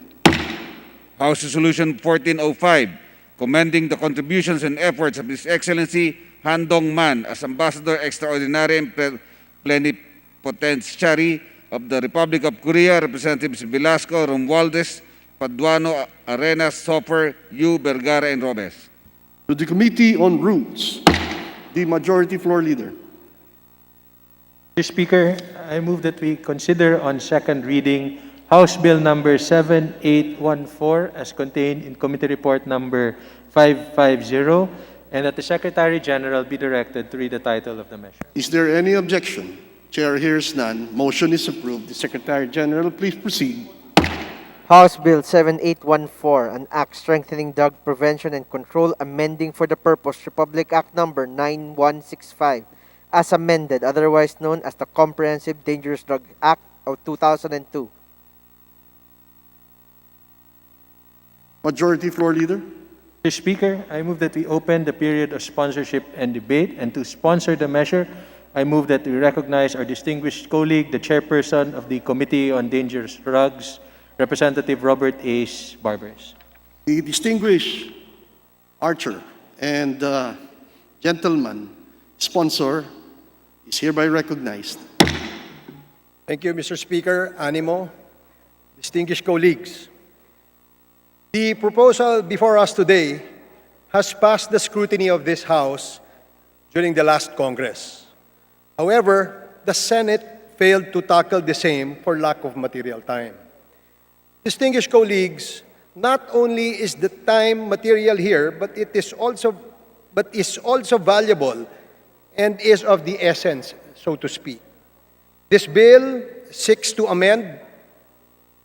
House Resolution 1405, commending the contributions and efforts of His Excellency Han Dong-man as Ambassador Extraordinary and Plenipotentiary of the Republic of Korea, Representatives Velasco, Romualdez, Paduano, Arenas, Sofer, Yu, Vergara, and Robes. To the Committee on Rules. The Majority Floor Leader. Mr. Speaker, I move that we consider on second reading House Bill number 7814 as contained in Committee Report number 550, and that the Secretary General be directed to read the title of the measure. Is there any objection? Chair hears none. Motion is approved. The Secretary General, please proceed. House Bill 7814, an act strengthening drug prevention and control, amending for the purpose Republic Act number 9165, as amended, otherwise known as the Comprehensive Dangerous Drug Act of 2002. Majority Floor Leader. Mr. Speaker, I move that we open the period of sponsorship and debate, and to sponsor the measure, I move that we recognize our distinguished colleague, the chairperson of the Committee on Dangerous Drugs, Representative Robert Ace Barbers. The distinguished archer and gentleman sponsor is hereby recognized. Thank you, Mr. Speaker, Animo, distinguished colleagues. The proposal before us today has passed the scrutiny of this House during the last Congress. However, the Senate failed to tackle the same for lack of material time. Distinguished colleagues, not only is the time material here, but is also valuable and is of the essence, so to speak. This bill seeks to amend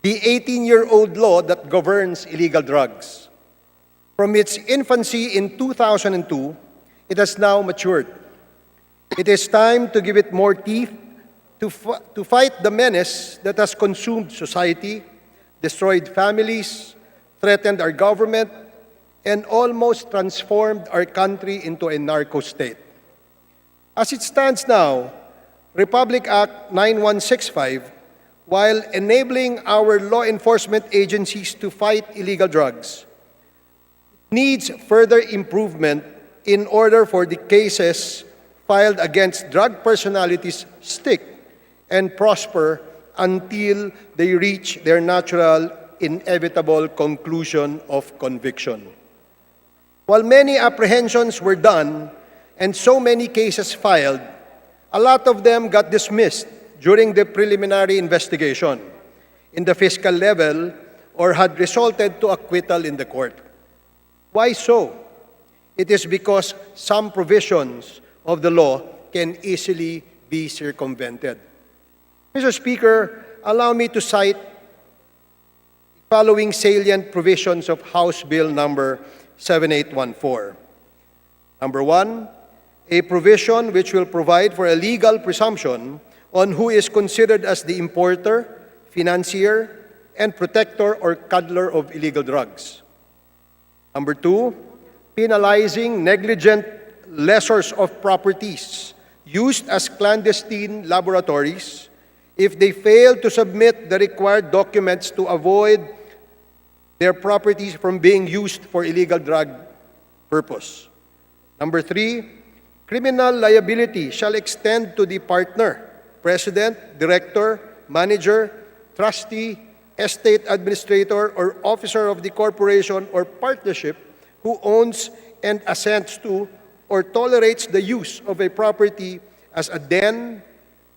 the 18-year-old law that governs illegal drugs. From its infancy in 2002, it has now matured. It is time to give it more teeth to fight the menace that has consumed society, destroyed families, threatened our government, and almost transformed our country into a narco state. As it stands now, Republic Act 9165, while enabling our law enforcement agencies to fight illegal drugs, needs further improvement in order for the cases filed against drug personalities stick and prosper until they reach their natural, inevitable conclusion of conviction. While many apprehensions were done and so many cases filed, a lot of them got dismissed during the preliminary investigation in the fiscal level or had resulted to acquittal in the court. Why so? It is because some provisions of the law can easily be circumvented. Mr. Speaker, allow me to cite following salient provisions of House Bill number 7814. Number one, a provision which will provide for a legal presumption on who is considered as the importer, financier, and protector or cuddler of illegal drugs. Number two, penalizing negligent lessors of properties used as clandestine laboratories if they fail to submit the required documents to avoid their properties from being used for illegal drug purpose. Number three, criminal liability shall extend to the partner, president, director, manager, trustee, estate administrator, or officer of the corporation or partnership who owns and assents to or tolerates the use of a property as a den,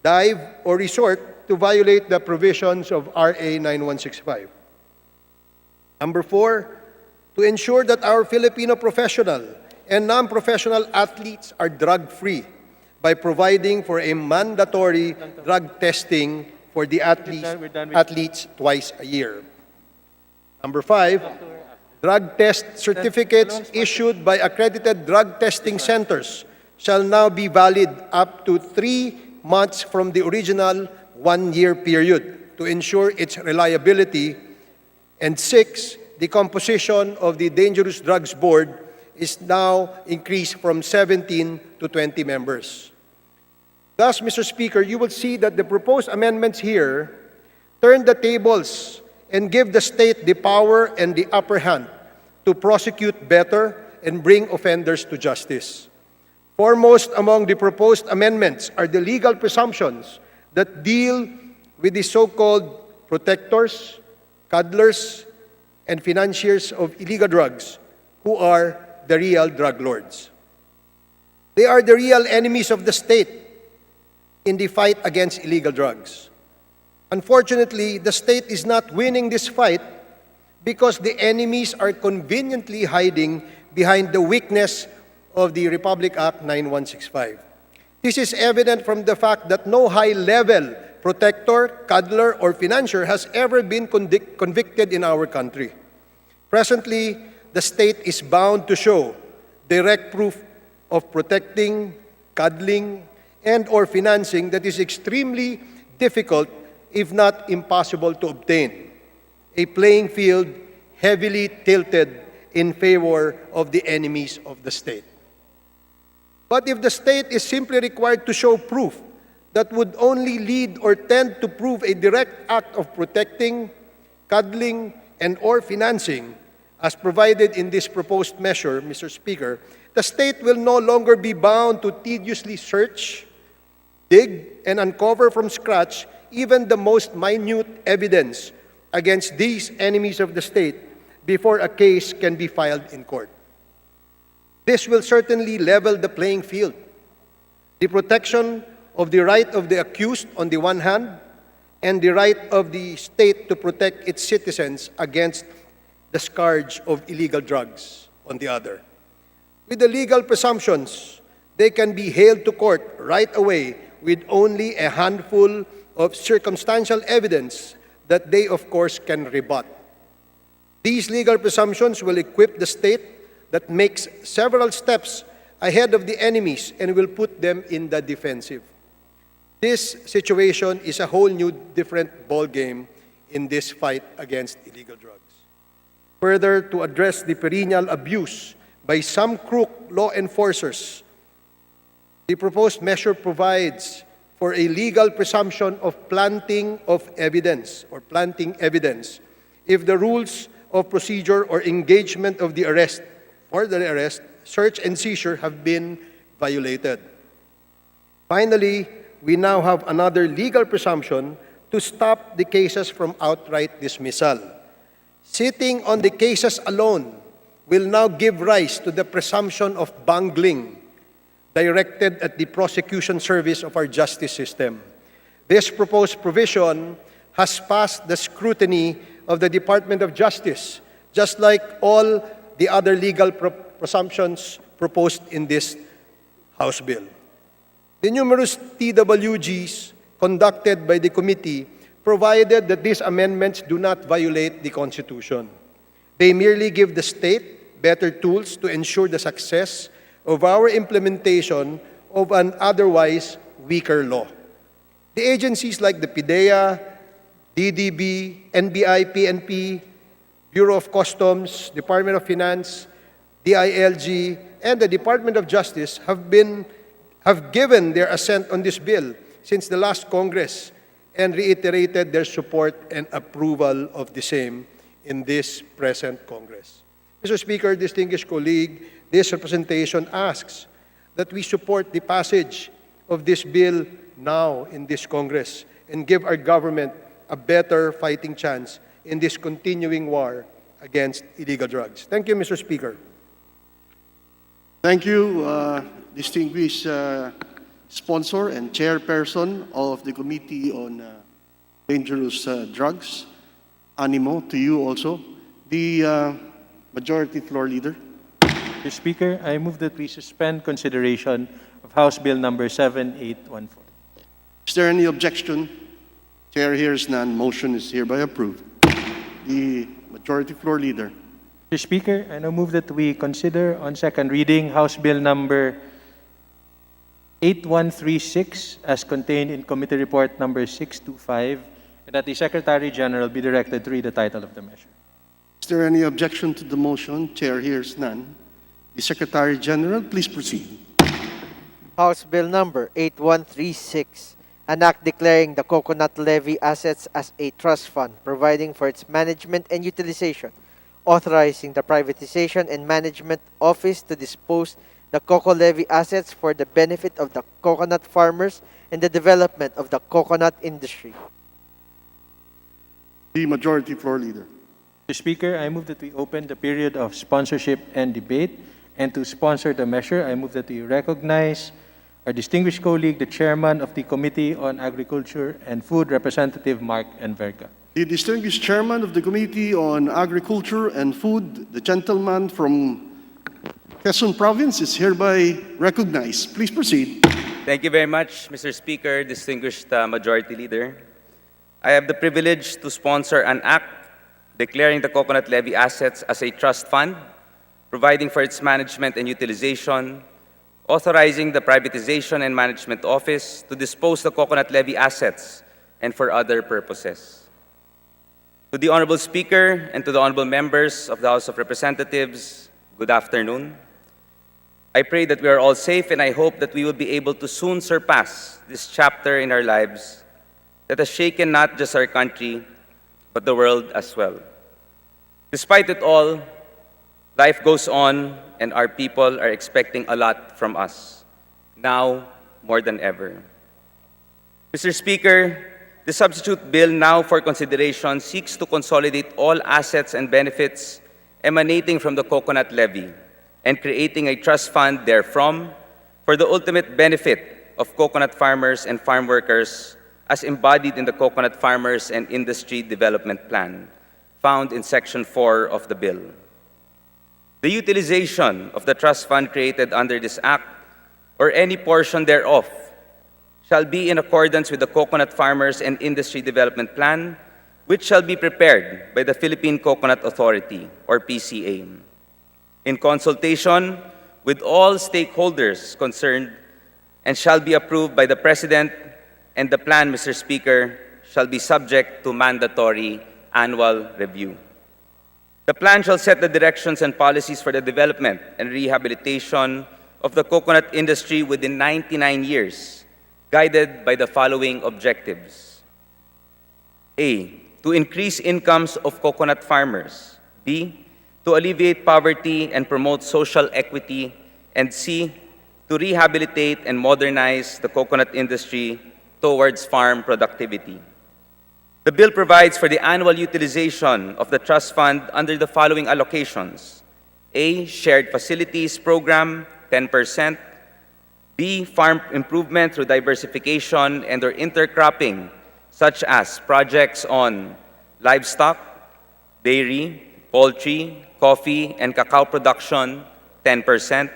dive, or resort to violate the provisions of RA 9165. Number four, to ensure that our Filipino professional and non-professional athletes are drug-free by providing for a mandatory drug testing for the athletes twice a year. Number five, drug test certificates issued by accredited drug testing centers shall now be valid up to 3 months from the original 1-year period to ensure its reliability. And six, the composition of the Dangerous Drugs Board is now increased from 17 to 20 members. Thus, Mr. Speaker, you will see that the proposed amendments here turn the tables and give the state the power and the upper hand to prosecute better and bring offenders to justice. Foremost among the proposed amendments are the legal presumptions that deal with the so-called protectors, cuddlers, and financiers of illegal drugs, who are the real drug lords. They are the real enemies of the state in the fight against illegal drugs. Unfortunately, the state is not winning this fight because the enemies are conveniently hiding behind the weakness of the Republic Act 9165. This is evident from the fact that no high-level protector, cuddler, or financier has ever been convicted in our country. Presently, the state is bound to show direct proof of protecting, cuddling, and/or financing that is extremely difficult, if not impossible, to obtain. A playing field heavily tilted in favor of the enemies of the state. But if the state is simply required to show proof that would only lead or tend to prove a direct act of protecting, cuddling, and/or financing, as provided in this proposed measure, Mr. Speaker, the state will no longer be bound to tediously search, dig, and uncover from scratch even the most minute evidence against these enemies of the state before a case can be filed in court. This will certainly level the playing field. The protection of the right of the accused on the one hand, and the right of the state to protect its citizens against the scourge of illegal drugs on the other. With the legal presumptions, they can be hailed to court right away with only a handful of circumstantial evidence that they, of course, can rebut. These legal presumptions will equip the state that makes several steps ahead of the enemies and will put them in the defensive. This situation is a whole new different ballgame in this fight against illegal drugs. Further, to address the perennial abuse by some crook law enforcers, the proposed measure provides for a legal presumption of planting evidence if the rules of procedure or engagement of the arrest, search and seizure have been violated. Finally, we now have another legal presumption to stop the cases from outright dismissal. Sitting on the cases alone will now give rise to the presumption of bungling directed at the prosecution service of our justice system. This proposed provision has passed the scrutiny of the Department of Justice, just like all the other legal presumptions proposed in this House bill. The numerous TWGs conducted by the committee provided that these amendments do not violate the Constitution. They merely give the state better tools to ensure the success of our implementation of an otherwise weaker law. The agencies like the PIDEA, DDB, NBI, PNP, Bureau of Customs, Department of Finance, DILG, and the Department of Justice have given their assent on this bill since the last Congress and reiterated their support and approval of the same in this present Congress. Mr. Speaker, distinguished colleague, this representation asks that we support the passage of this bill now in this Congress and give our government a better fighting chance in this continuing war against illegal drugs. Thank you, Mr. Speaker. Thank you, distinguished sponsor and chairperson of the Committee on Dangerous Drugs. Animo, to you also. The Majority Floor Leader. Mr. Speaker, I move that we suspend consideration of House Bill number 7814. Is there any objection? Chair hears none. Motion is hereby approved. The Majority Floor Leader. Mr. Speaker, I now move that we consider on second reading House Bill number 8136 as contained in Committee Report number 625 and that the Secretary General be directed to read the title of the measure. Is there any objection to the motion? Chair hears none. The Secretary General, please proceed. House Bill number 8136, an act declaring the coconut levy assets as a trust fund, providing for its management and utilization, authorizing the privatization and management office to dispose the cocoa levy assets for the benefit of the coconut farmers and the development of the coconut industry. The Majority Floor Leader. Mr. Speaker, I move that we open the period of sponsorship and debate. And to sponsor the measure, I move that we recognize our distinguished colleague, the Chairman of the Committee on Agriculture and Food, Representative Mark Enverga. The distinguished Chairman of the Committee on Agriculture and Food, the gentleman from Quezon Province, is hereby recognized. Please proceed. Thank you very much, Mr. Speaker, distinguished Majority Leader. I have the privilege to sponsor an act declaring the coconut levy assets as a trust fund, providing for its management and utilization, authorizing the privatization and management office to dispose the coconut levy assets and for other purposes. To the Honorable Speaker and to the Honorable Members of the House of Representatives, good afternoon. I pray that we are all safe and I hope that we will be able to soon surpass this chapter in our lives that has shaken not just our country, but the world as well. Despite it all, life goes on and our people are expecting a lot from us, now more than ever. Mr. Speaker, the substitute bill now for consideration seeks to consolidate all assets and benefits emanating from the coconut levy and creating a trust fund therefrom for the ultimate benefit of coconut farmers and farm workers as embodied in the Coconut Farmers and Industry Development Plan, found in Section 4 of the bill. The utilization of the trust fund created under this Act, or any portion thereof, shall be in accordance with the Coconut Farmers and Industry Development Plan, which shall be prepared by the Philippine Coconut Authority, or PCA, in consultation with all stakeholders concerned, and shall be approved by the President, and the plan, Mr. Speaker, shall be subject to mandatory annual review. The plan shall set the directions and policies for the development and rehabilitation of the coconut industry within 99 years, guided by the following objectives. A, to increase incomes of coconut farmers. B, to alleviate poverty and promote social equity. And C, to rehabilitate and modernize the coconut industry towards farm productivity. The bill provides for the annual utilization of the trust fund under the following allocations. A, shared facilities program, 10%. B, farm improvement through diversification and or intercropping, such as projects on livestock, dairy, poultry, coffee, and cacao production, 10%.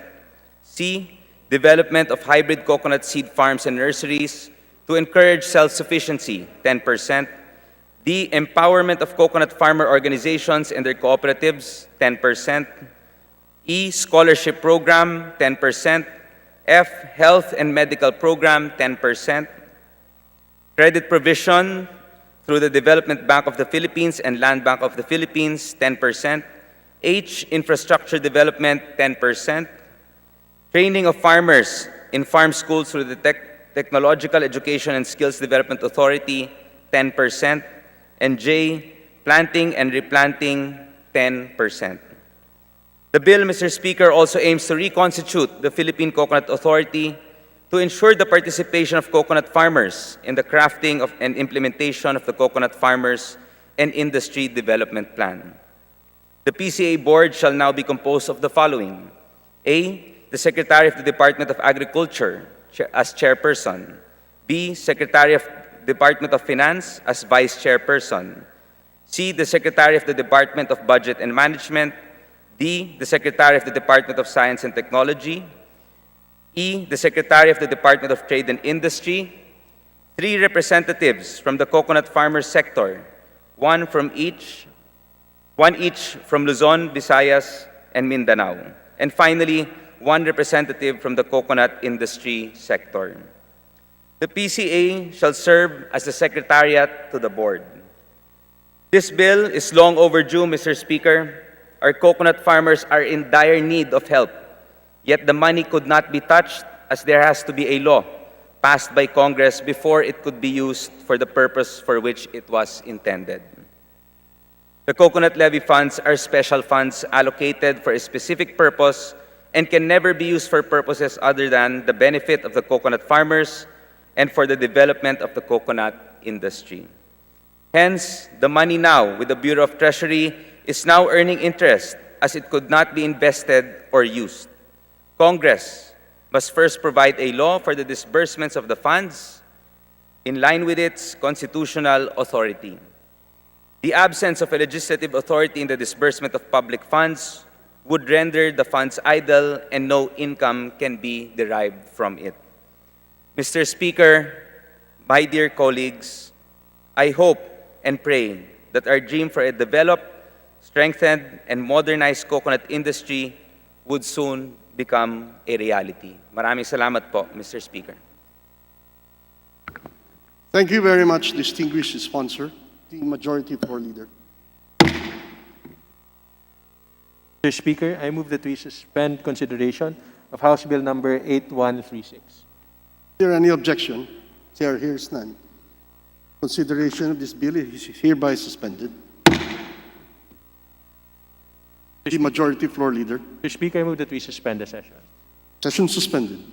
C, development of hybrid coconut seed farms and nurseries to encourage self-sufficiency, 10%. D, empowerment of coconut farmer organizations and their cooperatives, 10%. E, scholarship program, 10%. F, health and medical program, 10%. Credit provision through the Development Bank of the Philippines and Land Bank of the Philippines, 10%. H, infrastructure development, 10%. Training of farmers in farm schools through the Technological Education and Skills Development Authority, 10%. And J, planting and replanting, 10%. The bill, Mr. Speaker, also aims to reconstitute the Philippine Coconut Authority to ensure the participation of coconut farmers in the crafting of and implementation of the Coconut Farmers and Industry Development Plan. The PCA board shall now be composed of the following: A, the Secretary of the Department of Agriculture as chairperson. B, Secretary of Department of Finance as vice chairperson. C, the Secretary of the Department of Budget and Management. D, the Secretary of the Department of Science and Technology. E, the Secretary of the Department of Trade and Industry. 3 representatives from the coconut farmers sector, one each from Luzon, Visayas, and Mindanao. And finally, 1 representative from the coconut industry sector. The PCA shall serve as the secretariat to the board. This bill is long overdue, Mr. Speaker. Our coconut farmers are in dire need of help, yet the money could not be touched as there has to be a law passed by Congress before it could be used for the purpose for which it was intended. The coconut levy funds are special funds allocated for a specific purpose and can never be used for purposes other than the benefit of the coconut farmers and for the development of the coconut industry. Hence, the money now with the Bureau of Treasury is now earning interest as it could not be invested or used. Congress must first provide a law for the disbursements of the funds in line with its constitutional authority. The absence of a legislative authority in the disbursement of public funds would render the funds idle and no income can be derived from it. Mr. Speaker, my dear colleagues, I hope and pray that our dream for a developed, strengthened, and modernized coconut industry would soon become a reality. Maraming salamat po, Mr. Speaker. Thank you very much, distinguished sponsor, the Majority Floor Leader. Mr. Speaker, I move that we suspend consideration of House Bill number 8136. Is there any objection? There hears none. Consideration of this bill is hereby suspended. The Majority Floor Leader. Mr. Speaker, I move that we suspend the session. Session suspended.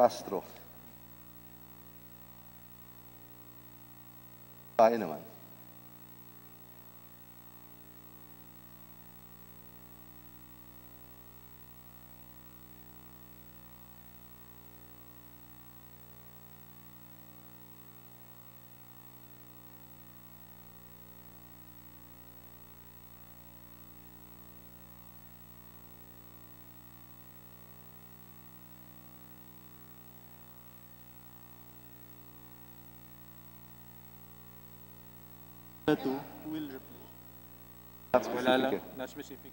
Castro. Tayo naman. Wala lang, not specific.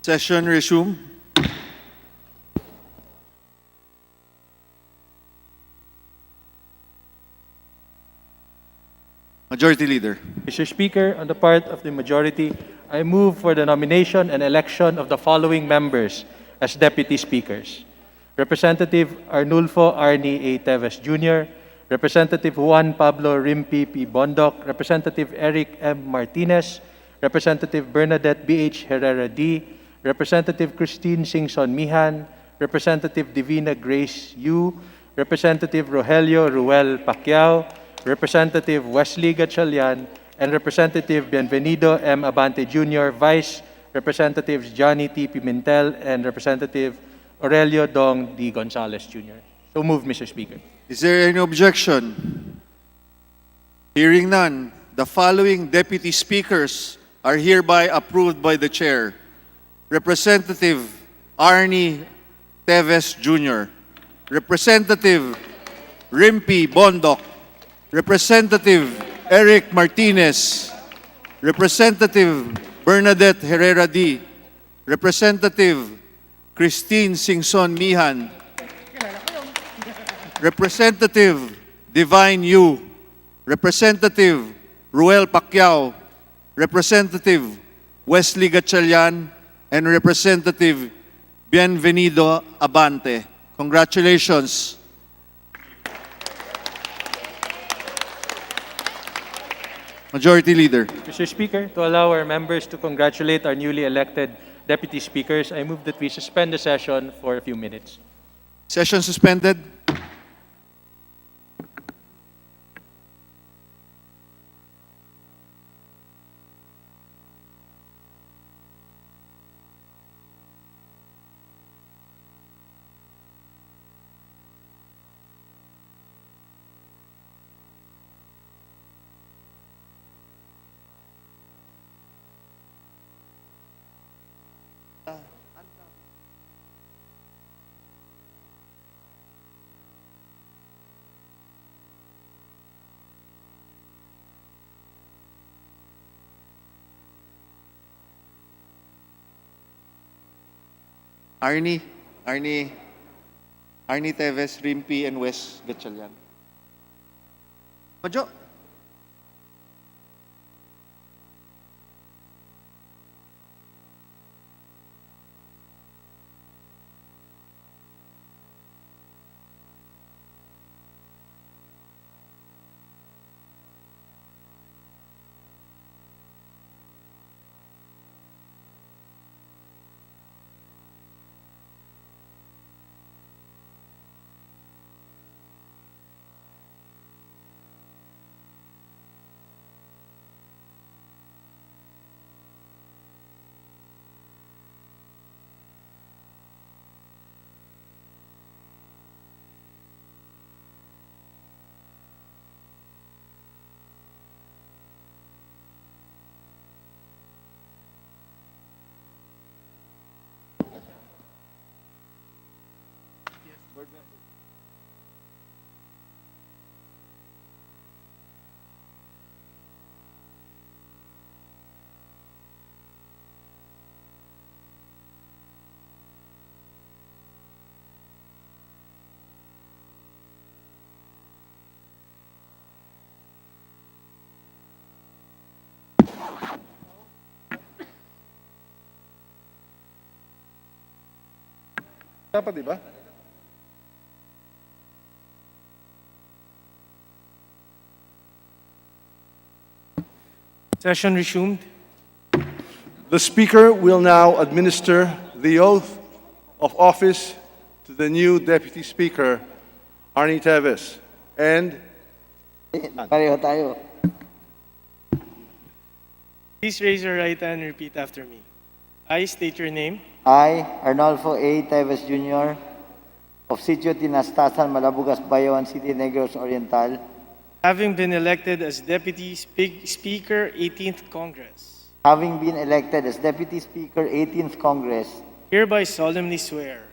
Session resume. Majority Leader. Mr. Speaker, on the part of the majority, I move for the nomination and election of the following members as deputy speakers. Representative Arnulfo Arnie A. Teves Jr., Representative Juan Pablo Rimpi P. Bondoc, Representative Eric M. Martinez, Representative Bernadette B.H. Herrera D., Representative Christine Singson Mihan, Representative Divina Grace Yu, Representative Rogelio Ruel Pacquiao, Representative Wesley Gatchalian, and Representative Bienvenido M. Abante Jr., Vice Representatives Johnny T. Pimentel, and Representative Aurelio Dong D. Gonzalez Jr. So moved, Mr. Speaker. Is there any objection? Hearing none, the following deputy speakers are hereby approved by the Chair. Representative Arnie Teves Jr., Representative Rimpi Bondoc, Representative Eric Martinez, Representative Bernadette Herrera D., Representative Christine Singson Mihan, Representative Divine Yu, Representative Ruel Pacquiao, Representative Wesley Gatchalian, and Representative Bienvenido Abante. Congratulations. Majority Leader. Mr. Speaker, to allow our members to congratulate our newly elected deputy speakers, I move that we suspend the session for a few minutes. Session suspended. Arnie Teves, Rimpi, and Wes Gatchalian. Majo. Dapat, di ba? Session resumed. The Speaker will now administer the oath of office to the new Deputy Speaker, Arnie Teves, and Pareho tayo. Please raise your right hand and repeat after me. I state your name. I, Arnolfo A. Teves Jr., of Sitio Tinastasan, Malabugas, Bayawan City, Negros Oriental, Having been elected as Deputy Speaker, 18th Congress, having been elected as Deputy Speaker, 18th Congress, hereby solemnly swear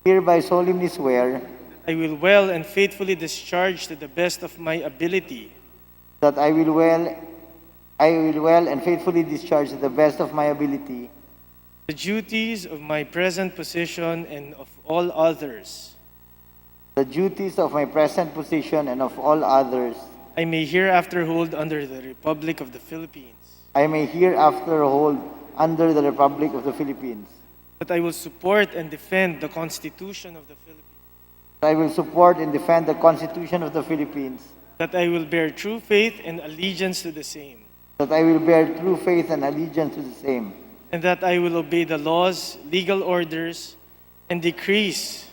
hereby solemnly swear I will well and faithfully discharge to the best of my ability that I will well and faithfully discharge to the best of my ability the duties of my present position and of all others the duties of my present position and of all others I may hereafter hold under the Republic of the Philippines, I may hereafter hold under the Republic of the Philippines. that I will support and defend the Constitution of the Philippines, I will support and defend the Constitution of the Philippines, that I will bear true faith and allegiance to the same, that I will bear true faith and allegiance to the same, and that I will obey the laws, legal orders, and decrees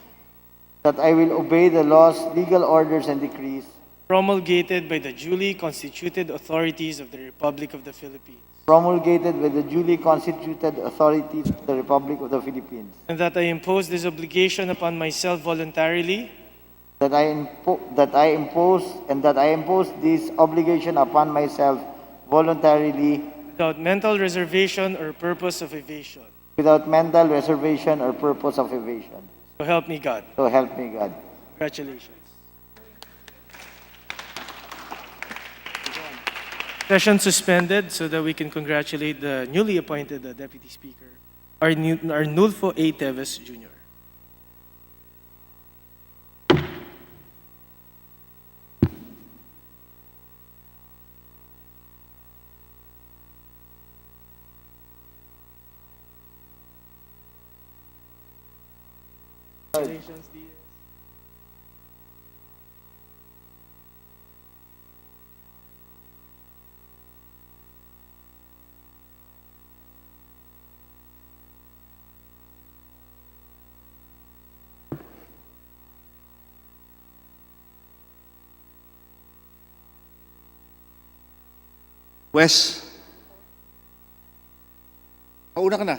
that I will obey the laws, legal orders, and decrees promulgated by the duly constituted authorities of the Republic of the Philippines, promulgated by the duly constituted authorities of the Republic of the Philippines, and that I impose this obligation upon myself voluntarily that I impose this obligation upon myself voluntarily without mental reservation or purpose of evasion. without mental reservation or purpose of evasion. So help me God. So help me God. Congratulations. Session suspended so that we can congratulate the newly appointed Deputy Speaker, Arnulfo A. Teves Jr. Congratulations, DS. Wes, pauna ka na.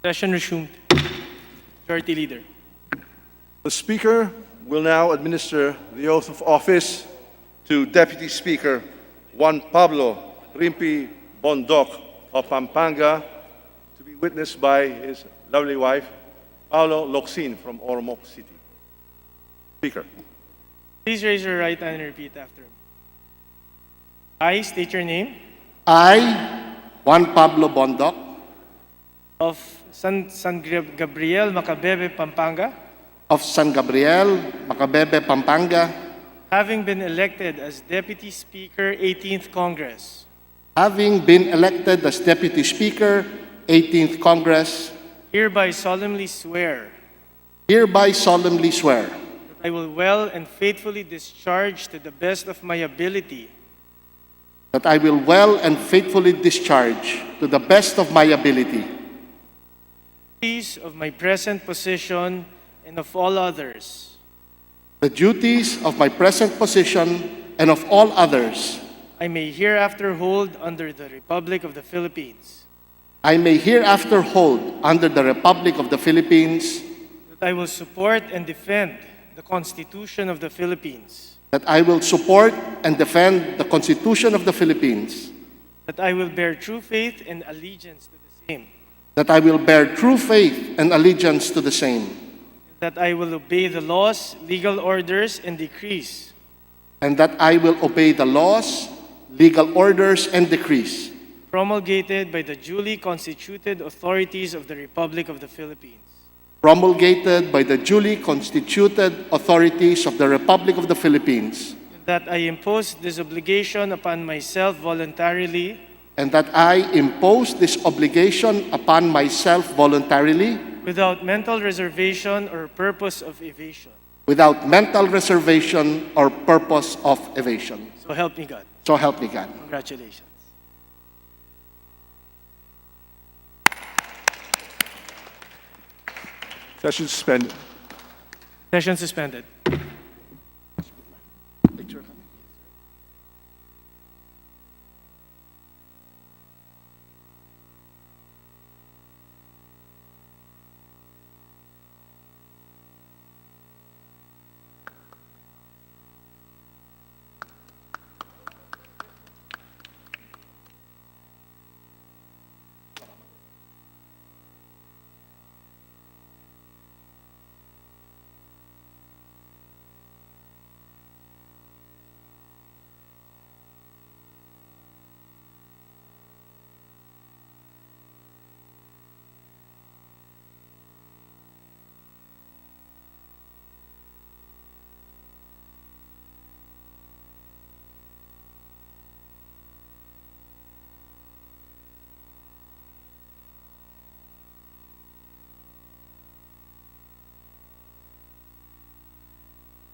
Session resumed. Majority Leader. The Speaker will now administer the oath of office to Deputy Speaker Juan Pablo Rimpi Bondoc of Pampanga, to be witnessed by his lovely wife, Paolo Locsin from Ormoc City. Speaker. Please raise your right hand and repeat after me. I state your name. I, Juan Pablo Bondoc, Of San Gabriel, Macabebe, Pampanga, of San Gabriel, Macabebe, Pampanga, having been elected as Deputy Speaker, 18th Congress, having been elected as Deputy Speaker, 18th Congress, hereby solemnly swear hereby solemnly swear that I will well and faithfully discharge to the best of my ability that I will well and faithfully discharge to the best of my ability duties of my present position and of all others. the duties of my present position and of all others I may hereafter hold under the Republic of the Philippines. I may hereafter hold under the Republic of the Philippines, That I will support and defend the Constitution of the Philippines. that I will support and defend the Constitution of the Philippines, That I will bear true faith and allegiance to the same. that I will bear true faith and allegiance to the same, That I will obey the laws, legal orders, and decrees and that I will obey the laws, legal orders, and decrees promulgated by the duly constituted authorities of the Republic of the Philippines. promulgated by the duly constituted authorities of the Republic of the Philippines, That I impose this obligation upon myself voluntarily and that I impose this obligation upon myself voluntarily without mental reservation or purpose of evasion. without mental reservation or purpose of evasion. So help me God. So help me God. Congratulations. Session suspended. Session suspended.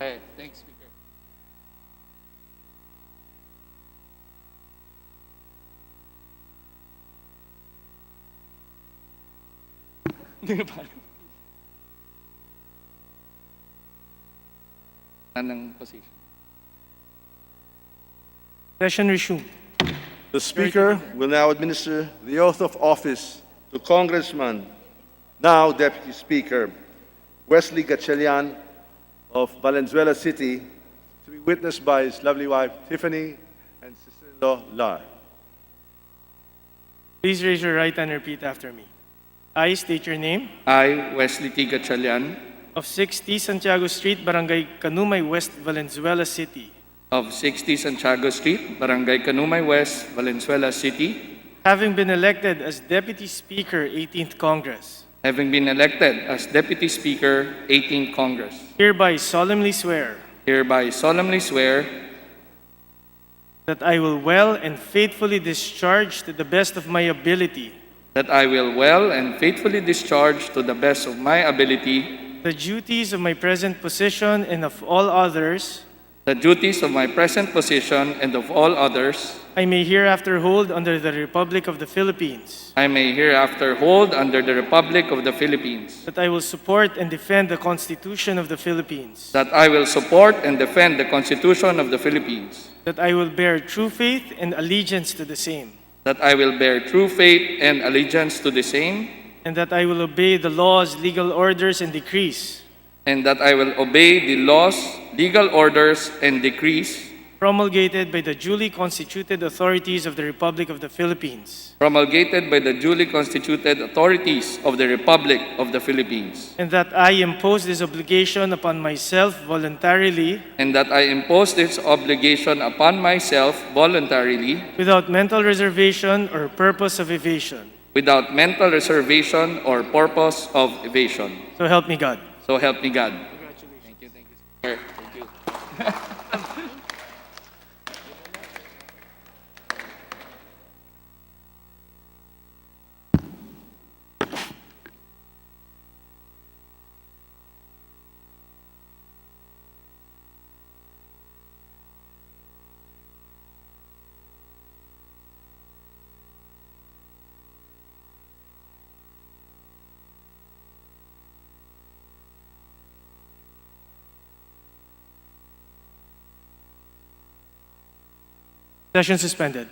Okay, thanks, Speaker. Anong position? Session resumed. The Speaker will now administer the oath of office to Congressman, now Deputy Speaker, Wesley Gatchalian of Valenzuela City, to be witnessed by his lovely wife, Tiffany, and sister-in-law, Lar. Please raise your right hand and repeat after me. I state your name. I, Wesley T. Gatchalian, Of 60 Santiago Street, Barangay Canumay West, Valenzuela City. of 60 Santiago Street, Barangay Canumay West, Valenzuela City, Having been elected as Deputy Speaker, 18th Congress. having been elected as Deputy Speaker, 18th Congress, Hereby solemnly swear hereby solemnly swear that I will well and faithfully discharge to the best of my ability that I will well and faithfully discharge to the best of my ability the duties of my present position and of all others the duties of my present position and of all others I may hereafter hold under the Republic of the Philippines. I may hereafter hold under the Republic of the Philippines, That I will support and defend the Constitution of the Philippines. that I will support and defend the Constitution of the Philippines, That I will bear true faith and allegiance to the same. that I will bear true faith and allegiance to the same, And that I will obey the laws, legal orders, and decrees and that I will obey the laws, legal orders, and decrees promulgated by the duly constituted authorities of the Republic of the Philippines, promulgated by the duly constituted authorities of the Republic of the Philippines, and that I impose this obligation upon myself voluntarily and that I impose this obligation upon myself voluntarily without mental reservation or purpose of evasion. without mental reservation or purpose of evasion. So help me God. So help me God. Thank you, sir. Thank you. Session suspended.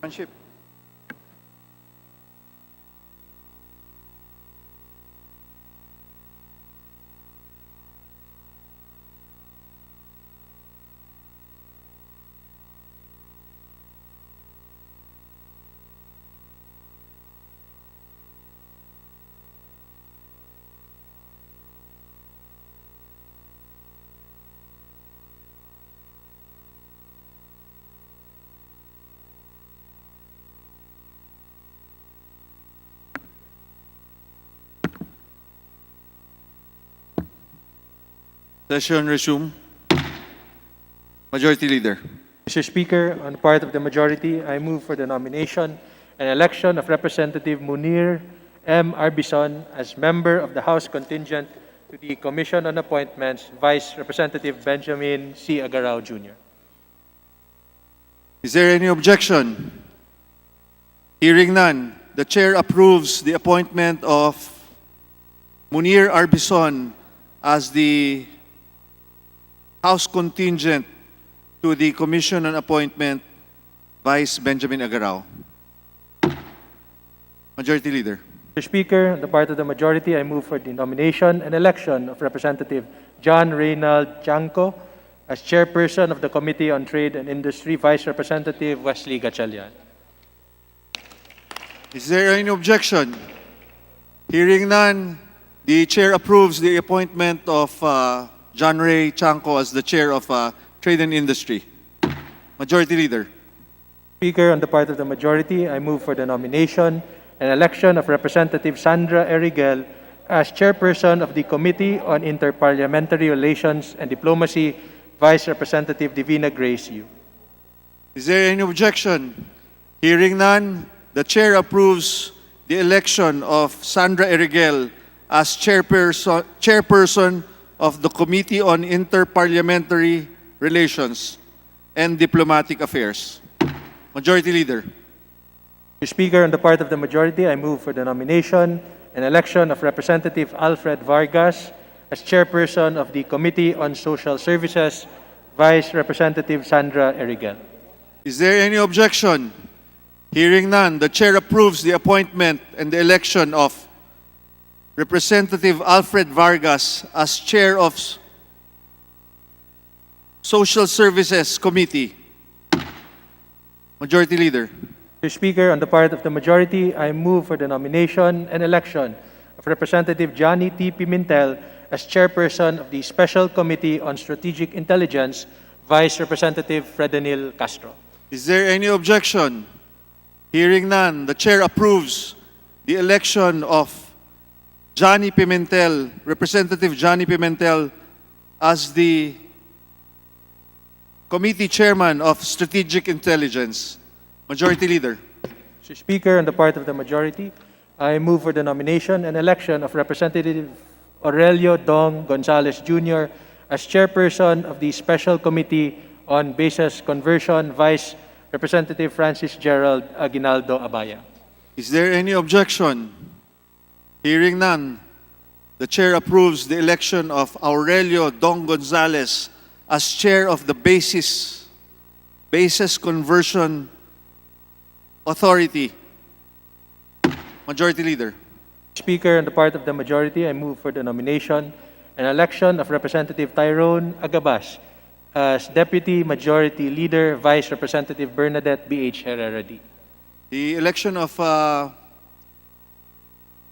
Chairmanship. Session resume. Majority Leader. Mr. Speaker, on the part of the majority, I move for the nomination and election of Representative Munir M. Arbison as member of the House contingent to the Commission on Appointments, Vice Representative Benjamin C. Agarao Jr. Is there any objection? Hearing none, the Chair approves the appointment of Munir Arbison as the House contingent to the Commission on Appointment, Vice Benjamin Agarao. Majority Leader. Mr. Speaker, on the part of the majority, I move for the nomination and election of Representative John Reynald Chanco as chairperson of the Committee on Trade and Industry, Vice Representative Wesley Gatchalian. Is there any objection? Hearing none, the Chair approves the appointment of John Ray Chanco as the Chair of Trade and Industry. Majority Leader. Speaker, on the part of the majority, I move for the nomination and election of Representative Sandra Erigel as chairperson of the Committee on Interparliamentary Relations and Diplomacy, Vice Representative Divina Grace Yu. Is there any objection? Hearing none, the Chair approves the election of Sandra Erigel as chairperson of the Committee on Interparliamentary Relations and Diplomatic Affairs. Majority Leader. Mr. Speaker, on the part of the majority, I move for the nomination and election of Representative Alfred Vargas as chairperson of the Committee on Social Services, Vice Representative Sandra Erigel. Is there any objection? Hearing none, the Chair approves the appointment and the election of Representative Alfred Vargas as Chair of Social Services Committee. Majority Leader. Mr. Speaker, on the part of the majority, I move for the nomination and election of Representative Johnny T. Pimentel as chairperson of the Special Committee on Strategic Intelligence, Vice Representative Fredenil Castro. Is there any objection? Hearing none, the Chair approves the election of Johnny Pimentel, Representative Johnny Pimentel, as the Committee Chairman of Strategic Intelligence. Majority Leader. Mr. Speaker, on the part of the majority, I move for the nomination and election of Representative Aurelio Dong Gonzalez Jr. as chairperson of the Special Committee on Basis Conversion, Vice Representative Francis Gerald Aguinaldo Abaya. Is there any objection? Hearing none, the chair approves the election of Aurelio Dong Gonzalez as chair of the Basis Conversion Authority. Majority Leader. Speaker, on the part of the majority, I move for the nomination and election of Representative Tyrone Agabas as Deputy Majority Leader, Vice Representative Bernadette B.H. Herrera D. The election of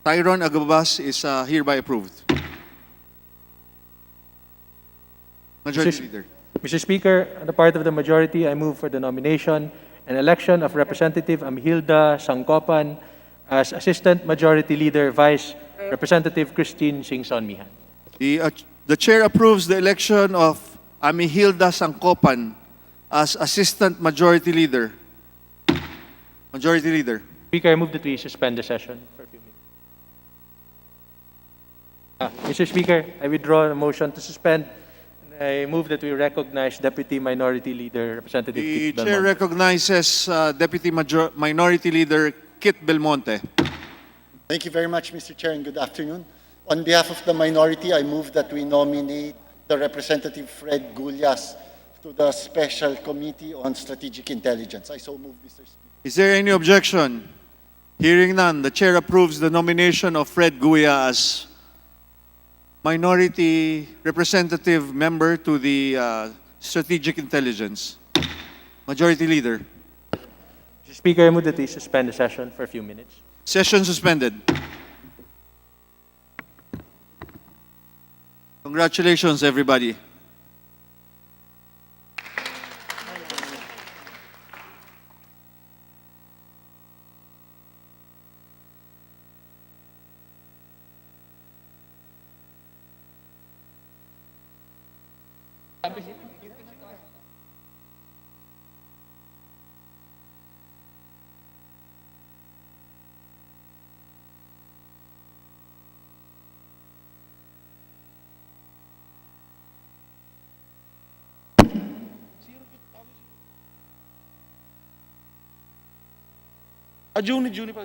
Tyrone Agabas is hereby approved. Majority Leader. Mr. Speaker, on the part of the majority, I move for the nomination and election of Representative Amhilda Sangkopan as Assistant Majority Leader, Vice Representative Christine Singson Mihan. The chair approves the election of Amihilda Sangkopan as Assistant Majority Leader. Majority Leader. Speaker, I move that we suspend the session for a few minutes. Mr. Speaker, I withdraw the motion to suspend. I move that we recognize Deputy Minority Leader Representative The Kit chair Belmonte. recognizes Deputy Minority Leader Kit Belmonte. Thank you very much, Mr. Chair, and good afternoon. On behalf of the minority, I move that we nominate the Representative Fred Gullas to the Special Committee on Strategic Intelligence. I so move, Mr. Speaker. Is there any objection? Hearing none, the chair approves the nomination of Fred Guya as Minority Representative Member to the Strategic Intelligence. Majority Leader. Mr. Speaker, I move that we suspend the session for a few minutes. Session suspended. Congratulations, everybody. Juni pa.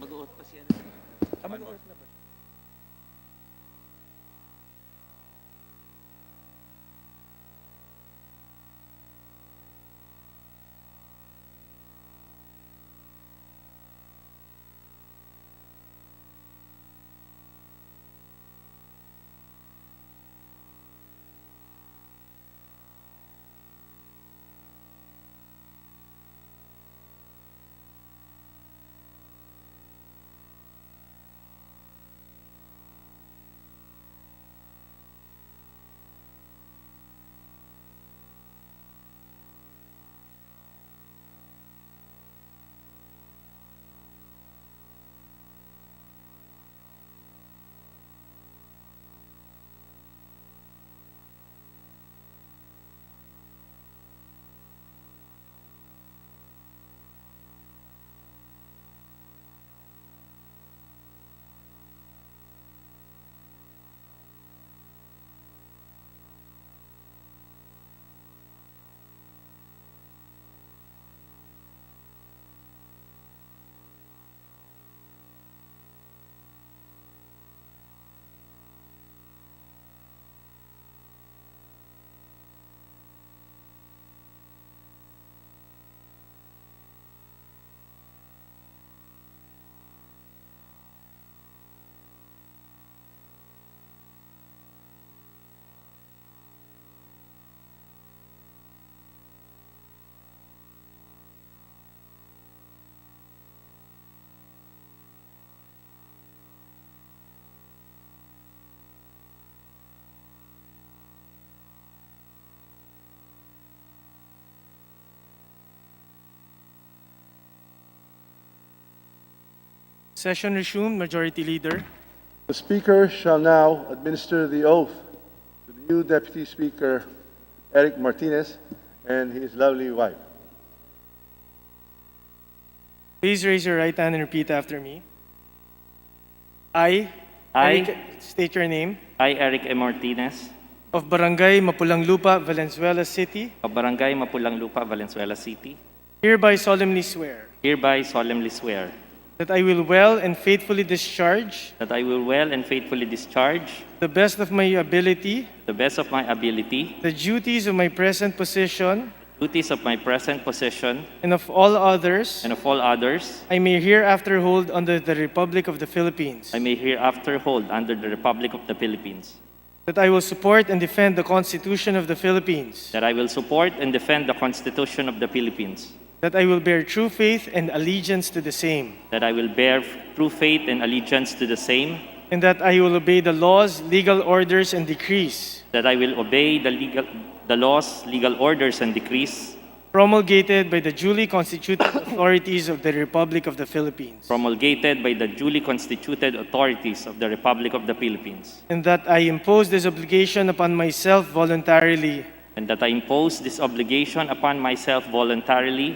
Mag-uot pa siya. Mag-uot na ba? Session resumed, Majority Leader. The Speaker shall now administer the oath to the new Deputy Speaker, Eric Martinez, and his lovely wife. Please raise your right hand and repeat after me. I, I, Eric, state your name, Eric M. Martinez, of Barangay Mapulang Lupa, Valenzuela City, of Barangay Mapulang Lupa, Valenzuela City, hereby solemnly swear hereby solemnly swear that I will well and faithfully discharge that I will well and faithfully discharge, the best of my ability, the best of my ability, the duties of my present position duties of my present position, and of all others and of all others I may hereafter hold under the Republic of the Philippines. I may hereafter hold under the Republic of the Philippines, That I will support and defend the Constitution of the Philippines. that I will support and defend the Constitution of the Philippines, That I will bear true faith and allegiance to the same. that I will bear true faith and allegiance to the same, And that I will obey the laws, legal orders, and decrees that I will obey the laws, legal orders, and decrees promulgated by the duly constituted authorities of the Republic of the Philippines. promulgated by the duly constituted authorities of the Republic of the Philippines, And that I impose this obligation upon myself voluntarily, and that I impose this obligation upon myself voluntarily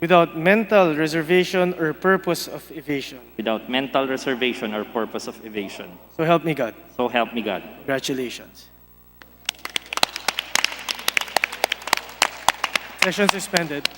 without mental reservation or purpose of evasion. without mental reservation or purpose of evasion. So help me God. So help me God. Congratulations. Session suspended.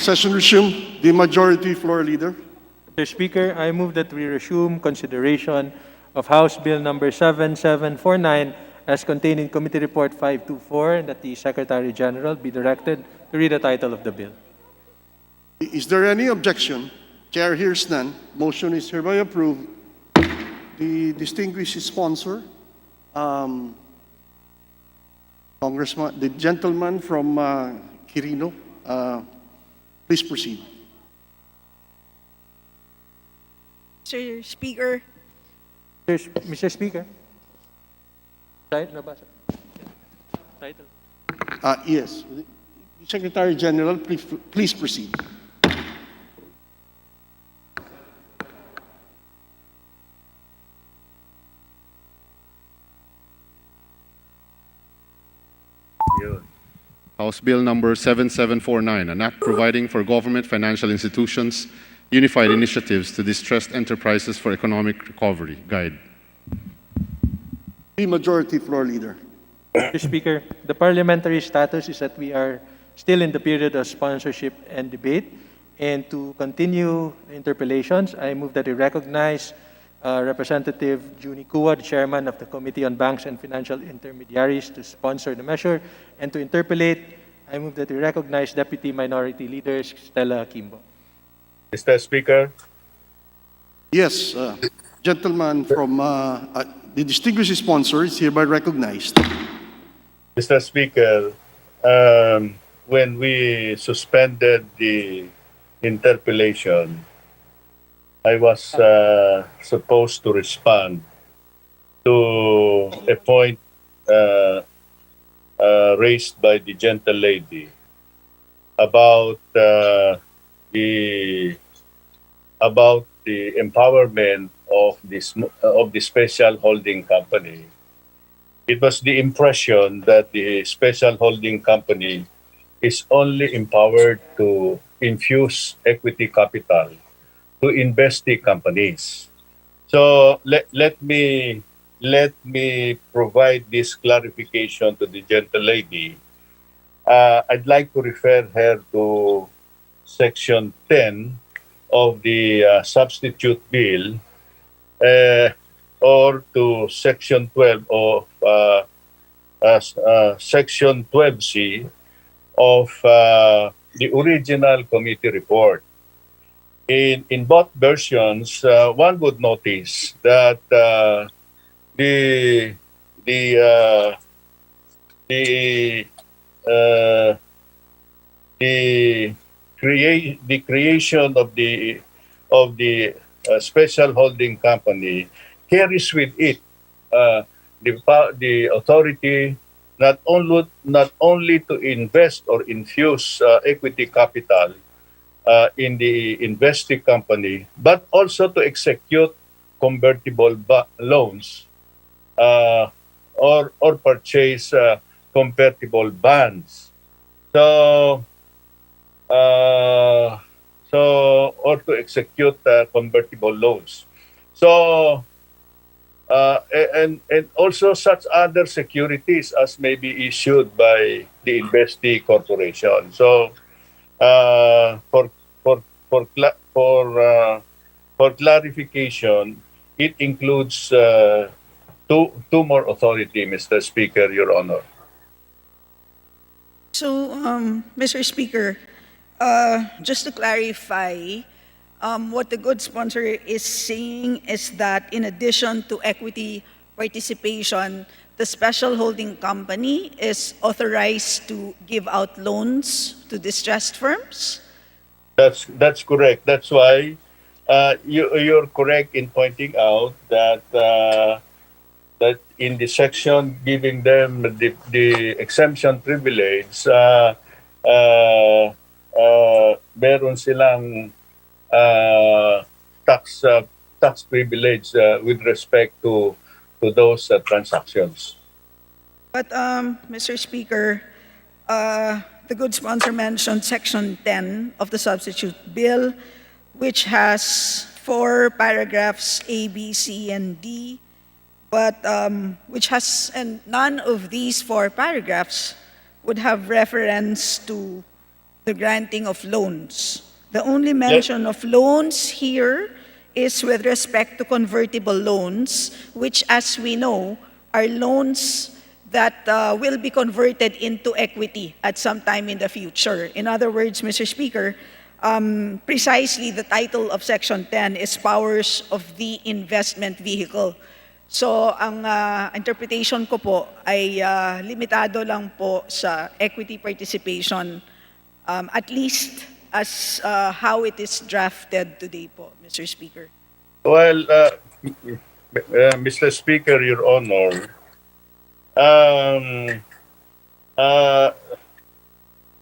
Session resumed. The majority floor leader. Mr. Speaker, I move that we resume consideration of House Bill number 7749 as contained in Committee Report 524 and that the Secretary General be directed to read the title of the bill. Is there any objection? Chair hears none. Motion is hereby approved. The distinguished sponsor, Congressman, the gentleman from Quirino, please proceed. Mr. Speaker, Mr. Speaker. Nabasa. Title. Yes. Secretary General, please proceed. House Bill number 7749, an act providing for government financial institutions unified initiatives to distressed enterprises for economic recovery. Guide. The majority floor leader. Mr. Speaker, the parliamentary status is that we are still in the period of sponsorship and debate. And to continue interpellations, I move that we recognize Representative Juni Kua, the chairman of the Committee on Banks and Financial Intermediaries, to sponsor the measure. And to interpellate, I move that we recognize Deputy Minority Leader Stella Kimbo. Mr. Speaker, Yes, gentleman from the distinguished sponsor is hereby recognized. Mr. Speaker, when we suspended the interpellation, I was supposed to respond to a point raised by the gentle lady about the empowerment of the special holding company. It was the impression that the special holding company is only empowered to infuse equity capital to investee companies. So let me provide this clarification to the gentle lady. I'd like to refer her to Section 10 of the substitute bill or to Section 12 of Section 12C of the original committee report. In both versions, one would notice that the creation of the special holding company carries with it the authority not only to invest or infuse equity capital in the investee company, but also to execute convertible loans or purchase convertible bonds. So or to execute convertible loans. So and also such other securities as may be issued by the investee corporation. So for clarification, it includes two more authority, Mr. Speaker, Your Honor. so Mr. Speaker, Just to clarify, what the good sponsor is saying is that in addition to equity participation, the special holding company is authorized to give out loans to distressed firms? That's correct. That's why you're correct in pointing out that that in the section giving them the exemption privilege, meron silang tax tax privilege with respect to those transactions. But, Mr. Speaker, the good sponsor mentioned Section 10 of the substitute bill, which has 4 paragraphs A, B, C, and D, but and none of these 4 paragraphs would have reference to the granting of loans. The only mention of loans here is with respect to convertible loans, which, as we know, are loans that will be converted into equity at some time in the future. In other words, Mr. Speaker, precisely the title of Section 10 is Powers of the Investment Vehicle. So, ang interpretation ko po ay limitado lang po sa equity participation, at least as how it is drafted today po, Mr. Speaker. Well, Mr. Speaker, Your Honor,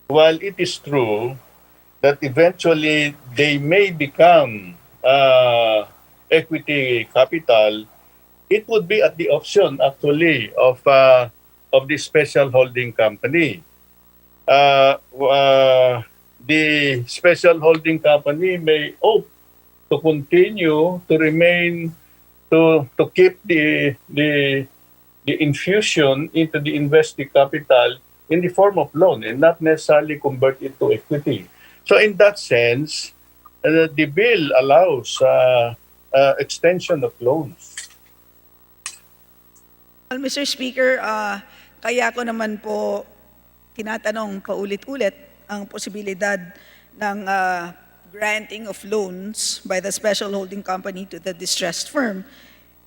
while it is true that eventually they may become equity capital, it would be at the option actually of the special holding company. The special holding company may opt to continue to remain to keep the infusion into the invested capital in the form of loan and not necessarily convert it to equity. So in that sense, the bill allows extension of loans. Well, Mr. Speaker, kaya ko naman po tinatanong paulit-ulit ang posibilidad ng granting of loans by the special holding company to the distressed firm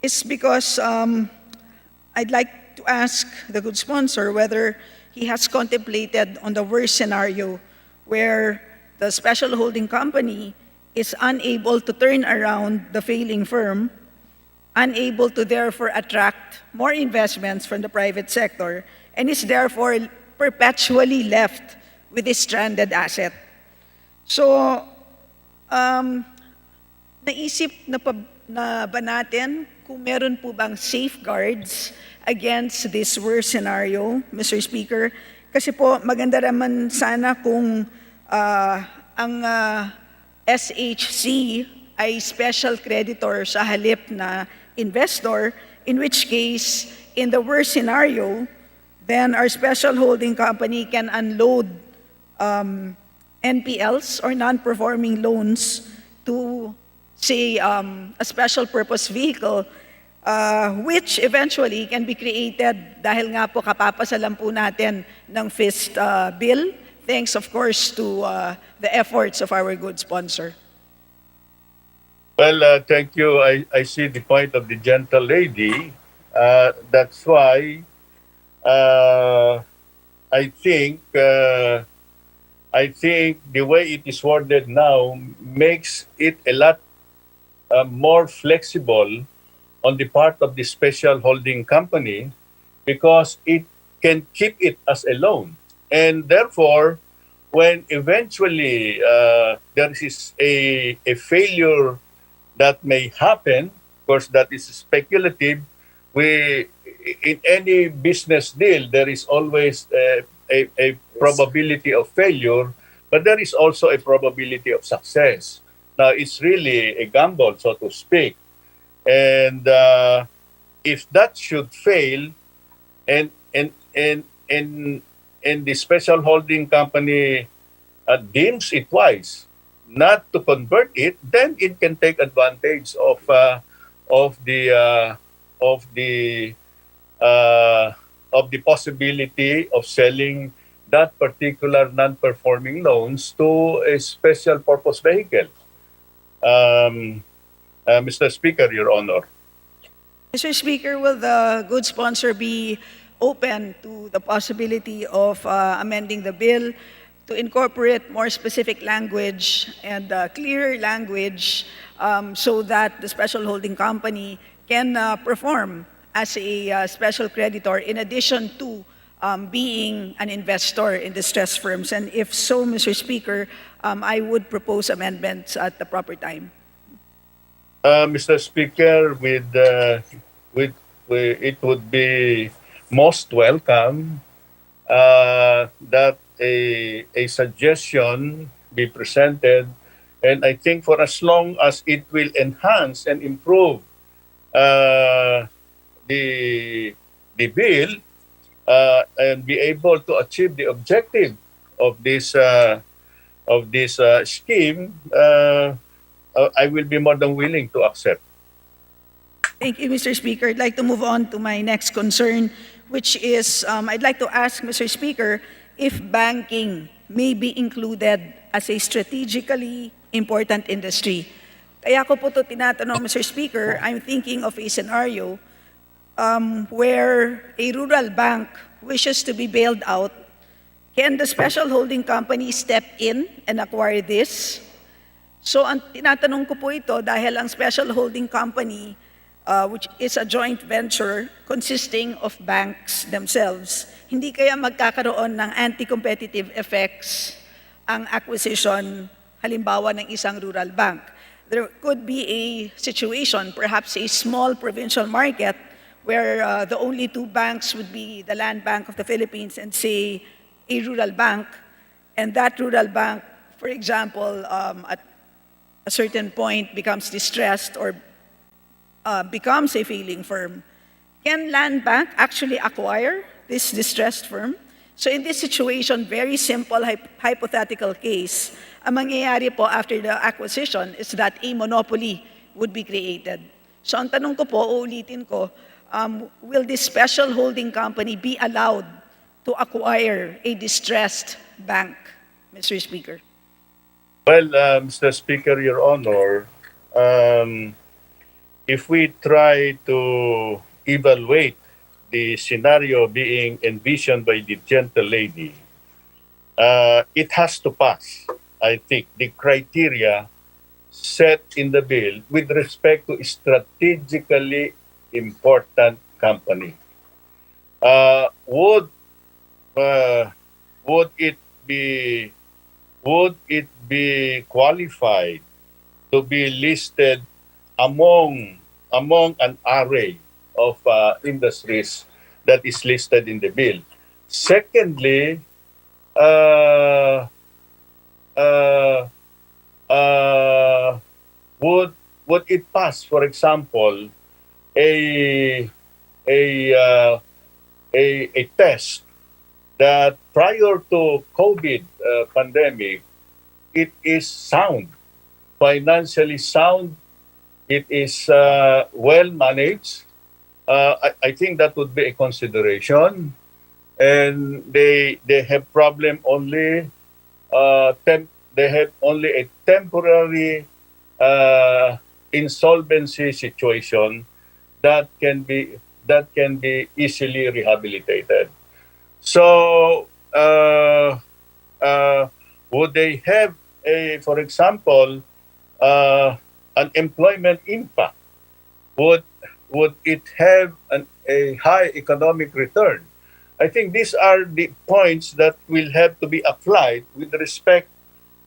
is because I'd like to ask the good sponsor whether he has contemplated on the worst scenario where the special holding company is unable to turn around the failing firm, unable to therefore attract more investments from the private sector, and is therefore perpetually left with this stranded asset. So, naisip na ba natin kung meron po bang safeguards against this worst scenario, Mr. Speaker? Kasi po, maganda naman sana kung ang SHC ay special creditor sa halip na investor, in which case, in the worst scenario, then our special holding company can unload NPLs or non-performing loans to, say, a special purpose vehicle, which eventually can be created dahil nga po kapapasalan po natin ng FIST bill, thanks of course to the efforts of our good sponsor. Well, thank you. I see the point of the gentle lady. That's why I think the way it is worded now makes it a lot more flexible on the part of the special holding company because it can keep it as a loan. And therefore, when eventually there is a failure that may happen, of course that is speculative, in any business deal, there is always a probability of failure, but there is also a probability of success. Now, it's really a gamble, so to speak. And if that should fail, and the special holding company deems it wise not to convert it, then it can take advantage of the possibility of selling that particular non-performing loans to a special purpose vehicle. Mr. Speaker, Your Honor. Mr. Speaker, will the good sponsor be open to the possibility of amending the bill to incorporate more specific language and clearer language so that the special holding company can perform as a special creditor in addition to being an investor in distressed firms? And if so, Mr. Speaker, I would propose amendments at the proper time. Mr. Speaker, it would be most welcome that a suggestion be presented, and I think for as long as it will enhance and improve the bill and be able to achieve the objective of this scheme, I will be more than willing to accept. Thank you, Mr. Speaker. I'd like to move on to my next concern, which is I'd like to ask Mr. Speaker if banking may be included as a strategically important industry. Kaya ko po ito tinatanong, Mr. Speaker, I'm thinking of a scenario where a rural bank wishes to be bailed out. Can the special holding company step in and acquire this? So ang tinatanong ko po ito dahil ang special holding company, which is a joint venture consisting of banks themselves, hindi kaya magkakaroon ng anti-competitive effects ang acquisition, halimbawa ng isang rural bank. There could be a situation, perhaps a small provincial market, where the only two banks would be the Land Bank of the Philippines and, say, a rural bank, and that rural bank, for example, at a certain point becomes distressed or becomes a failing firm. Can Land Bank actually acquire this distressed firm? So in this situation, very simple hypothetical case, ang mangyayari po after the acquisition is that a monopoly would be created. So ang tanong ko po, uulitin ko, will this special holding company be allowed to acquire a distressed bank, Mr. Speaker? Well, Mr. Speaker, Your Honor, if we try to evaluate the scenario being envisioned by the gentle lady, it has to pass, I think, the criteria set in the bill with respect to strategically important company. Would it be qualified to be listed among an array of industries that is listed in the bill? Secondly, would it pass, for example, a test that prior to COVID pandemic, it is sound, financially sound, it is well managed? I think that would be a consideration, and they have problem only. They have only a temporary insolvency situation that can be easily rehabilitated. So would they have for example, an employment impact? Would it have a high economic return? I think these are the points that will have to be applied with respect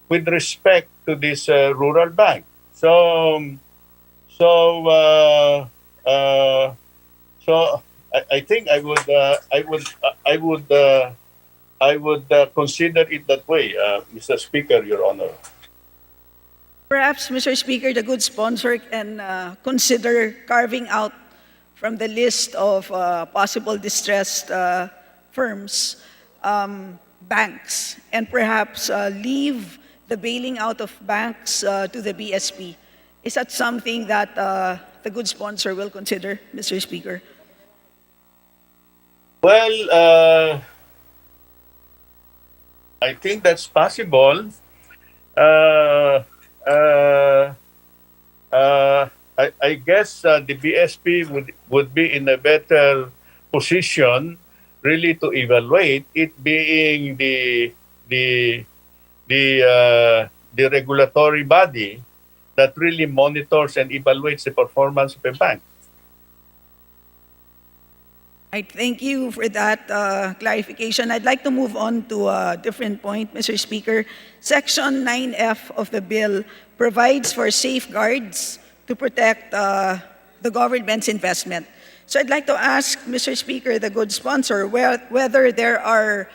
to this rural bank. So I think I would consider it that way, Mr. Speaker, Your Honor. Perhaps, Mr. Speaker, the good sponsor can consider carving out from the list of possible distressed firms, banks, and perhaps leave the bailing out of banks to the BSP. Is that something that the good sponsor will consider, Mr. Speaker? Well, I think that's possible. Uh, uh, I guess the BSP would be in a better position really to evaluate it being the regulatory body that really monitors and evaluates the performance of a bank. I thank you for that clarification. I'd like to move on to a different point, Mr. Speaker. Section 9F of the bill provides for safeguards to protect the government's investment. So I'd like to ask Mr. Speaker, the good sponsor, whether there are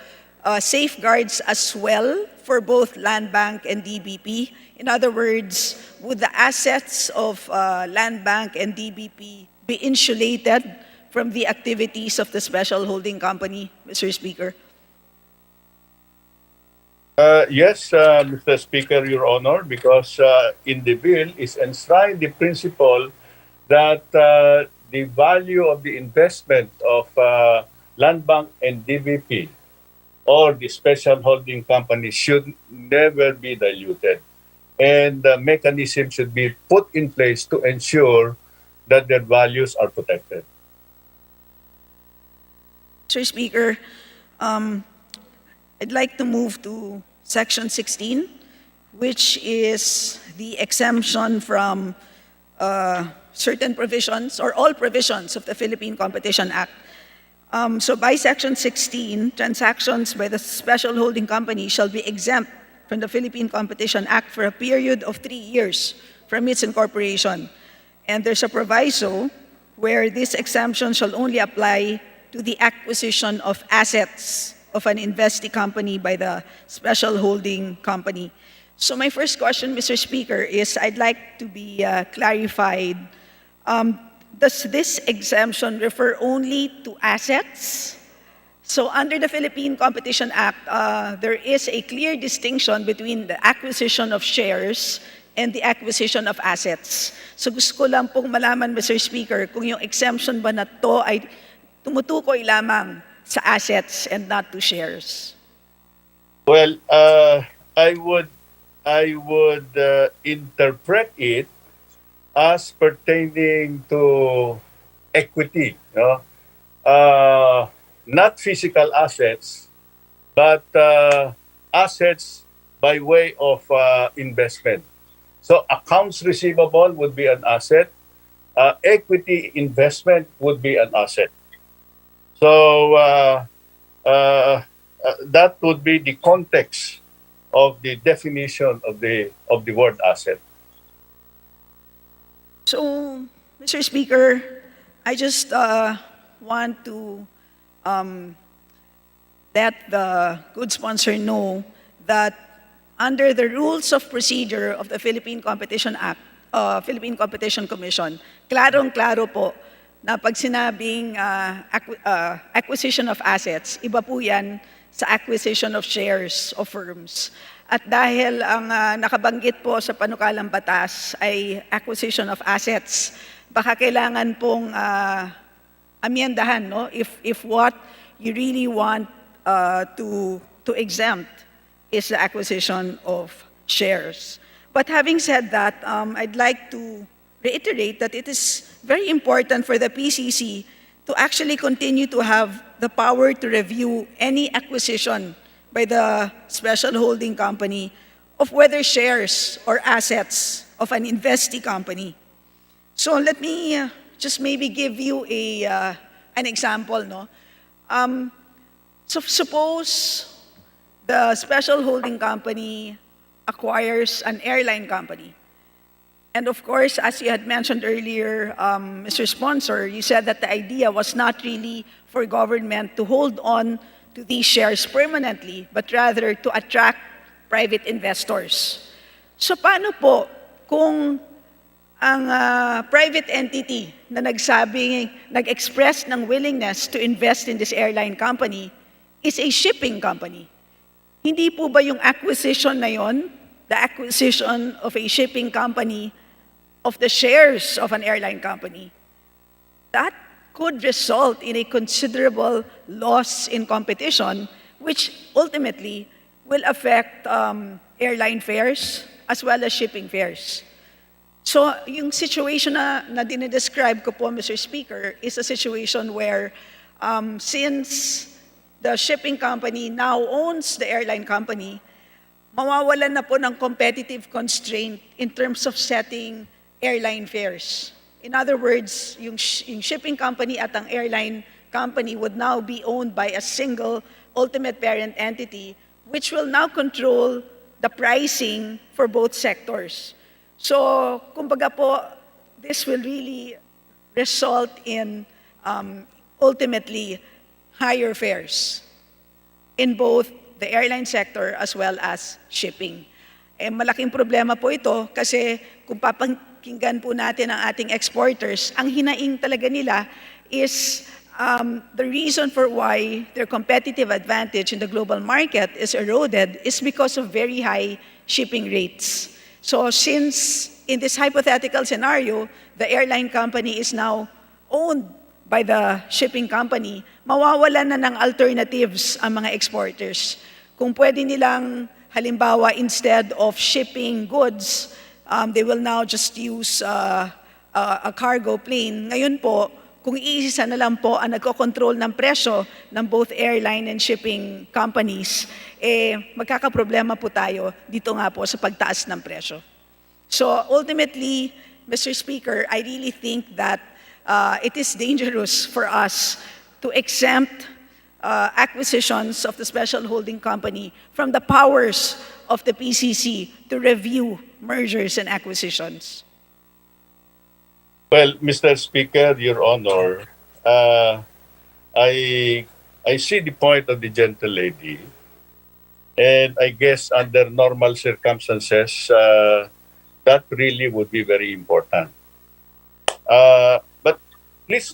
safeguards as well for both Land Bank and DBP. In other words, would the assets of Land Bank and DBP be insulated from the activities of the special holding company, Mr. Speaker? Yes, Mr. Speaker, Your Honor, because in the bill is enshrined the principle that the value of the investment of Land Bank and DBP or the special holding company should never be diluted. And the mechanism should be put in place to ensure that their values are protected. Mr. Speaker, I'd like to move to Section 16, which is the exemption from certain provisions or all provisions of the Philippine Competition Act. So by Section 16, transactions by the special holding company shall be exempt from the Philippine Competition Act for a period of 3 years from its incorporation. And there's a proviso where this exemption shall only apply to the acquisition of assets of an investee company by the special holding company. So my first question, Mr. Speaker, is I'd like to be clarified. Does this exemption refer only to assets? So under the Philippine Competition Act, there is a clear distinction between the acquisition of shares and the acquisition of assets. So gusto ko lang pong malaman, Mr. Speaker, kung yung exemption ba na to ay tumutukoy lamang sa assets and not to shares. Well, I would interpret it as pertaining to equity, no? Not physical assets, but assets by way of investment. So accounts receivable would be an asset. Equity investment would be an asset. So that would be the context of the definition of the word asset. So, Mr. Speaker, I just want to let the good sponsor know that under the rules of procedure of the Philippine Competition Act, Philippine Competition Commission, klarong-klaro po na pag sinabing acquisition of assets, iba po yan sa acquisition of shares of firms. At dahil ang nakabanggit po sa panukalang batas ay acquisition of assets, baka kailangan pong amyendahan, no? If what you really want to exempt is the acquisition of shares. But having said that, I'd like to reiterate that it is very important for the PCC to actually continue to have the power to review any acquisition by the special holding company of whether shares or assets of an investee company. So let me just maybe give you an example, no? So suppose the special holding company acquires an airline company. And of course, as you had mentioned earlier, Mr. Sponsor, you said that the idea was not really for government to hold on to these shares permanently, but rather to attract private investors. So paano po kung ang private entity na nag-express ng willingness to invest in this airline company is a shipping company? Hindi po ba yung acquisition na yon, the acquisition of a shipping company of the shares of an airline company, that could result in a considerable loss in competition, which ultimately will affect airline fares as well as shipping fares. So yung situation na dinidescribe ko po, Mr. Speaker, is a situation where since the shipping company now owns the airline company, mawawalan na po ng competitive constraint in terms of setting airline fares. In other words, yung shipping company at ang airline company would now be owned by a single ultimate parent entity, which will now control the pricing for both sectors. So, kumbaga po, this will really result in ultimately higher fares in both the airline sector as well as shipping. Malaking problema po ito kasi kung papakinggan po natin ang ating exporters, ang hinaing talaga nila is the reason for why their competitive advantage in the global market is eroded is because of very high shipping rates. So since in this hypothetical scenario, the airline company is now owned by the shipping company, mawawalan na ng alternatives ang mga exporters. Kung pwede nilang, halimbawa, instead of shipping goods, they will now just use a cargo plane. Ngayon po, kung iisa na lang po ang nagkocontrol ng presyo ng both airline and shipping companies, magkakaproblema po tayo dito nga po sa pagtaas ng presyo. So ultimately, Mr. Speaker, I really think that it is dangerous for us to exempt acquisitions of the special holding company from the powers of the PCC to review mergers and acquisitions. Well, Mr. Speaker, Your Honor, I see the point of the gentle lady, and I guess under normal circumstances, that really would be very important. But please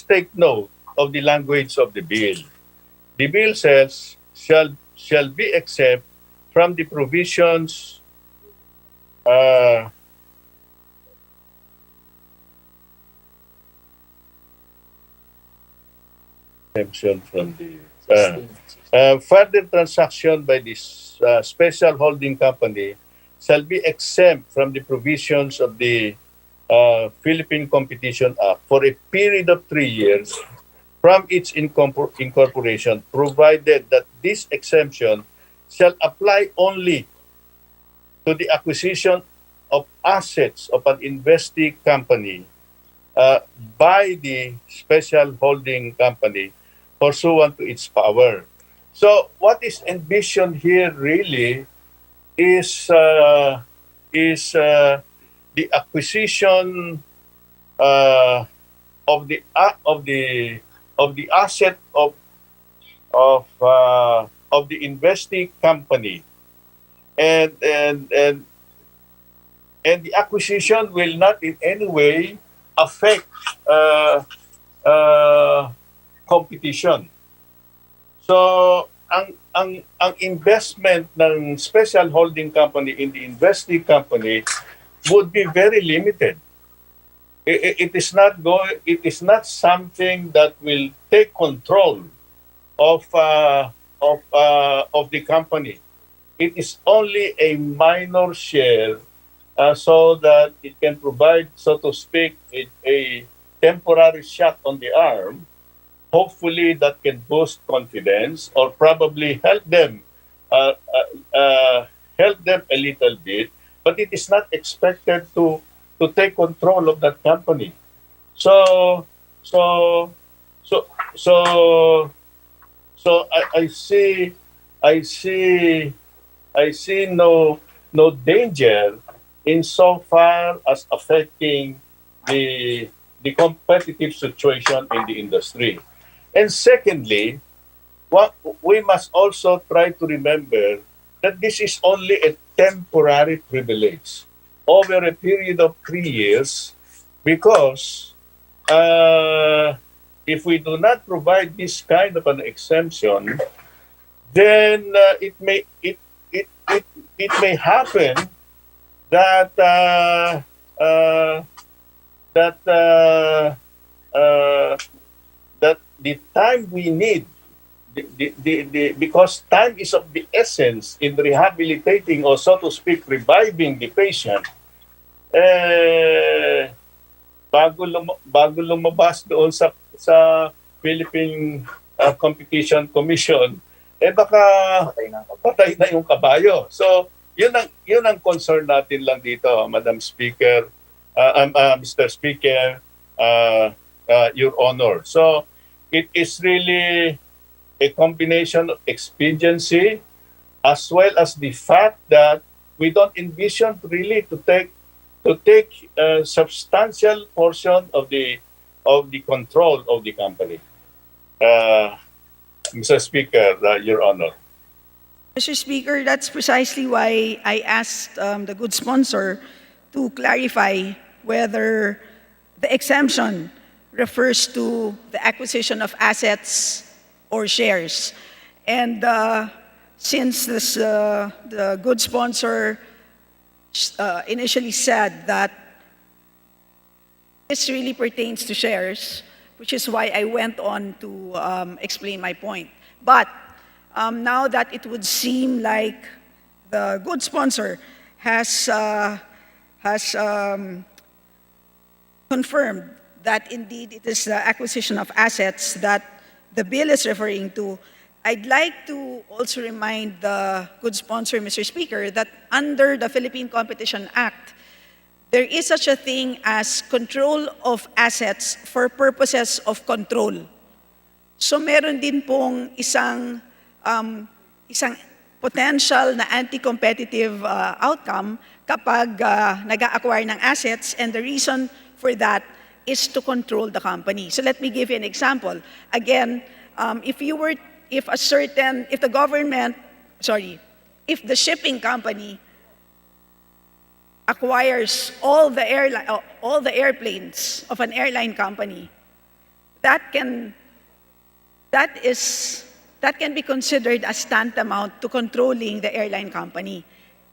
take note of the language of the bill. The bill says, shall be exempt from the provisions exemption from the further transaction by this special holding company shall be exempt from the provisions of the Philippine Competition Act for a period of 3 years from its incorporation, provided that this exemption shall apply only to the acquisition of assets of an investee company by the special holding company pursuant to its power. So what is envisioned here really is the acquisition of the asset of the investee company, and the acquisition will not in any way affect competition. So ang investment ng special holding company in the investee company would be very limited. It is not something that will take control of the company. It is only a minor share, so that it can provide, so to speak, a temporary shot on the arm. Hopefully that can boost confidence or probably help them a little bit, but it is not expected to take control of that company. So I see no danger in so far as affecting the competitive situation in the industry. And secondly, we must also try to remember that this is only a temporary privilege over a period of 3 years, because if we do not provide this kind of an exemption, then it may happen that that the time we need because time is of the essence in rehabilitating or so to speak reviving the patient, bago lumabas doon sa Philippine Competition Commission, baka patay na yung kabayo. So yun ang concern natin lang dito, Madam Speaker, Mr. Speaker, Your Honor. So it is really a combination of expediency as well as the fact that we don't envision really to take a substantial portion of the control of the company. Mr. Speaker, Your Honor. Mr. Speaker, that's precisely why I asked the good sponsor to clarify whether the exemption refers to the acquisition of assets or shares. And since the good sponsor initially said that this really pertains to shares, which is why I went on to explain my point. But now that it would seem like the good sponsor has confirmed that indeed it is the acquisition of assets that the bill is referring to, I'd like to also remind the good sponsor, Mr. Speaker, that under the Philippine Competition Act, there is such a thing as control of assets for purposes of control. So meron din pong isang potential na anti-competitive outcome kapag nag-acquire ng assets, and the reason for that is to control the company. So let me give you an example. Again, if the shipping company acquires all the airplanes of an airline company, that can be considered as tantamount to controlling the airline company.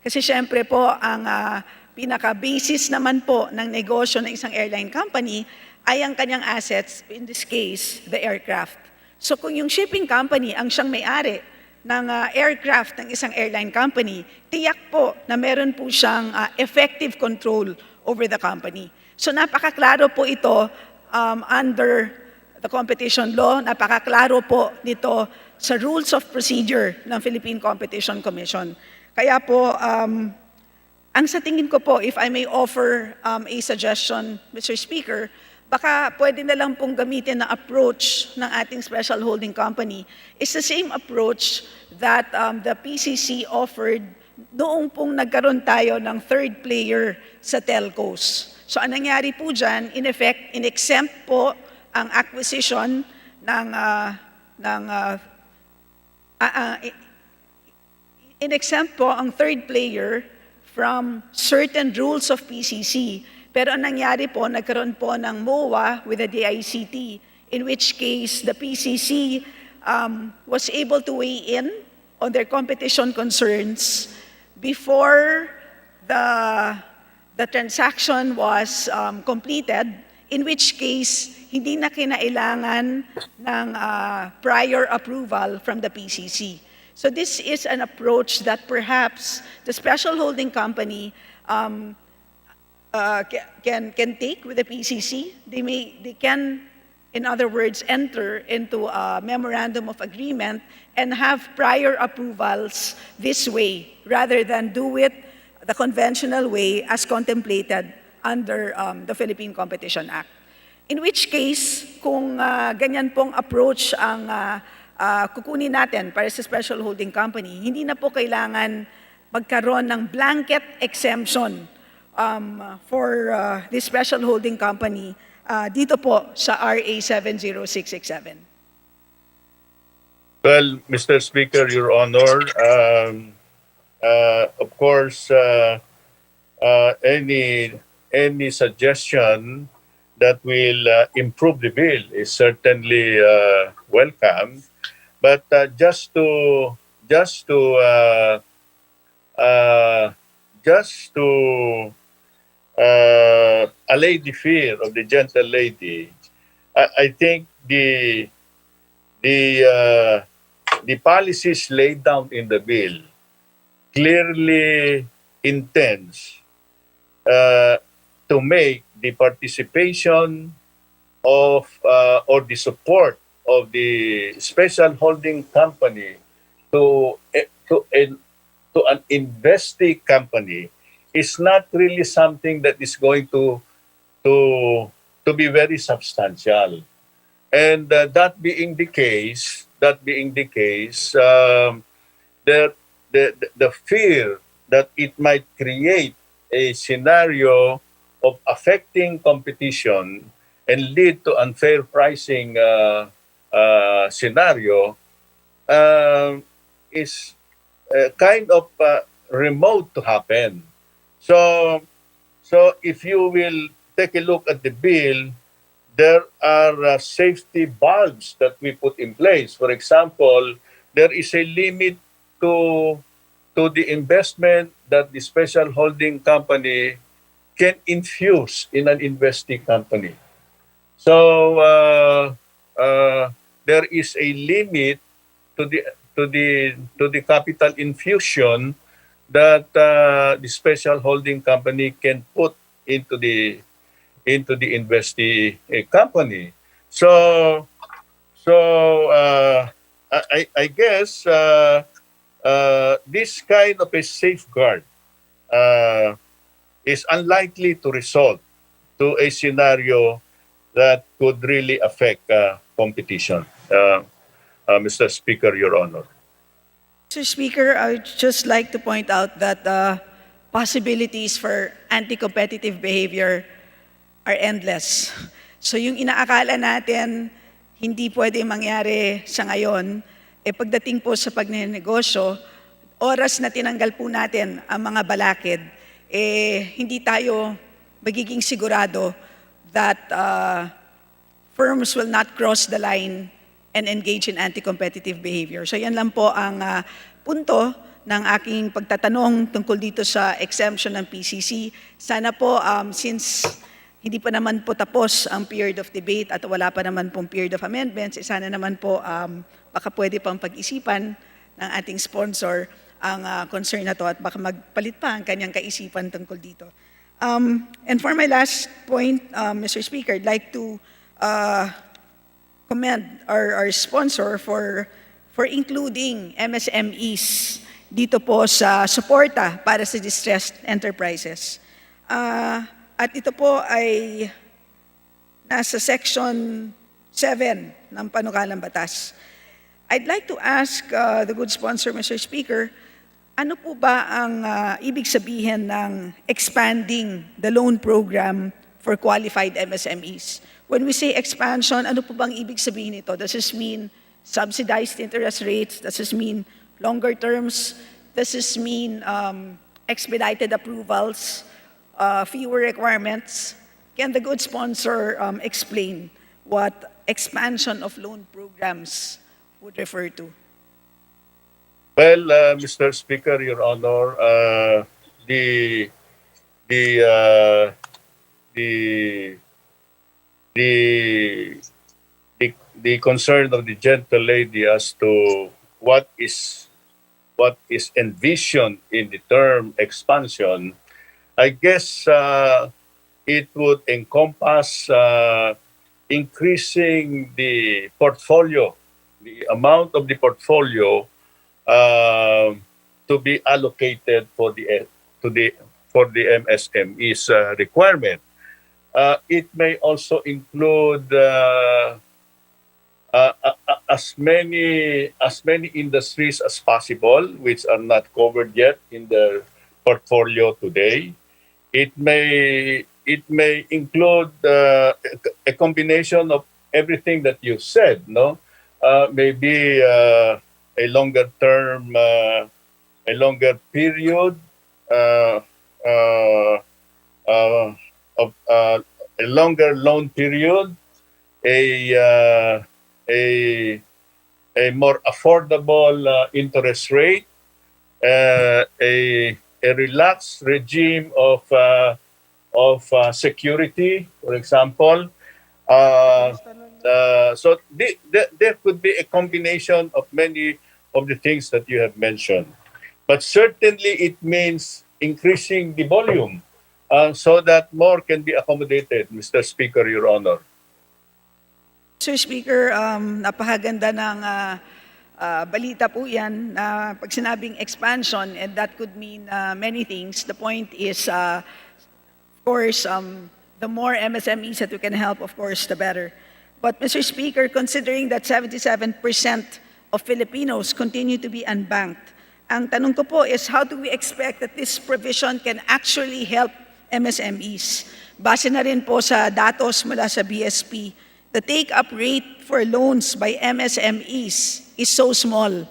Kasi syempre po, ang pinaka-basis naman po ng negosyo ng isang airline company ay ang kanyang assets, in this case, the aircraft. So kung yung shipping company ang siyang may-ari ng aircraft ng isang airline company, tiyak po na meron po siyang effective control over the company. So napakaklaro po ito under the competition law, napakaklaro po nito sa rules of procedure ng Philippine Competition Commission. Kaya po, ang sa tingin ko po, if I may offer a suggestion, Mr. Speaker, baka pwede na lang pong gamitin na approach ng ating special holding company is the same approach that the PCC offered noong pong nagkaroon tayo ng third player sa telcos. So ang nangyari po dyan, in effect, in-exempt po ang acquisition in-exempt po ang third player from certain rules of PCC. Pero ang nangyari po, nagkaroon po ng MOA with the DICT, in which case the PCC was able to weigh in on their competition concerns before the transaction was completed, in which case hindi na kinailangan ng prior approval from the PCC. So this is an approach that perhaps the special holding company can take with the PCC. They can, in other words, enter into a memorandum of agreement and have prior approvals this way, rather than do it the conventional way as contemplated under the Philippine Competition Act. In which case, kung ganyan pong approach ang kukunin natin para sa special holding company, hindi na po kailangan magkaroon ng blanket exemption for this special holding company dito po sa RA 70667. Well, Mr. Speaker, Your Honor, of course, any suggestion that will improve the bill is certainly welcome. But just to allay the fear of the gentle lady, I think the the policies laid down in the bill clearly intends to make the participation of or the support of the special holding company to to an investee company is not really something that is going to to be very substantial. And that being the case, the fear that it might create a scenario of affecting competition and lead to unfair pricing scenario is kind of remote to happen. So, so if you will take a look at the bill, there are safety valves that we put in place. For example, there is a limit to the investment that the special holding company can infuse in an investee company. So there is a limit to the capital infusion that the special holding company can put into the investee company. So I guess this kind of a safeguard is unlikely to result to a scenario that could really affect competition. Mr. Speaker, Your Honor. Mr. Speaker, I would just like to point out that possibilities for anti-competitive behavior are endless. So yung inaakala natin hindi pwede mangyari sa ngayon, pagdating po sa pagnenegosyo, oras na tinanggal po natin ang mga balakid, hindi tayo magiging sigurado that firms will not cross the line and engage in anti-competitive behavior. So yan lang po ang punto ng aking pagtatanong tungkol dito sa exemption ng PCC. Sana po, since hindi pa naman po tapos ang period of debate at wala pa naman pong period of amendments, sana naman po baka pwede pang pag-isipan ng ating sponsor ang concern na to at baka magpalit pa ang kanyang kaisipan tungkol dito. And for my last point, Mr. Speaker, I'd like to commend our sponsor for including MSMEs dito po sa suporta para sa distressed enterprises. At ito po ay nasa Section 7 ng Panukalang Batas. I'd like to ask the good sponsor, Mr. Speaker, ano po ba ang ibig sabihin ng expanding the loan program for qualified MSMEs? When we say expansion, ano po bang ibig sabihin nito? Does this mean subsidized interest rates? Does this mean longer terms? Does this mean expedited approvals, fewer requirements? Can the good sponsor explain what expansion of loan programs would refer to? Well, Mr. Speaker, Your Honor, the concern of the gentle lady as to what is envisioned in the term expansion, I guess it would encompass increasing the portfolio, the amount of the portfolio to be allocated for the MSME's requirement. It may also include as many industries as possible which are not covered yet in the portfolio today. It may include a combination of everything that you said, no? Maybe a longer term, a longer period of a longer loan period, a more affordable interest rate, a relaxed regime of security, for example. So there could be a combination of many of the things that you have mentioned. But certainly it means increasing the volume so that more can be accommodated, Mr. Speaker, Your Honor. Sir Speaker, napakaganda ng balita po yan na pag sinabing expansion, and that could mean many things. The point is, of course, the more MSMEs that we can help, of course, the better. But Mr. Speaker, considering that 77% of Filipinos continue to be unbanked, ang tanong ko po is, how do we expect that this provision can actually help MSMEs? Base na rin po sa datos mula sa BSP, the take-up rate for loans by MSMEs is so small.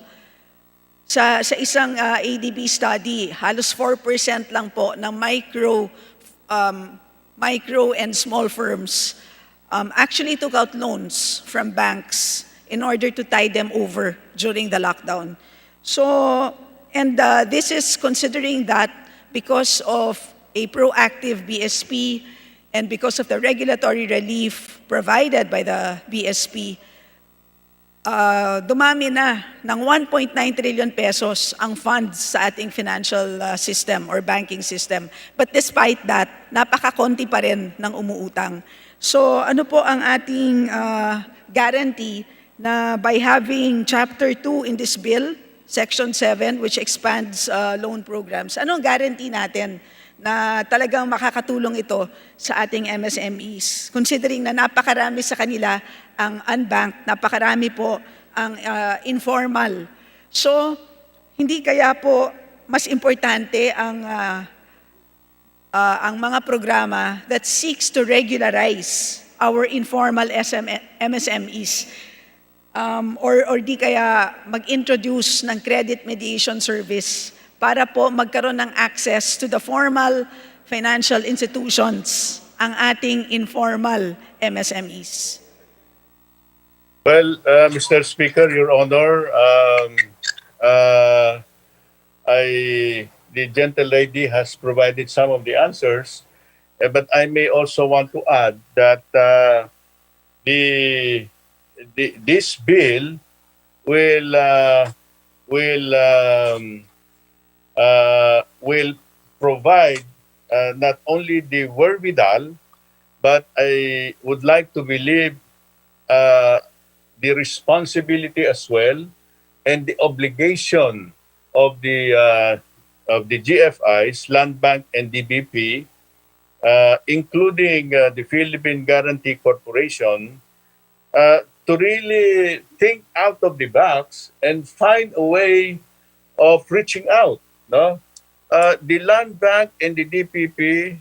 Sa isang ADB study, halos 4% lang po ng micro and small firms actually took out loans from banks in order to tide them over during the lockdown. So, and this is considering that because of a proactive BSP and because of the regulatory relief provided by the BSP, dumami na ng 1.9 trillion pesos ang funds sa ating financial system or banking system. But despite that, napakakonti pa rin ng umuutang. So ano po ang ating guarantee na by having Chapter 2 in this bill, Section 7, which expands loan programs, anong guarantee natin na talagang makakatulong ito sa ating MSMEs? Considering na napakarami sa kanila ang unbanked, napakarami po ang informal. So, hindi kaya po mas importante ang mga programa that seeks to regularize our informal MSMEs or di kaya mag-introduce ng credit mediation service para po magkaroon ng access to the formal financial institutions ang ating informal MSMEs. Well, Mr. Speaker, Your Honor, the gentle lady has provided some of the answers, but I may also want to add that this bill will provide not only the wherewithal, but I would like to believe the responsibility as well and the obligation of the GFIs, Land Bank and DBP, including the Philippine Guarantee Corporation, to really think out of the box and find a way of reaching out. No, the Land Bank and the DPP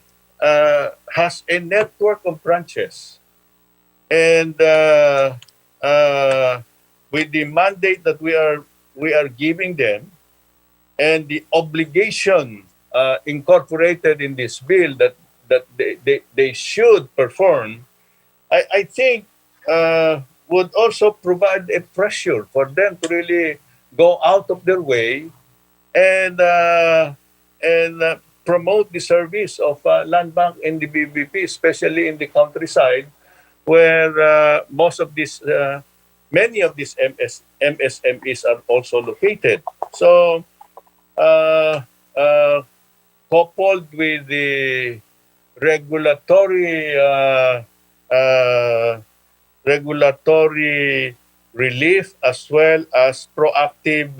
has a network of branches, and with the mandate that we are giving them, and the obligation incorporated in this bill that they should perform, I think would also provide a pressure for them to really go out of their way and promote the service of Land Bank and the BBP, especially in the countryside, where many of these MSMEs are also located. So, coupled with the regulatory relief as well as proactive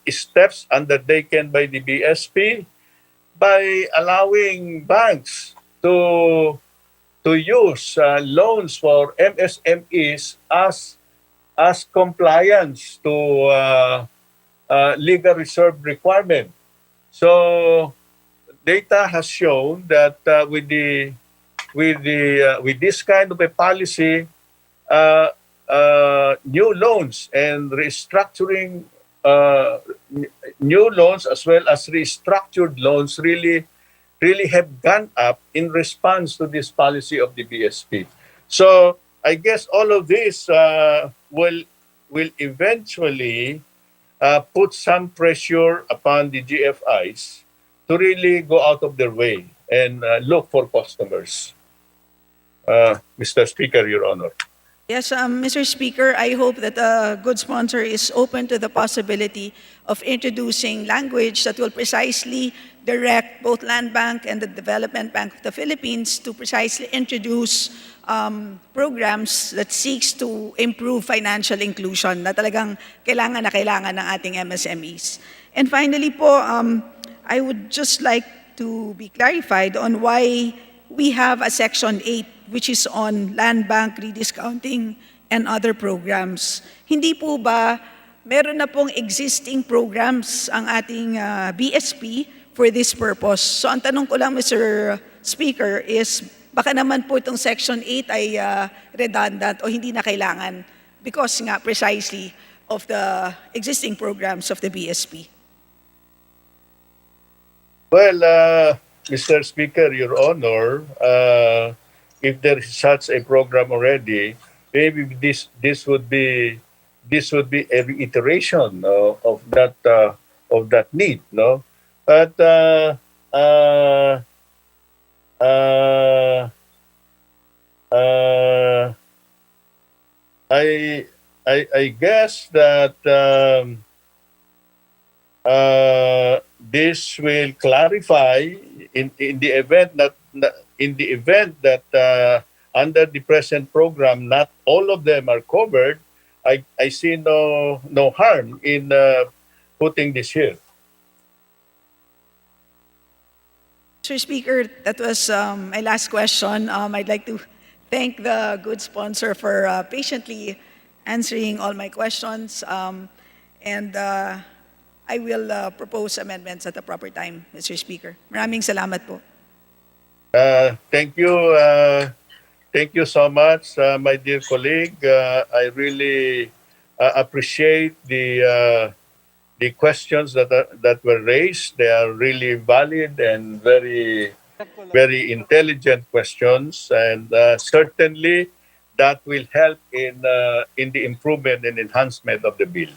steps undertaken by the BSP, by allowing banks to use loans for MSMEs as compliance to legal reserve requirement. So data has shown that with this kind of a policy, new loans and restructuring new loans as well as restructured loans really have gone up in response to this policy of the BSP. So I guess all of this will eventually put some pressure upon the GFIs to really go out of their way and look for customers. Mr. Speaker, Your Honor. Yes, Mr. Speaker, I hope that a good sponsor is open to the possibility of introducing language that will precisely direct both Land Bank and the Development Bank of the Philippines to precisely introduce programs that seeks to improve financial inclusion na talagang kailangan na kailangan ng ating MSMEs. And finally po, I would just like to be clarified on why we have a Section 8 which is on land bank rediscounting and other programs. Hindi po ba meron na pong existing programs ang ating BSP for this purpose? So ang tanong ko lang, Mr. Speaker, is baka naman po itong Section 8 ay redundant o hindi na kailangan because nga precisely of the existing programs of the BSP. Well, Mr. Speaker, Your Honor, if there is such a program already, maybe this would be a reiteration of that need, no? But I guess that this will clarify in the event that under the present program not all of them are covered. I see no harm in putting this here. Mr. Speaker, that was my last question. I'd like to thank the good sponsor for patiently answering all my questions. And I will propose amendments at the proper time, Mr. Speaker. Maraming salamat po. Thank you. Thank you so much, my dear colleague. I really appreciate the questions that were raised. They are really valid and very intelligent questions, and certainly that will help in the improvement and enhancement of the bill.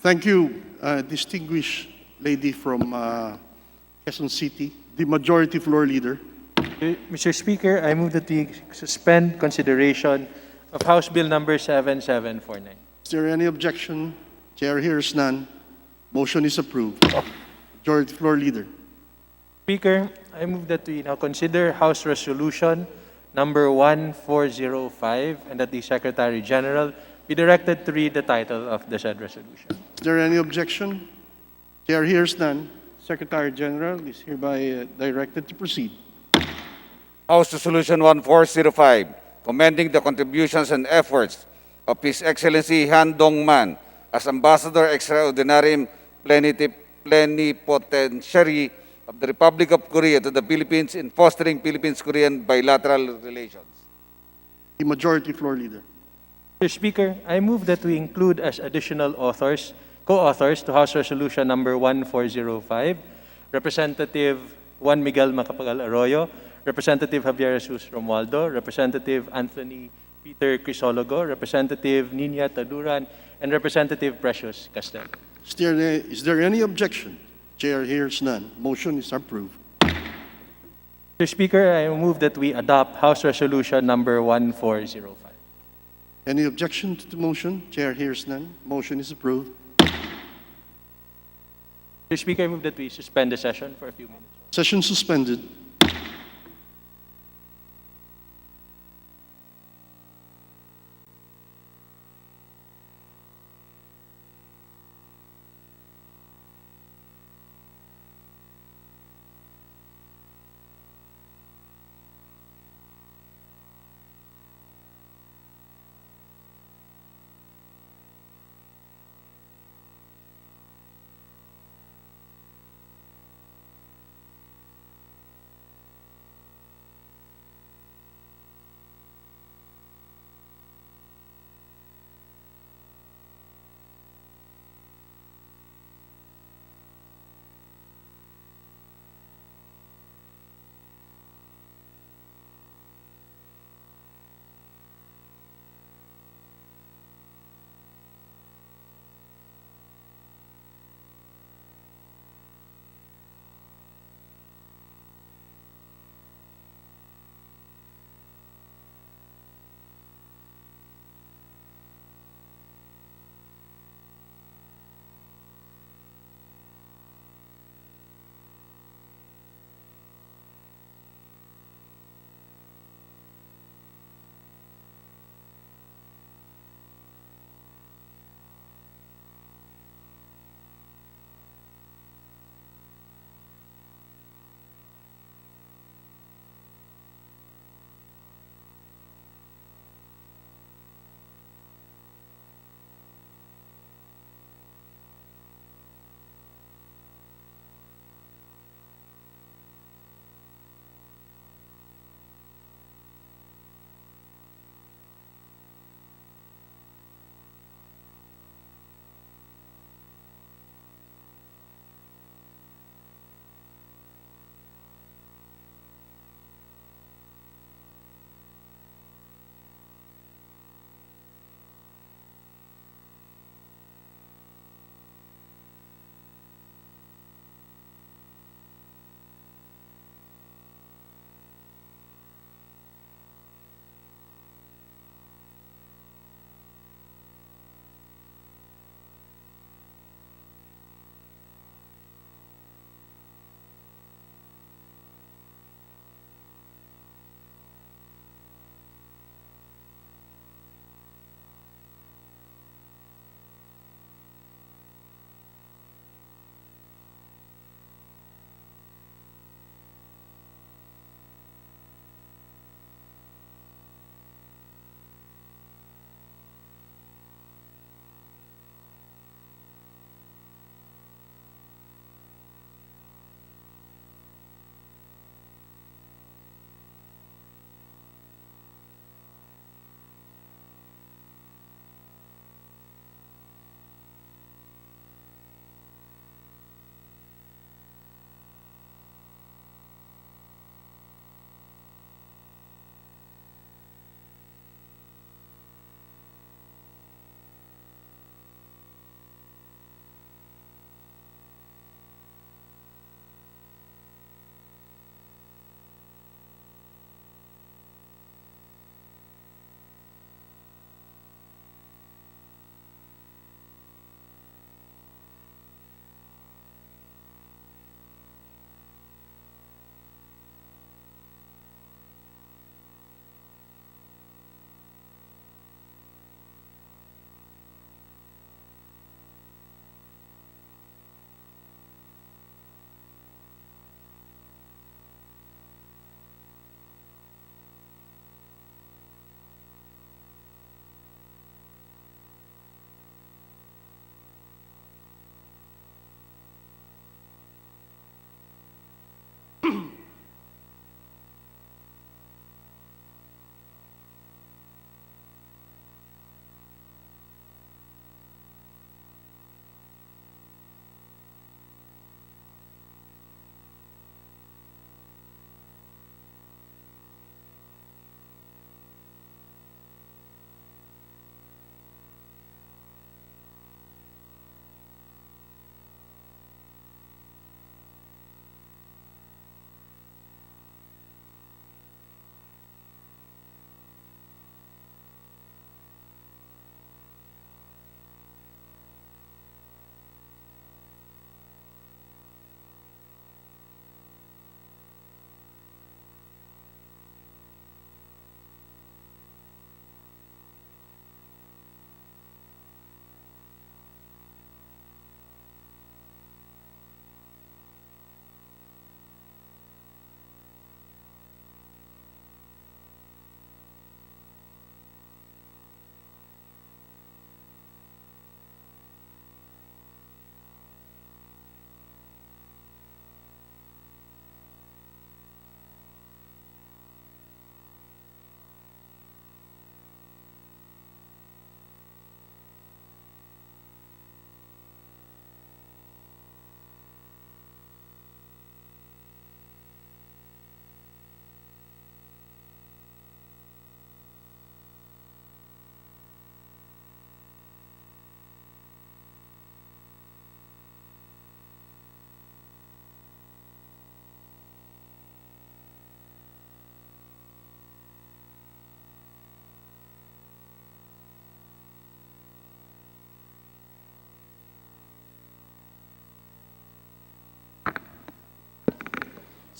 Thank you, distinguished lady from Quezon City, the Majority Floor Leader. Mr. Speaker, I move that we suspend consideration of House Bill number 7749. Is there any objection? Chair hears none. Motion is approved. Majority Floor Leader. Speaker, I move that we now consider House Resolution number 1405 and that the Secretary General be directed to read the title of the said resolution. Is there any objection? Chair hears none. Secretary General is hereby directed to proceed. House Resolution 1405, commending the contributions and efforts of His Excellency Han Dong-man as Ambassador Extraordinary Plenipotentiary of the Republic of Korea to the Philippines in fostering Philippines-Korean bilateral relations. The Majority Floor Leader. Mr. Speaker, I move that we include as additional co-authors to House Resolution number 1405, Representative Juan Miguel Macapagal Arroyo, Representative Javier Jesus Romualdo, Representative Anthony Peter Crisologo, Representative Nina Taduran, and Representative Precious Castel. Is there any objection? Chair hears none. Motion is approved. Mr. Speaker, I move that we adopt House Resolution number 1405. Any objection to the motion? Chair hears none. Motion is approved. Mr. Speaker, I move that we suspend the session for a few minutes. Session suspended.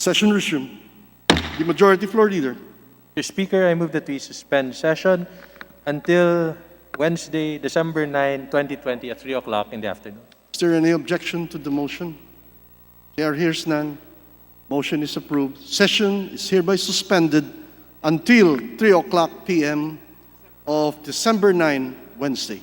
Session resumed. The Majority Floor Leader. Mr. Speaker, I move that we suspend session until Wednesday, December 9, 2020 at 3 o'clock in the afternoon. Is there any objection to the motion? There hears none. Motion is approved. Session is hereby suspended until 3 o'clock p.m. of December 9, Wednesday.